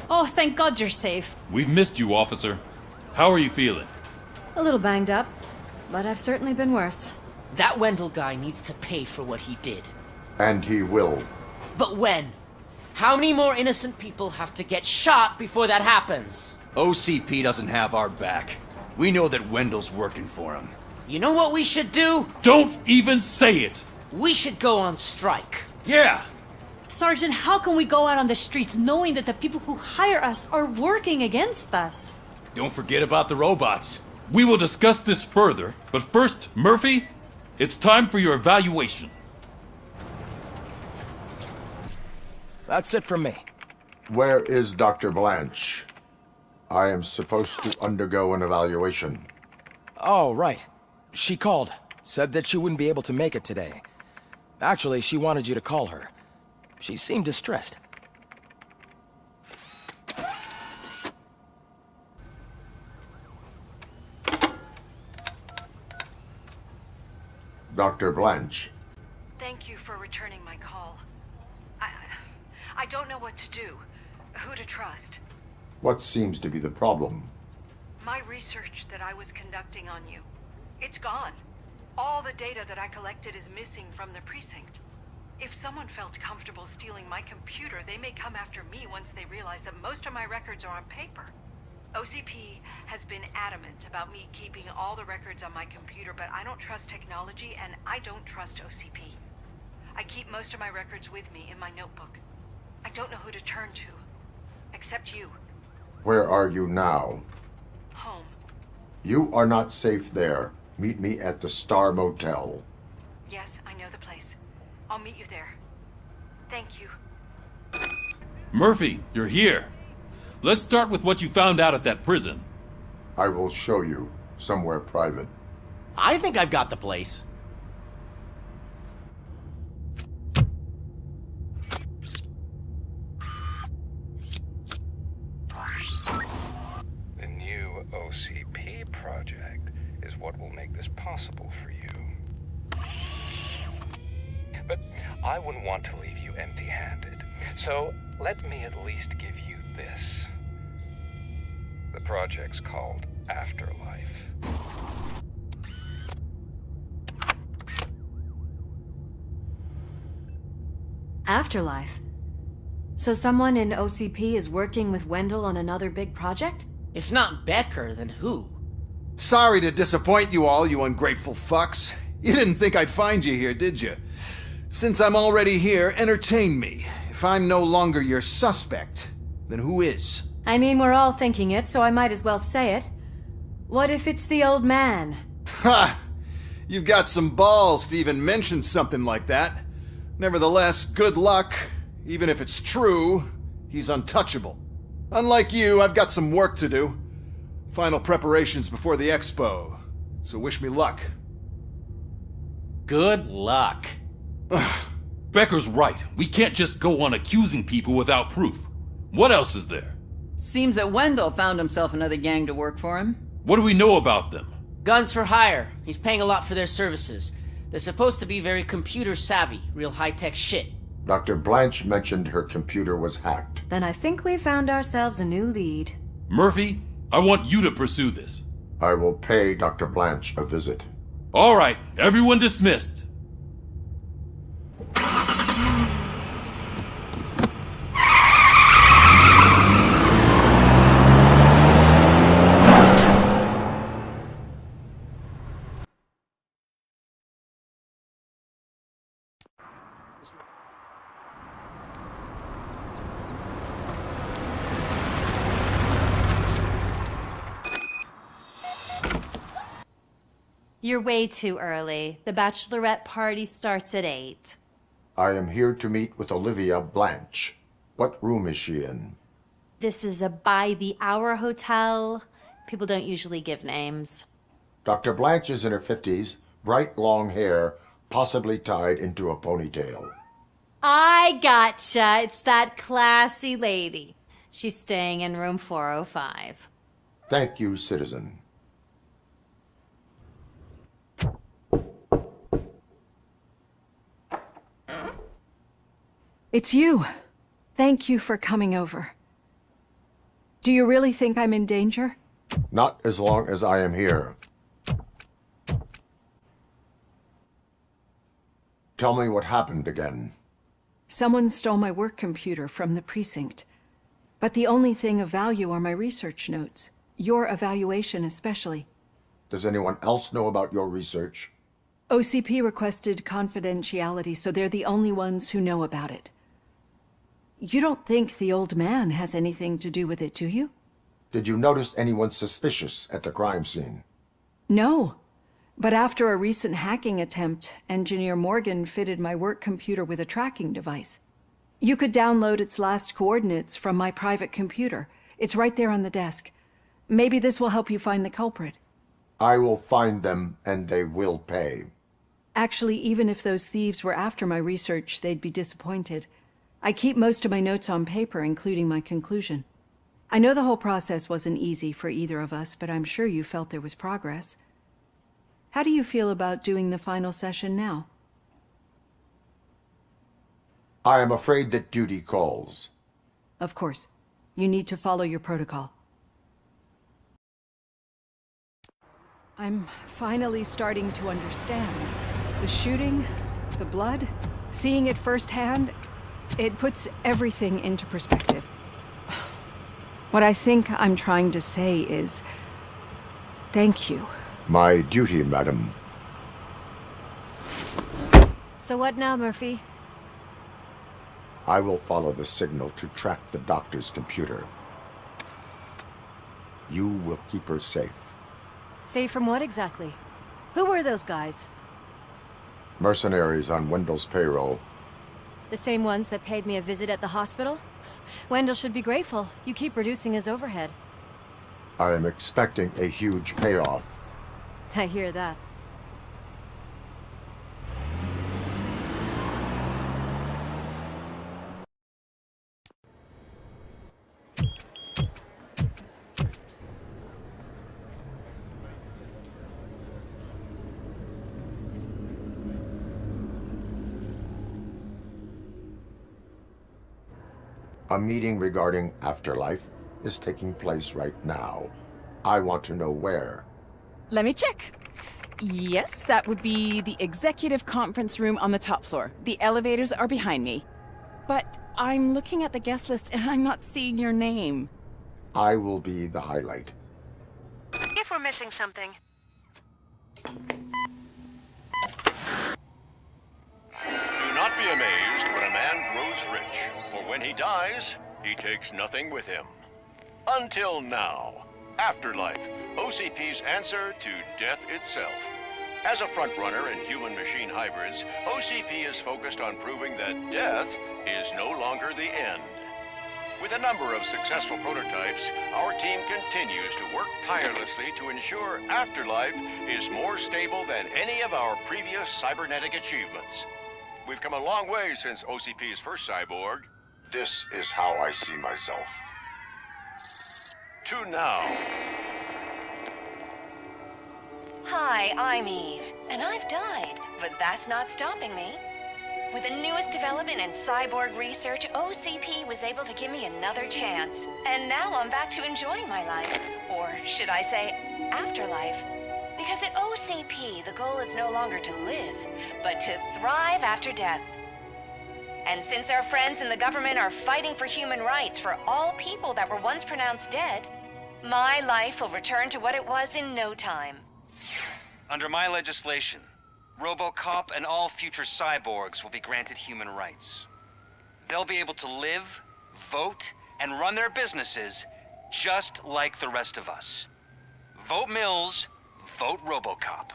Oh, thank God you're safe.
We've missed you, officer. How are you feeling?
A little banged up, but I've certainly been worse.
That Wendell guy needs to pay for what he did.
And he will.
But when? How many more innocent people have to get shot before that happens?
OCP doesn't have our back. We know that Wendell's working for him.
You know what we should do?
Don't even say it!
We should go on strike.
Yeah!
Sergeant, how can we go out on the streets knowing that the people who hire us are working against us?
Don't forget about the robots.
We will discuss this further, but first, Murphy, it's time for your evaluation.
That's it from me.
Where is Dr. Blanche? I am supposed to undergo an evaluation.
Oh, right. She called. Said that she wouldn't be able to make it today. Actually, she wanted you to call her. She seemed distressed.
Dr. Blanche.
Thank you for returning my call. I don't know what to do, who to trust.
What seems to be the problem?
My research that I was conducting on you, it's gone. All the data that I collected is missing from the precinct. If someone felt comfortable stealing my computer, they may come after me once they realize that most of my records are on paper. OCP has been adamant about me keeping all the records on my computer, but I don't trust technology and I don't trust OCP. I keep most of my records with me in my notebook. I don't know who to turn to, except you.
Where are you now?
Home.
You are not safe there. Meet me at the Star Motel.
Yes, I know the place. I'll meet you there. Thank you.
Murphy, you're here. Let's start with what you found out at that prison.
I will show you, somewhere private.
I think I've got the place.
The new OCP project is what will make this possible for you. But I wouldn't want to leave you empty-handed. So let me at least give you this. The project's called Afterlife.
Afterlife? So someone in OCP is working with Wendell on another big project?
If not Becker, then who?
Sorry to disappoint you all, you ungrateful fucks. You didn't think I'd find you here, did you? Since I'm already here, entertain me. If I'm no longer your suspect, then who is?
I mean, we're all thinking it, so I might as well say it. What if it's the old man?
Ha! You've got some balls to even mention something like that. Nevertheless, good luck. Even if it's true, he's untouchable. Unlike you, I've got some work to do. Final preparations before the expo. So wish me luck.
Good luck.
Becker's right. We can't just go on accusing people without proof. What else is there?
Seems that Wendell found himself another gang to work for him.
What do we know about them?
Guns for hire. He's paying a lot for their services. They're supposed to be very computer savvy, real high-tech shit.
Dr. Blanche mentioned her computer was hacked.
Then I think we found ourselves a new lead.
Murphy, I want you to pursue this.
I will pay Dr. Blanche a visit.
All right, everyone dismissed.
You're way too early. The bachelorette party starts at 8.
I am here to meet with Olivia Blanche. What room is she in?
This is a by-the-hour hotel. People don't usually give names.
Dr. Blanche is in her 50s, Bright long hair, possibly tied into a ponytail.
I gotcha. It's that classy lady. She's staying in room 405.
Thank you, citizen.
It's you. Thank you for coming over. Do you really think I'm in danger?
Not as long as I am here. Tell me what happened again.
Someone stole my work computer from the precinct. But the only thing of value are my research notes. Your evaluation especially.
Does anyone else know about your research?
OCP requested confidentiality, so they're the only ones who know about it. You don't think the old man has anything to do with it, do you?
Did you notice anyone suspicious at the crime scene?
No. But after a recent hacking attempt, Engineer Morgan fitted my work computer with a tracking device. You could download its last coordinates from my private computer. It's right there on the desk. Maybe this will help you find the culprit.
I will find them, and they will pay.
Actually, even if those thieves were after my research, they'd be disappointed. I keep most of my notes on paper, including my conclusion. I know the whole process wasn't easy for either of us, but I'm sure you felt there was progress. How do you feel about doing the final session now?
I am afraid that duty calls.
Of course. You need to follow your protocol. I'm finally starting to understand. The shooting, the blood, seeing it firsthand, it puts everything into perspective. What I think I'm trying to say is, thank you.
My duty, madam.
So what now, Murphy?
I will follow the signal to track the doctor's computer. You will keep her safe.
Safe from what exactly? Who were those guys?
Mercenaries on Wendell's payroll.
The same ones that paid me a visit at the hospital? Wendell should be grateful. You keep reducing his overhead.
I am expecting a huge payoff.
I hear that.
A meeting regarding afterlife is taking place right now. I want to know where.
Let me check. Yes, that would be the executive conference room on the top floor. The elevators are behind me. But I'm looking at the guest list and I'm not seeing your name.
I will be the highlight.
If we're missing something.
Do not be amazed when a man grows rich, for when he dies, he takes nothing with him. Until now. Afterlife, OCP's answer to death itself. As a frontrunner in human-machine hybrids, OCP is focused on proving that death is no longer the end. With a number of successful prototypes, our team continues to work tirelessly to ensure Afterlife is more stable than any of our previous cybernetic achievements. We've come a long way since OCP's first cyborg.
This is how I see myself.
To now.
Hi, I'm Eve, and I've died, but that's not stopping me. With the newest development in cyborg research, OCP was able to give me another chance. And now I'm back to enjoying my life. Or should I say, afterlife. Because at OCP, the goal is no longer to live, but to thrive after death. And since our friends in the government are fighting for human rights for all people that were once pronounced dead, my life will return to what it was in no time.
Under my legislation, Robocop and all future cyborgs will be granted human rights. They'll be able to live, vote, and run their businesses just like the rest of us. Vote Mills, vote Robocop.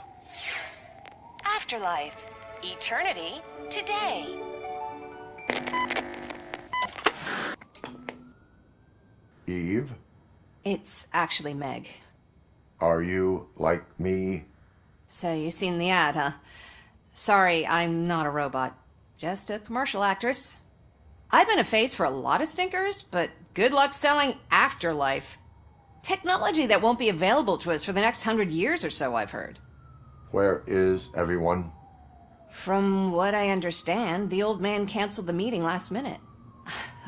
Afterlife. Eternity. Today.
Eve?
It's actually Meg.
Are you like me?
So you seen the ad, huh? Sorry, I'm not a robot. Just a commercial actress. I've been a face for a lot of stinkers, but good luck selling Afterlife. Technology that won't be available to us for the next 100 years or so, I've heard.
Where is everyone?
From what I understand, the old man canceled the meeting last minute.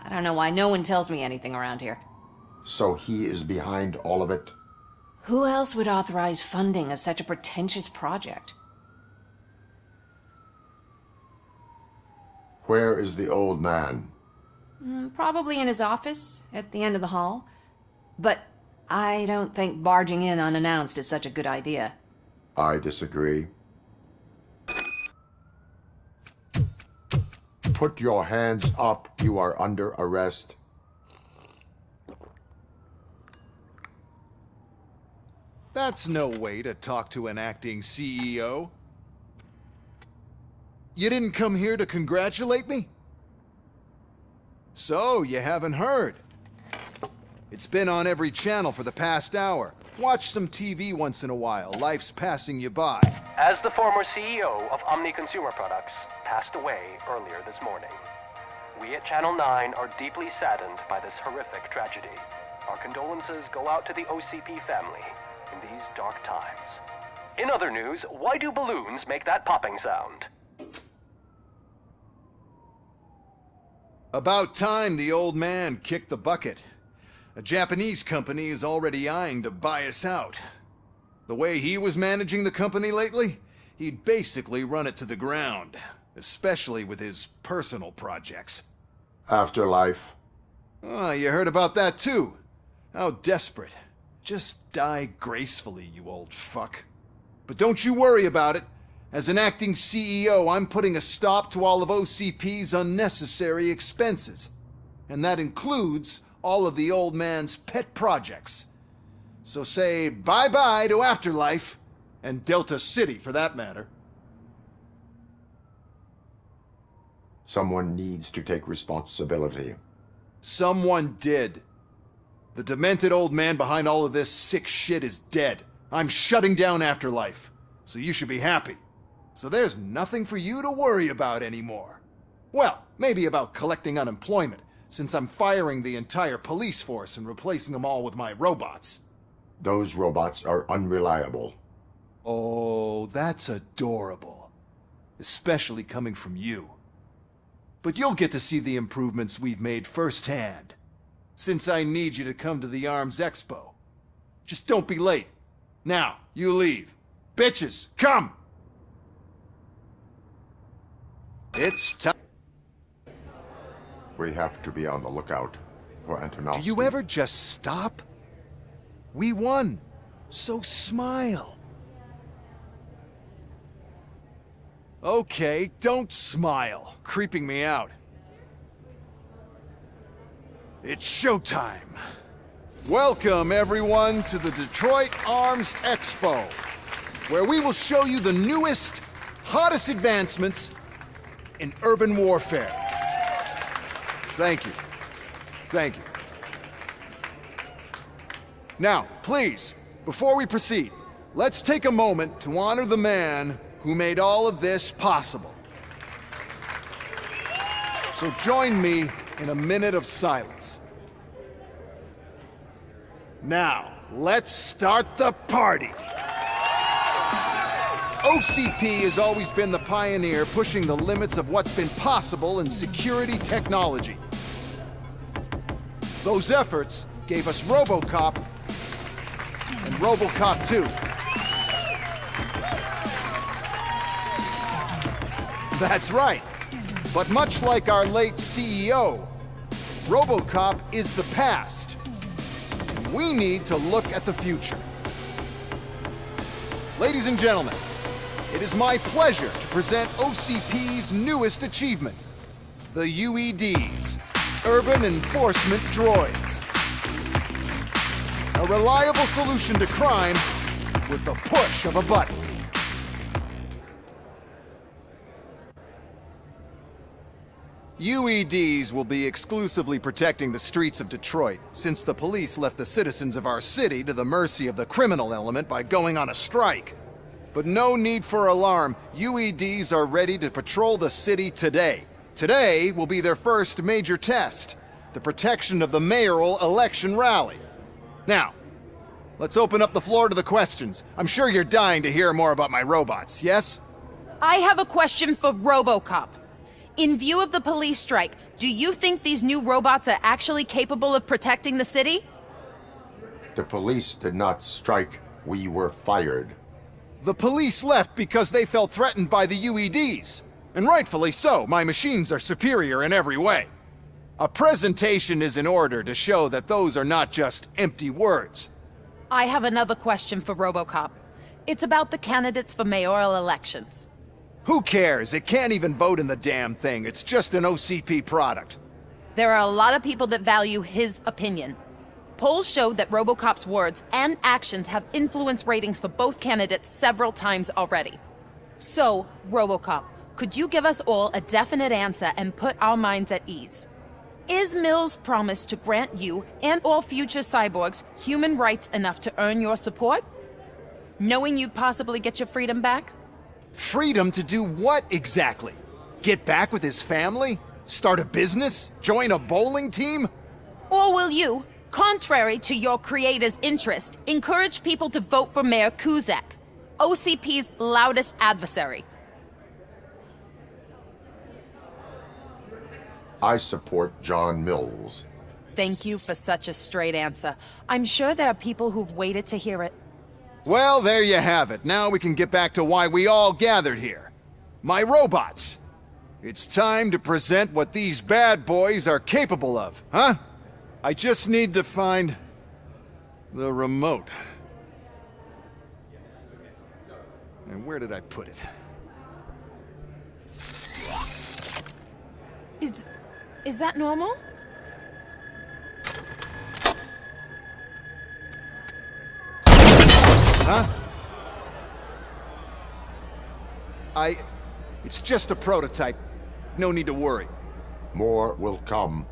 I don't know why no one tells me anything around here.
So he is behind all of it?
Who else would authorize funding of such a pretentious project?
Where is the old man?
Probably in his office, at the end of the hall. But I don't think barging in unannounced is such a good idea.
I disagree. Put your hands up. You are under arrest.
That's no way to talk to an acting CEO. You didn't come here to congratulate me? So, you haven't heard. It's been on every channel for the past hour. Watch some TV once in a while. Life's passing you by.
As the former CEO of Omni Consumer Products passed away earlier this morning, we at Channel 9 are deeply saddened by this horrific tragedy. Our condolences go out to the OCP family in these dark times. In other news, why do balloons make that popping sound?
About time the old man kicked the bucket. A Japanese company is already eyeing to buy us out. The way he was managing the company lately, he'd basically run it to the ground, especially with his personal projects.
Afterlife.
Oh, you heard about that too. How desperate. Just die gracefully, you old fuck. But don't you worry about it. As an acting CEO, I'm putting a stop to all of OCP's unnecessary expenses. And that includes all of the old man's pet projects. So say bye-bye to Afterlife, and Delta City for that matter.
Someone needs to take responsibility.
Someone did. The demented old man behind all of this sick shit is dead. I'm shutting down Afterlife, so you should be happy. So there's nothing for you to worry about anymore. Well, maybe about collecting unemployment, since I'm firing the entire police force and replacing them all with my robots.
Those robots are unreliable.
Oh, that's adorable. Especially coming from you. But you'll get to see the improvements we've made firsthand. Since I need you to come to the Arms Expo. Just don't be late. Now, you leave. Bitches, come! It's time.
We have to be on the lookout for Antonovsky.
Do you ever just stop? We won, so smile. Okay, don't smile. Creeping me out. It's showtime. Welcome, everyone, to the Detroit Arms Expo, where we will show you the newest, hottest advancements in urban warfare. Thank you. Thank you. Now, please, before we proceed, let's take a moment to honor the man who made all of this possible. So join me in a minute of silence. Now, let's start the party. OCP has always been the pioneer pushing the limits of what's been possible in security technology. Those efforts gave us Robocop and Robocop 2. That's right. But much like our late CEO, Robocop is the past. We need to look at the future. Ladies and gentlemen, it is my pleasure to present OCP's newest achievement, the UEDs, Urban Enforcement Droids. A reliable solution to crime with the push of a button. UEDs will be exclusively protecting the streets of Detroit, since the police left the citizens of our city to the mercy of the criminal element by going on a strike. But no need for alarm. UEDs are ready to patrol the city today. Today will be their first major test, the protection of the mayoral election rally. Now, let's open up the floor to the questions. I'm sure you're dying to hear more about my robots, yes?
I have a question for Robocop. In view of the police strike, do you think these new robots are actually capable of protecting the city?
The police did not strike. We were fired.
The police left because they felt threatened by the UEDs. And rightfully so, my machines are superior in every way. A presentation is in order to show that those are not just empty words.
I have another question for Robocop. It's about the candidates for mayoral elections.
Who cares? It can't even vote in the damn thing. It's just an OCP product.
There are a lot of people that value his opinion. Polls show that Robocop's words and actions have influenced ratings for both candidates several times already. So, Robocop, could you give us all a definite answer and put our minds at ease? Is Mills' promise to grant you and all future cyborgs human rights enough to earn your support? Knowing you'd possibly get your freedom back?
Freedom to do what exactly? Get back with his family? Start a business? Join a bowling team?
Or will you, contrary to your creator's interest, encourage people to vote for Mayor Kuzak, OCP's loudest adversary?
I support John Mills.
Thank you for such a straight answer. I'm sure there are people who've waited to hear it.
Well, there you have it. Now we can get back to why we all gathered here. My robots. It's time to present what these bad boys are capable of, huh? I just need to find the remote. And where did I put it?
Is that normal?
Huh? It's just a prototype. No need to worry.
More will come.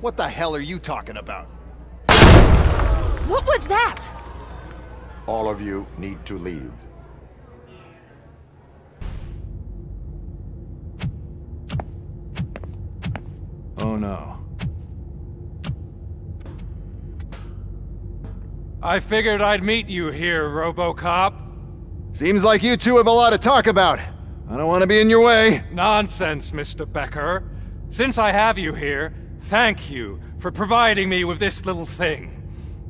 What the hell are you talking about?
What was that?
All of you need to leave.
Oh no. I figured I'd meet you here, Robocop.
Seems like you two have a lot to talk about. I don't want to be in your way.
Nonsense, Mr. Becker. Since I have you here, thank you for providing me with this little thing.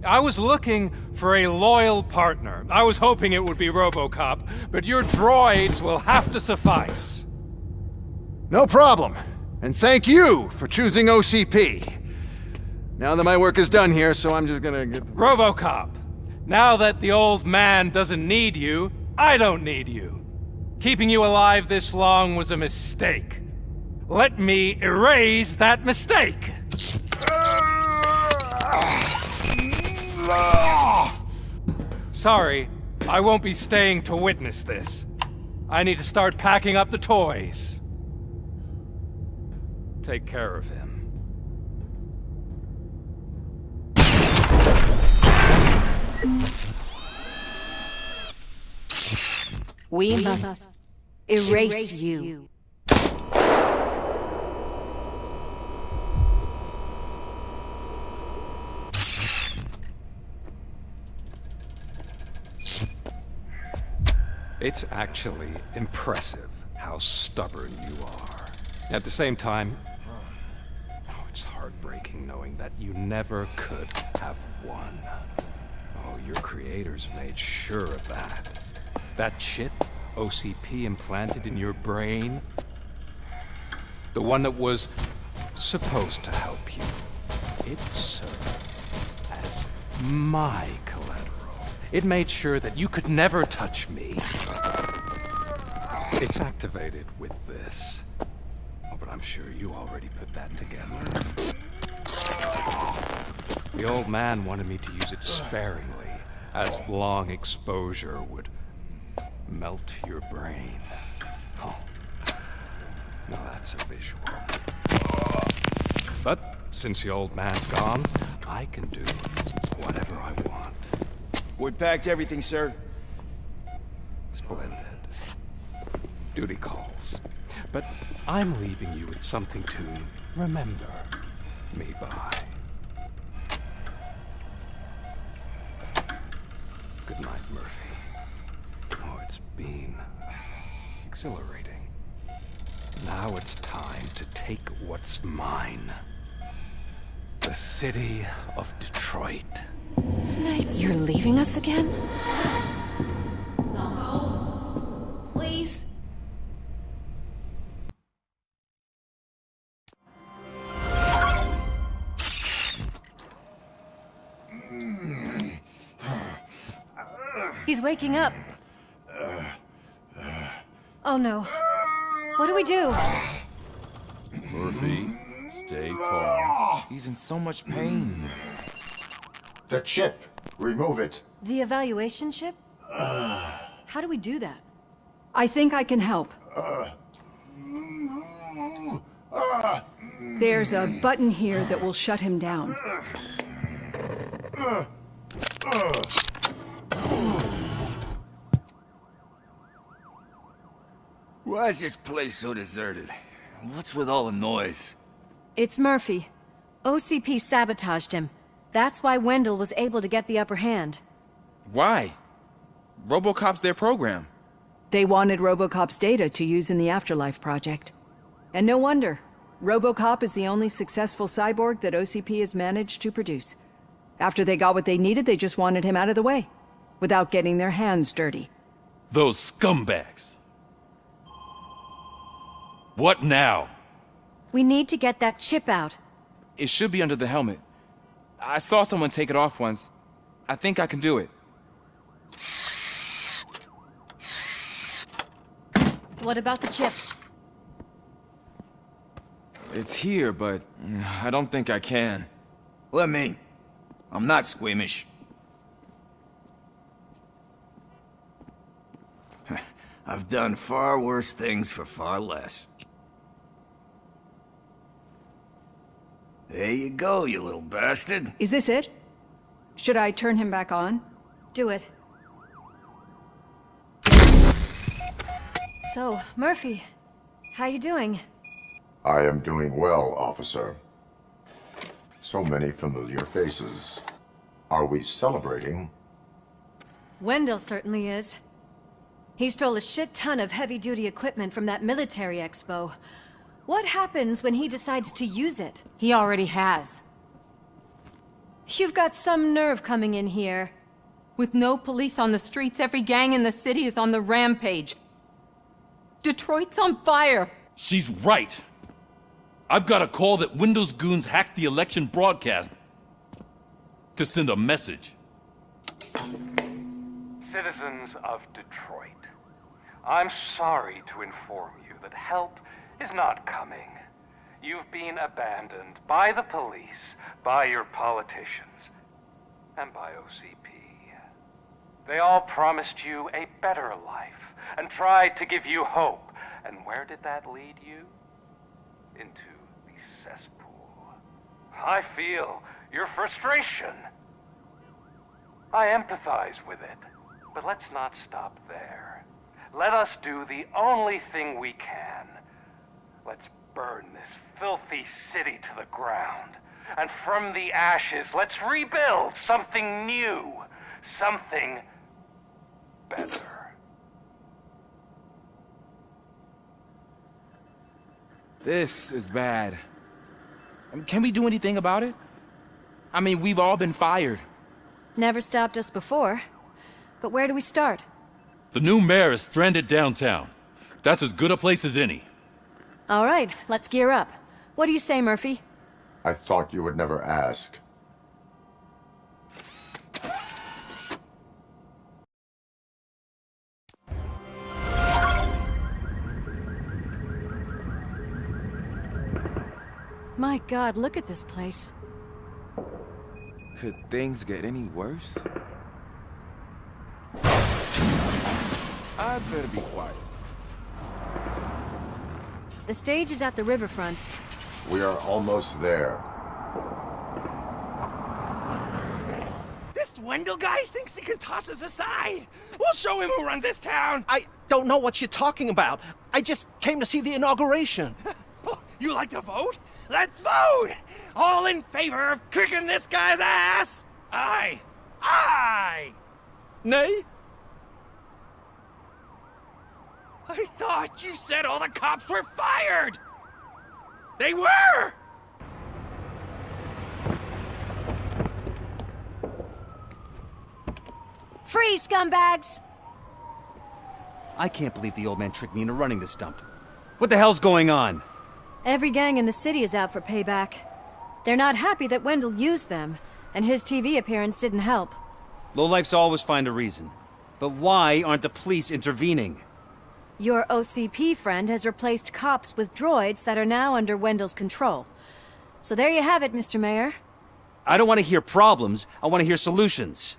I was looking for a loyal partner. I was hoping it would be Robocop, but your droids will have to suffice.
No problem. And thank you for choosing OCP. Now that my work is done here, so I'm just gonna get...
Robocop, now that the old man doesn't need you, I don't need you. Keeping you alive this long was a mistake. Let me erase that mistake! Sorry, I won't be staying to witness this. I need to start packing up the toys. Take care of him.
We must erase you.
It's actually impressive how stubborn you are. At the same time, it's heartbreaking knowing that you never could have won. Oh, your creators made sure of that. That chip OCP implanted in your brain, the one that was supposed to help you, it served as my collateral. It made sure that you could never touch me. It's activated with this. Oh, but I'm sure you already put that together. The old man wanted me to use it sparingly, as long exposure would melt your brain. Oh, now that's a visual. But since the old man's gone, I can do whatever I want.
We packed everything, sir.
Splendid. Duty calls. But I'm leaving you with something to remember me by. Good night, Murphy. Oh, it's been exhilarating. Now it's time to take what's mine. The city of Detroit.
You're leaving us again? Don't go. Please. He's waking up. Oh no. What do we do?
Murphy, stay calm. He's in so much pain.
The chip. Remove it.
The evaluation chip? How do we do that? I think I can help. There's a button here that will shut him down.
Why is this place so deserted? What's with all the noise?
It's Murphy. OCP sabotaged him. That's why Wendell was able to get the upper hand.
Why? Robocop's their program.
They wanted Robocop's data to use in the Afterlife project. And no wonder. Robocop is the only successful cyborg that OCP has managed to produce. After they got what they needed, they just wanted him out of the way, without getting their hands dirty.
Those scumbags. What now?
We need to get that chip out.
It should be under the helmet. I saw someone take it off once. I think I can do it.
What about the chip?
It's here, but I don't think I can.
Let me. I'm not squeamish. I've done far worse things for far less. There you go, you little bastard.
Is this it? Should I turn him back on?
Do it. So, Murphy, how you doing?
I am doing well, officer. So many familiar faces. Are we celebrating?
Wendell certainly is. He stole a shit ton of heavy-duty equipment from that military expo. What happens when he decides to use it?
He already has.
You've got some nerve coming in here.
With no police on the streets, every gang in the city is on the rampage. Detroit's on fire!
She's right! I've got a call that Windows goons hacked the election broadcast to send a message.
Citizens of Detroit, I'm sorry to inform you that help is not coming. You've been abandoned by the police, by your politicians, and by OCP. They all promised you a better life and tried to give you hope. And where did that lead you? Into the cesspool. I feel your frustration. I empathize with it, but let's not stop there. Let us do the only thing we can. Let's burn this filthy city to the ground. And from the ashes, let's rebuild something new. Something better.
This is bad. Can we do anything about it? I mean, we've all been fired.
Never stopped us before. But where do we start?
The new mayor is stranded downtown. That's as good a place as any.
All right, let's gear up. What do you say, Murphy?
I thought you would never ask.
My God, look at this place.
Could things get any worse? I'd better be quiet.
The stage is at the riverfront.
We are almost there.
This
Wendell guy thinks he can toss us aside. We'll show him who runs this town.
I don't know what you're talking about. I just came to see the inauguration.
You like to vote? Let's vote! All in favor of kicking this guy's ass? Aye. Aye!
Nay?
I thought you said all the cops were fired! They were!
Free, scumbags!
I can't believe the old man tricked me into running this dump. What the hell's going on?
Every gang in the city is out for payback. They're not happy that Wendell used them, and his TV appearance didn't help.
Lowlifes always find a reason. But why aren't the police intervening?
Your OCP friend has replaced cops with droids that are now under Wendell's control. So there you have it, Mr. Mayor.
I don't want to hear problems, I want to hear solutions.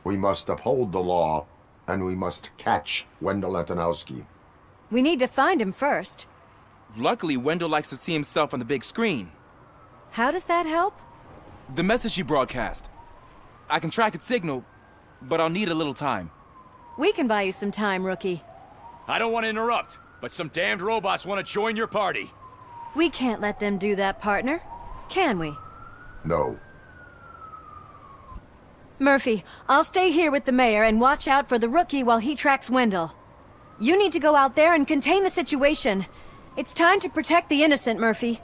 We must uphold the law, and we must catch Wendell Antonowski.
We need to find him first.
Luckily, Wendell likes to see himself on the big screen.
How does that help?
The message you broadcast. I can track its signal, but I'll need a little time.
We can buy you some time, rookie.
I don't want to interrupt, but some damned robots want to join your party.
We can't let them do that, partner. Can we?
No.
Murphy, I'll stay here with the mayor and watch out for the rookie while he tracks Wendell. You need to go out there and contain the situation. It's time to protect the innocent, Murphy.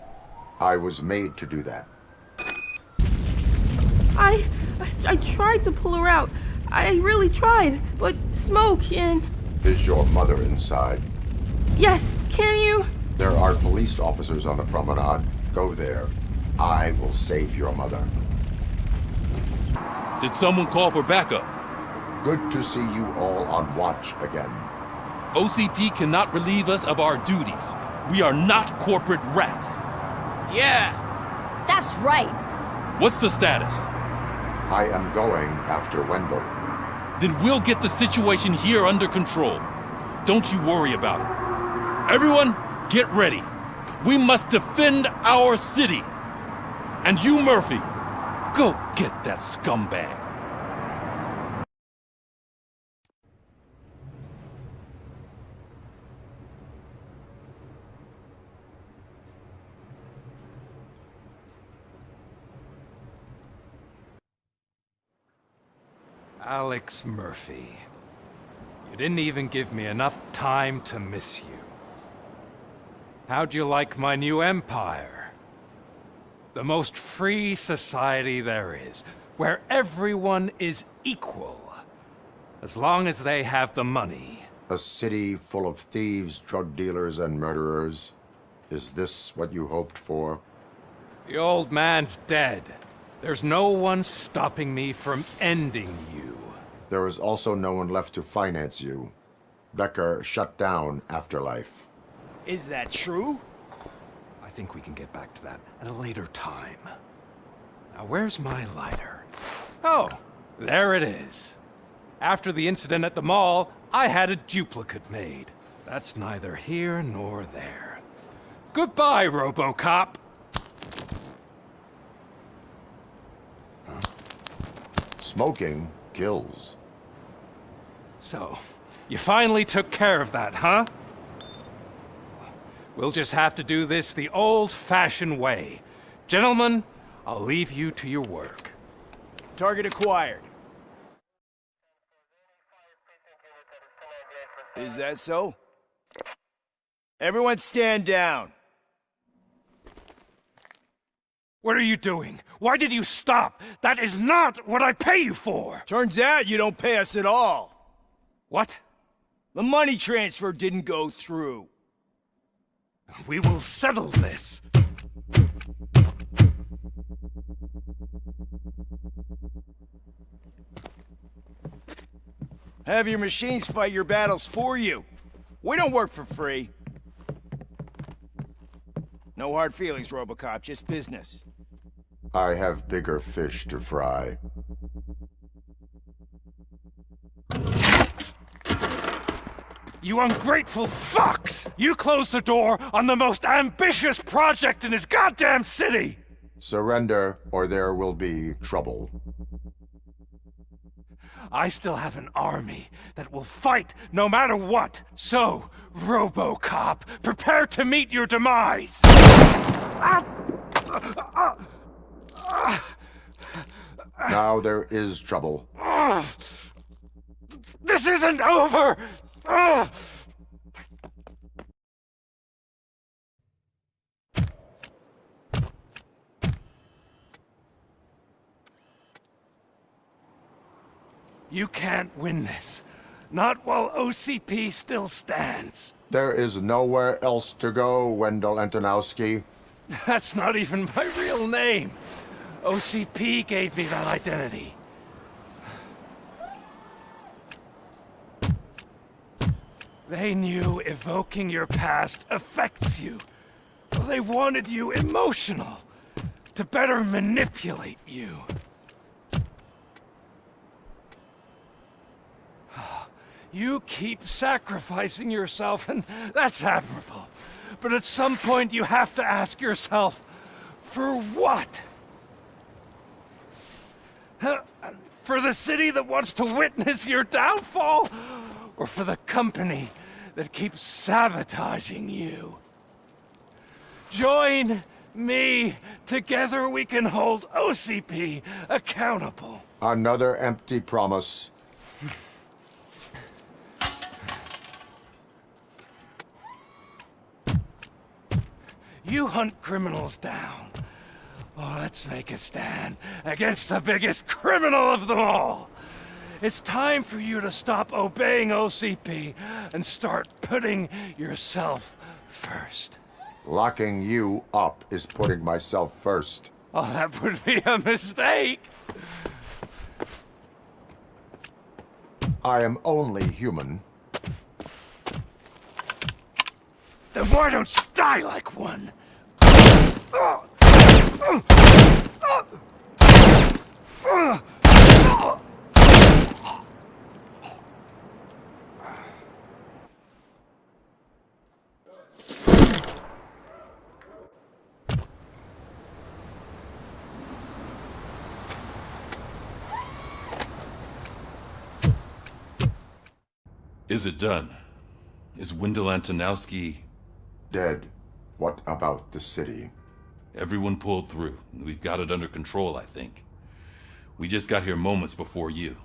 I was made to do that.
I tried to pull her out. I really tried, but smoke and...
Is your mother inside?
Yes, can you?
There are police officers on the promenade. Go there. I will save your mother.
Did someone call for backup?
Good to see you all on watch again.
OCP cannot relieve us of our duties. We are not corporate rats.
Yeah.
That's right.
What's the status?
I am going after Wendell.
Then we'll get the situation here under control. Don't you worry about it. Everyone, get ready. We must defend our city. And you, Murphy, go get that scumbag.
Alex Murphy. You didn't even give me enough time to miss you. How'd you like my new empire? The most free society there is, where everyone is equal, as long as they have the money.
A city full of thieves, drug dealers, and murderers. Is this what you hoped for?
The old man's dead. There's no one stopping me from ending you.
There is also no one left to finance you. Becker shut down Afterlife.
Is that true?
I think we can get back to that at a later time. Now, where's my lighter? Oh, there it is. After the incident at the mall, I had a duplicate made. That's neither here nor there. Goodbye, Robocop.
Smoking kills.
So, you finally took care of that, huh? We'll just have to do this the old-fashioned way. Gentlemen, I'll leave you to your work.
Target acquired. Is that so? Everyone stand down.
What are you doing? Why did you stop? That is not what I pay you for!
Turns out you don't pay us at all.
What?
The money transfer didn't go through.
We will settle this.
Have your machines fight your battles for you. We don't work for free. No hard feelings, Robocop, just business.
I have bigger fish to fry.
You ungrateful fucks! You closed the door on the most ambitious project in this goddamn city!
Surrender, or there will be trouble.
I still have an army that will fight no matter what. So, Robocop, prepare to meet your demise!
Now there is trouble.
This isn't over! You can't win this. Not while OCP still stands.
There is nowhere else to go, Wendell Antonowski.
That's not even my real name. OCP gave me that identity. They knew evoking your past affects you. They wanted you emotional, to better manipulate you. You keep sacrificing yourself, and that's admirable. But at some point you have to ask yourself, for what? For the city that wants to witness your downfall? Or for the company that keeps sabotaging you? Join me. Together we can hold OCP accountable.
Another empty promise.
You hunt criminals down. Oh, let's make a stand against the biggest criminal of them all. It's time for you to stop obeying OCP and start putting yourself first.
Locking you up is putting myself first.
Oh, that would be a mistake.
I am only human.
Then why don't you die like one?
Is it done? Is Wendell Antonowski
dead? What about the city?
Everyone pulled through. We've got it under control, I think. We just got here moments before you.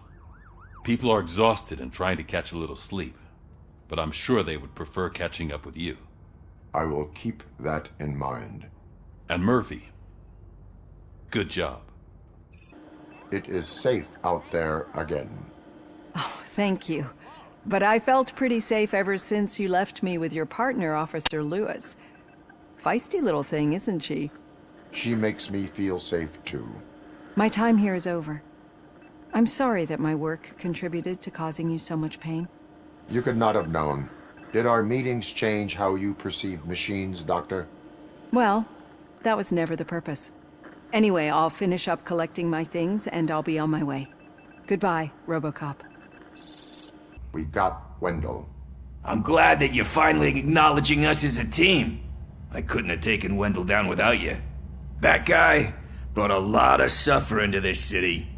People are exhausted and trying to catch a little sleep, but I'm sure they would prefer catching up with you.
I will keep that in mind.
And Murphy, good job.
It is safe out there again.
Oh, thank you. But I felt pretty safe ever since you left me with your partner, Officer Lewis. Feisty little thing, isn't she?
She makes me feel safe too.
My time here is over. I'm sorry that my work contributed to causing you so much pain.
You could not have known. Did our meetings change how you perceive machines, Doctor?
Well, that was never the purpose. Anyway, I'll finish up collecting my things and I'll be on my way. Goodbye, Robocop.
We got Wendell.
I'm glad that you're finally acknowledging us as a team. I couldn't have taken Wendell down without you. That guy brought a lot of suffering to this city.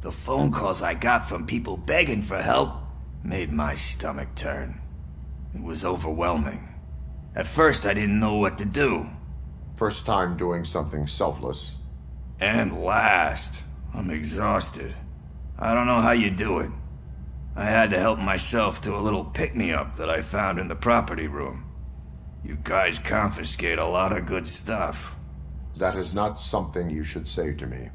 The phone calls I got from people begging for help made my stomach turn. It was overwhelming. At first I didn't know what to do.
First time doing something selfless.
And last, I'm exhausted. I don't know how you do it. I had to help myself to a little pick-me-up that I found in the property room. You guys confiscate a lot of good stuff.
That is not something you should say to me.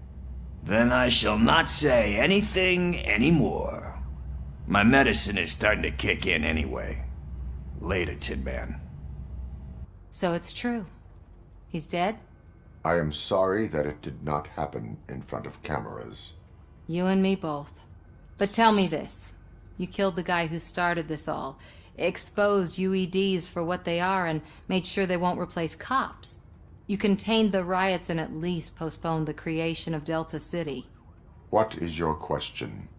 Then I shall not say anything anymore. My medicine is starting to kick in anyway. Later, Tin Man.
So it's true. He's dead?
I am sorry that it did not happen in front of cameras.
You and me both. But tell me this. You killed the guy who started this all, exposed UEDs for what they are, and made sure they won't replace cops. You contained the riots and at least postponed the creation of Delta City.
What is your question?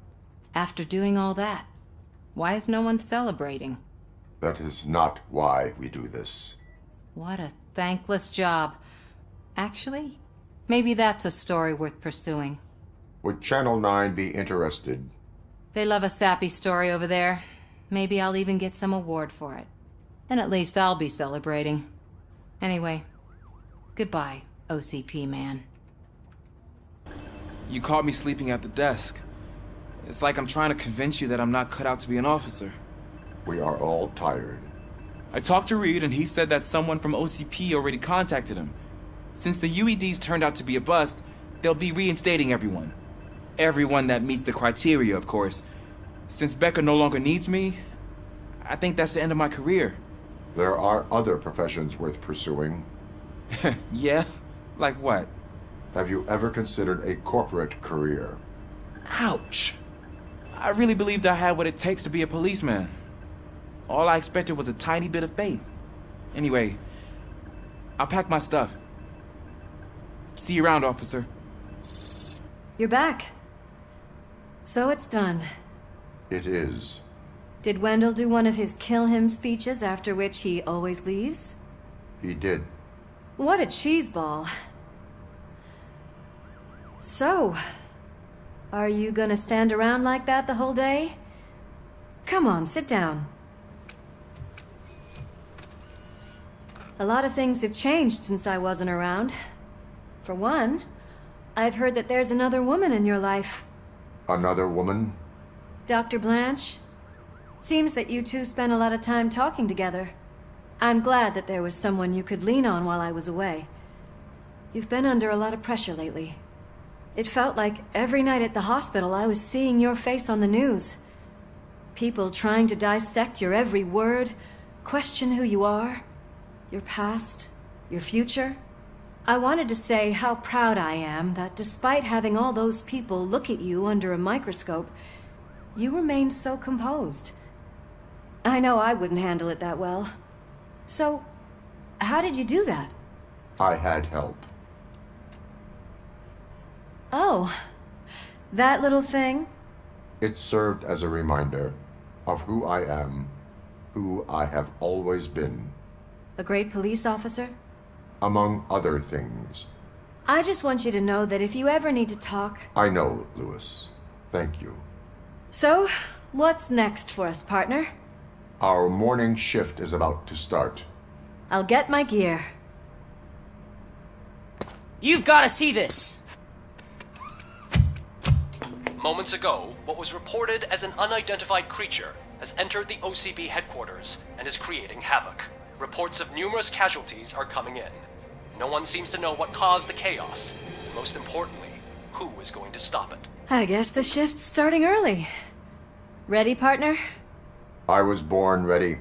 After doing all that, why is no one celebrating?
That is not why we do this.
What a thankless job. Actually, maybe that's a story worth pursuing.
Would Channel 9 be interested?
They love a sappy story over there. Maybe I'll even get some award for it. And at least I'll be celebrating. Anyway, goodbye, OCP man.
You caught me sleeping at the desk. It's like I'm trying to convince you that I'm not cut out to be an officer.
We are all tired.
I talked to Reed and he said that someone from OCP already contacted him. Since the UEDs turned out to be a bust, they'll be reinstating everyone. Everyone that meets the criteria, of course. Since Becca no longer needs me, I think that's the end of my career.
There are other professions worth pursuing.
Yeah? Like what?
Have you ever considered a corporate career?
Ouch! I really believed I had what it takes to be a policeman. All I expected was a tiny bit of faith. Anyway, I'll pack my stuff. See you around, officer.
You're back. So it's done.
It is.
Did Wendell do one of his kill him speeches after which he always leaves?
He did.
What a cheeseball. So, are you gonna stand around like that the whole day? Come on, sit down. A lot of things have changed since I wasn't around. For one, I've heard that there's another woman in your life.
Another woman?
Dr. Blanche? Seems that you two spent a lot of time talking together. I'm glad that there was someone you could lean on while I was away. You've been under a lot of pressure lately. It felt like every night at the hospital I was seeing your face on the news. People trying to dissect your every word, question who you are, your past, your future. I wanted to say how proud I am that despite having all those people look at you under a microscope, you remain so composed. I know I wouldn't handle it that well. So, how did you do that?
I had help.
Oh, that little thing?
It served as a reminder of who I am, who I have always been.
A great police officer?
Among other things.
I just want you to know that if you ever need to talk...
I know, Lewis. Thank you.
So, what's next for us, partner?
Our morning shift is about to start.
I'll get my gear.
You've got to see this!
Moments ago, what was reported as an unidentified creature has entered the OCP headquarters and is creating havoc. Reports of numerous casualties are coming in. No one seems to know what caused the chaos, and most importantly, who is going to stop it.
I guess the shift's starting early. Ready, partner?
I was born ready.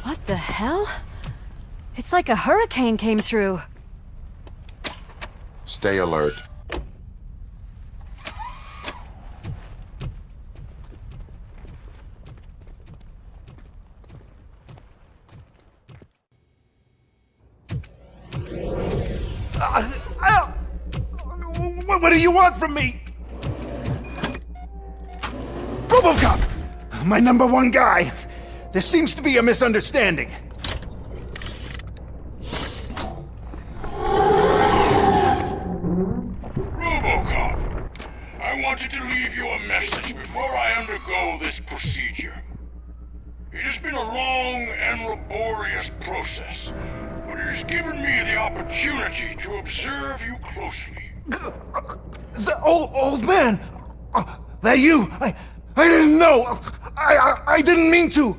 What the hell? It's like a hurricane came through.
Stay alert.
What do you want from me? Robocop! My #1 guy. There seems to be a misunderstanding.
Robocop, I wanted to leave you a message before I undergo this procedure. It has been a long and laborious process, but it has given me the opportunity to observe you closely.
The old man! That you? I didn't know! I didn't mean to!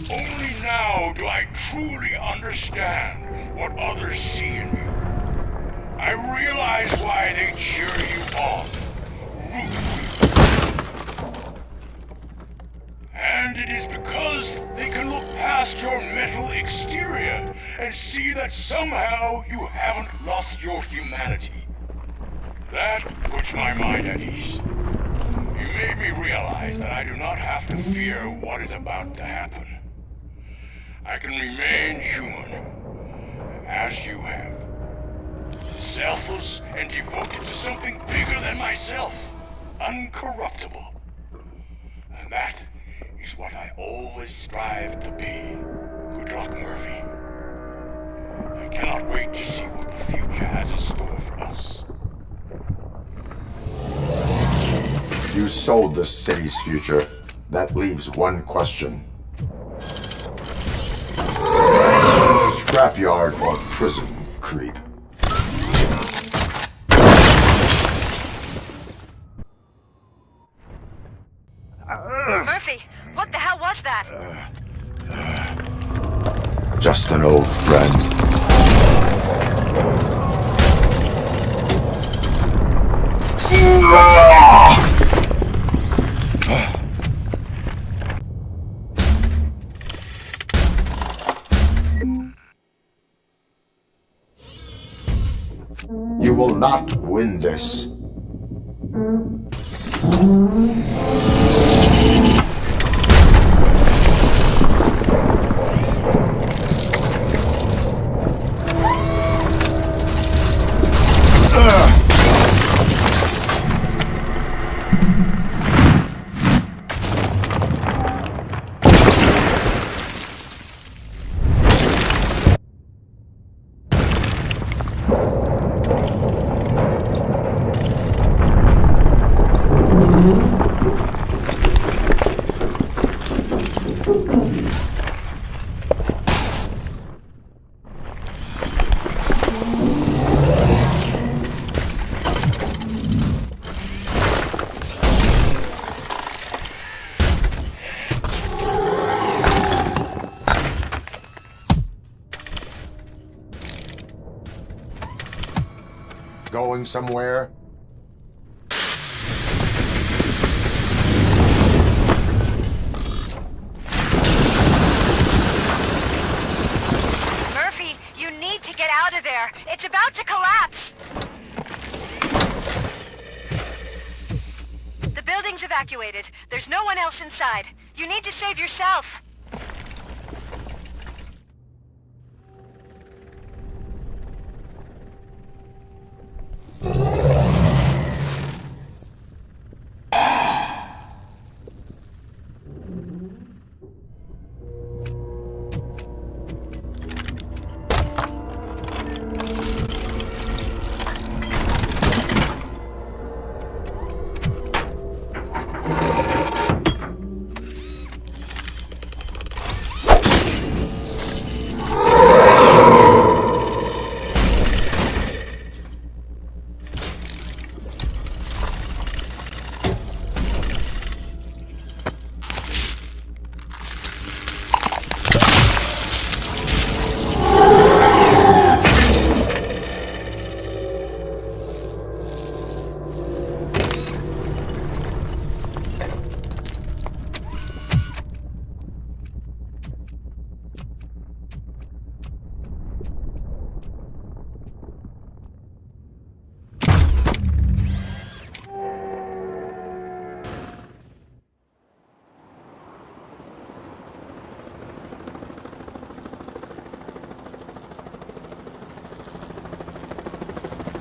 Only now do I truly understand what others see in you. I realize why they cheer you on, root for you. And it is because they can look past your metal exterior and see that somehow you haven't lost your humanity. That puts my mind at ease. You made me realize realize that I do not have to fear what is about to happen. I can remain human, as you have. Selfless and devoted to something bigger than myself. Uncorruptible. And that is what I always strive to be. Good luck, Murphy. I cannot wait to see what the future has in store for us.
You sold this city's future. That leaves one question. Scrapyard or prison, creep?
Murphy, what the hell was that?
Just an old friend. You will not win this. Going somewhere?
Murphy, you need to get out of there. It's about to collapse. The building's evacuated. There's no one else inside. You need to save yourself.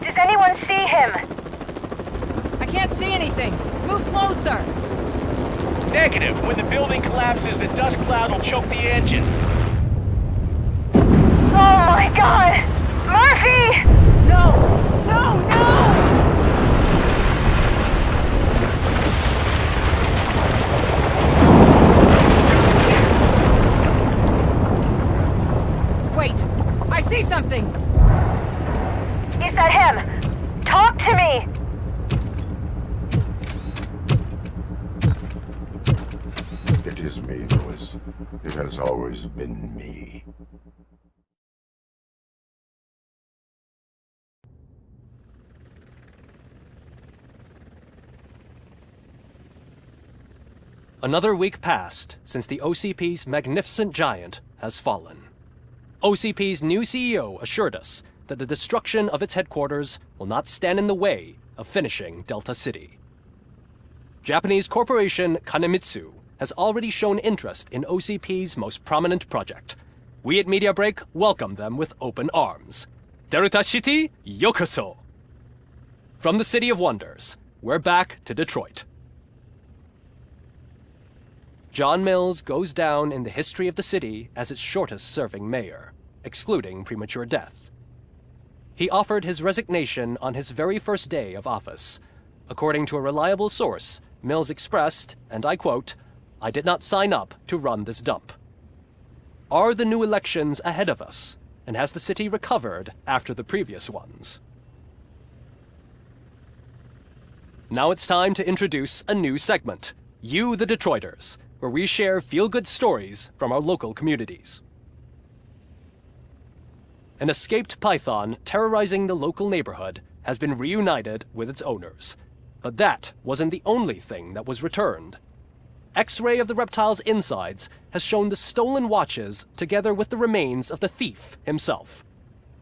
Does anyone see him?
I can't see anything. Move closer.
Negative. When the building collapses, the dust cloud will choke the engine.
Oh my god! Murphy!
No! No, no! Wait! I see something!
Is that him? Talk to me!
It is me, Louis. It has always been me.
Another week passed since the OCP's magnificent giant has fallen. OCP's new CEO assured us that the destruction of its headquarters will not stand in the way of finishing Delta City. Japanese corporation Kanemitsu has already shown interest in OCP's most prominent project. We at Media Break welcome them with open arms. Delta City, yokoso! From the City of Wonders, we're back to Detroit. John Mills goes down in the history of the city as its shortest-serving mayor, excluding premature death. He offered his resignation on his very first day of office. According to a reliable source, Mills expressed, and I quote, "I did not sign up to run this dump." Are the new elections ahead of us, and has the city recovered after the previous ones? Now it's time to introduce a new segment, You the Detroiters, where we share feel-good stories from our local communities. An escaped python terrorizing the local neighborhood has been reunited with its owners. But that wasn't the only thing that was returned. X-ray of the reptile's insides has shown the stolen watches together with the remains of the thief himself.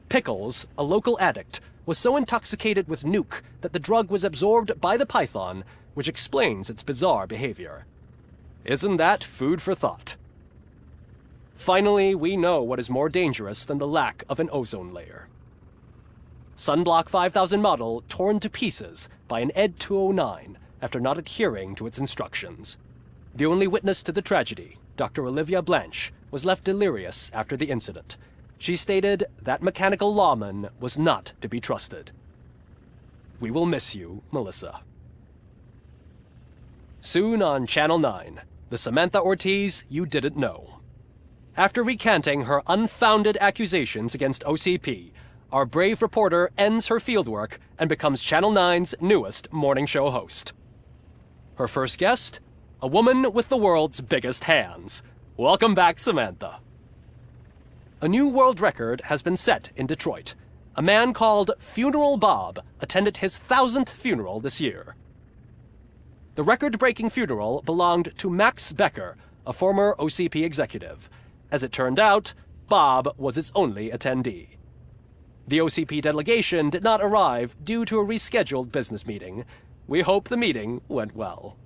Pickles, a local addict, was so intoxicated with nuke that the drug was absorbed by the python, which explains its bizarre behavior. Isn't that food for thought? Finally, we know what is more dangerous than the lack of an ozone layer. Sunblock 5000 model torn to pieces by an ED 209 after not adhering to its instructions. The only witness to the tragedy, Dr. Olivia Blanche, was left delirious after the incident. She stated that mechanical lawman was not to be trusted. We will miss you, Melissa. Soon on Channel 9, the Samantha Ortiz you didn't know. After recanting her unfounded accusations against OCP, our brave reporter ends her fieldwork and becomes Channel 9's newest morning show host. Her first guest? A woman with the world's biggest hands. Welcome back, Samantha. A new world record has been set in Detroit. A man called Funeral Bob attended his 1000th funeral this year. The record-breaking funeral belonged to Max Becker, a former OCP executive. As it turned out, Bob was its only attendee. The OCP delegation did not arrive due to a rescheduled business meeting. We hope the meeting went well.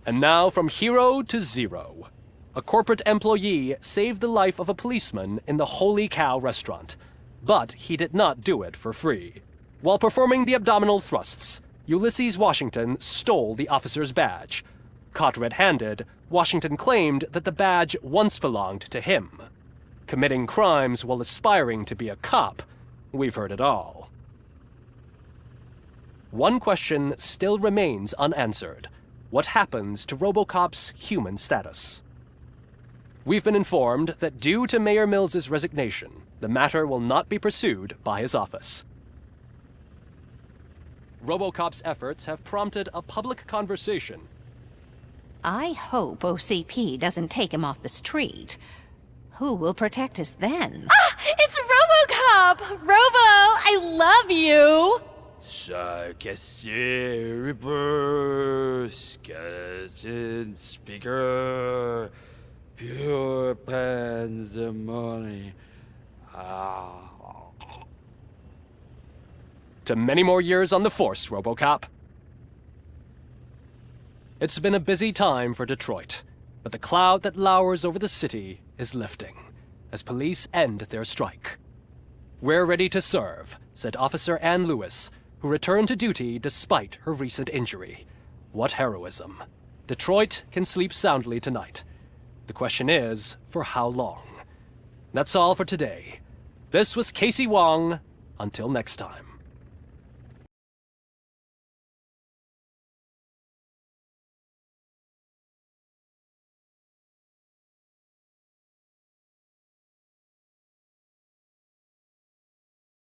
And now from hero to zero. A corporate employee saved the life of a policeman in the Holy Cow restaurant. But he did not do it for free. While performing the abdominal thrusts, Ulysses Washington stole the officer's badge. Caught red-handed, Washington claimed that the badge once belonged to him. Committing crimes while aspiring to be a cop, we've heard it all. One question still remains unanswered. What happens to Robocop's human status? We've been informed that due to Mayor Mills's resignation, the matter will not be pursued by his office. Robocop's efforts have prompted a public conversation.
I hope OCP doesn't take him off the street. Who will protect us then?
Ah! It's Robocop! Robo, I love you!
Sarcastic Reaper, skeleton speaker, pure pandemonium.
To many more years on the force, Robocop. It's been a busy time for Detroit, but the cloud that lowers over the city is lifting as police end their strike. We're ready to serve, said Officer Ann Lewis, who returned to duty despite her recent injury. What heroism. Detroit can sleep soundly tonight. The question is, for how long? That's all for today. This was Casey Wong. Until next time.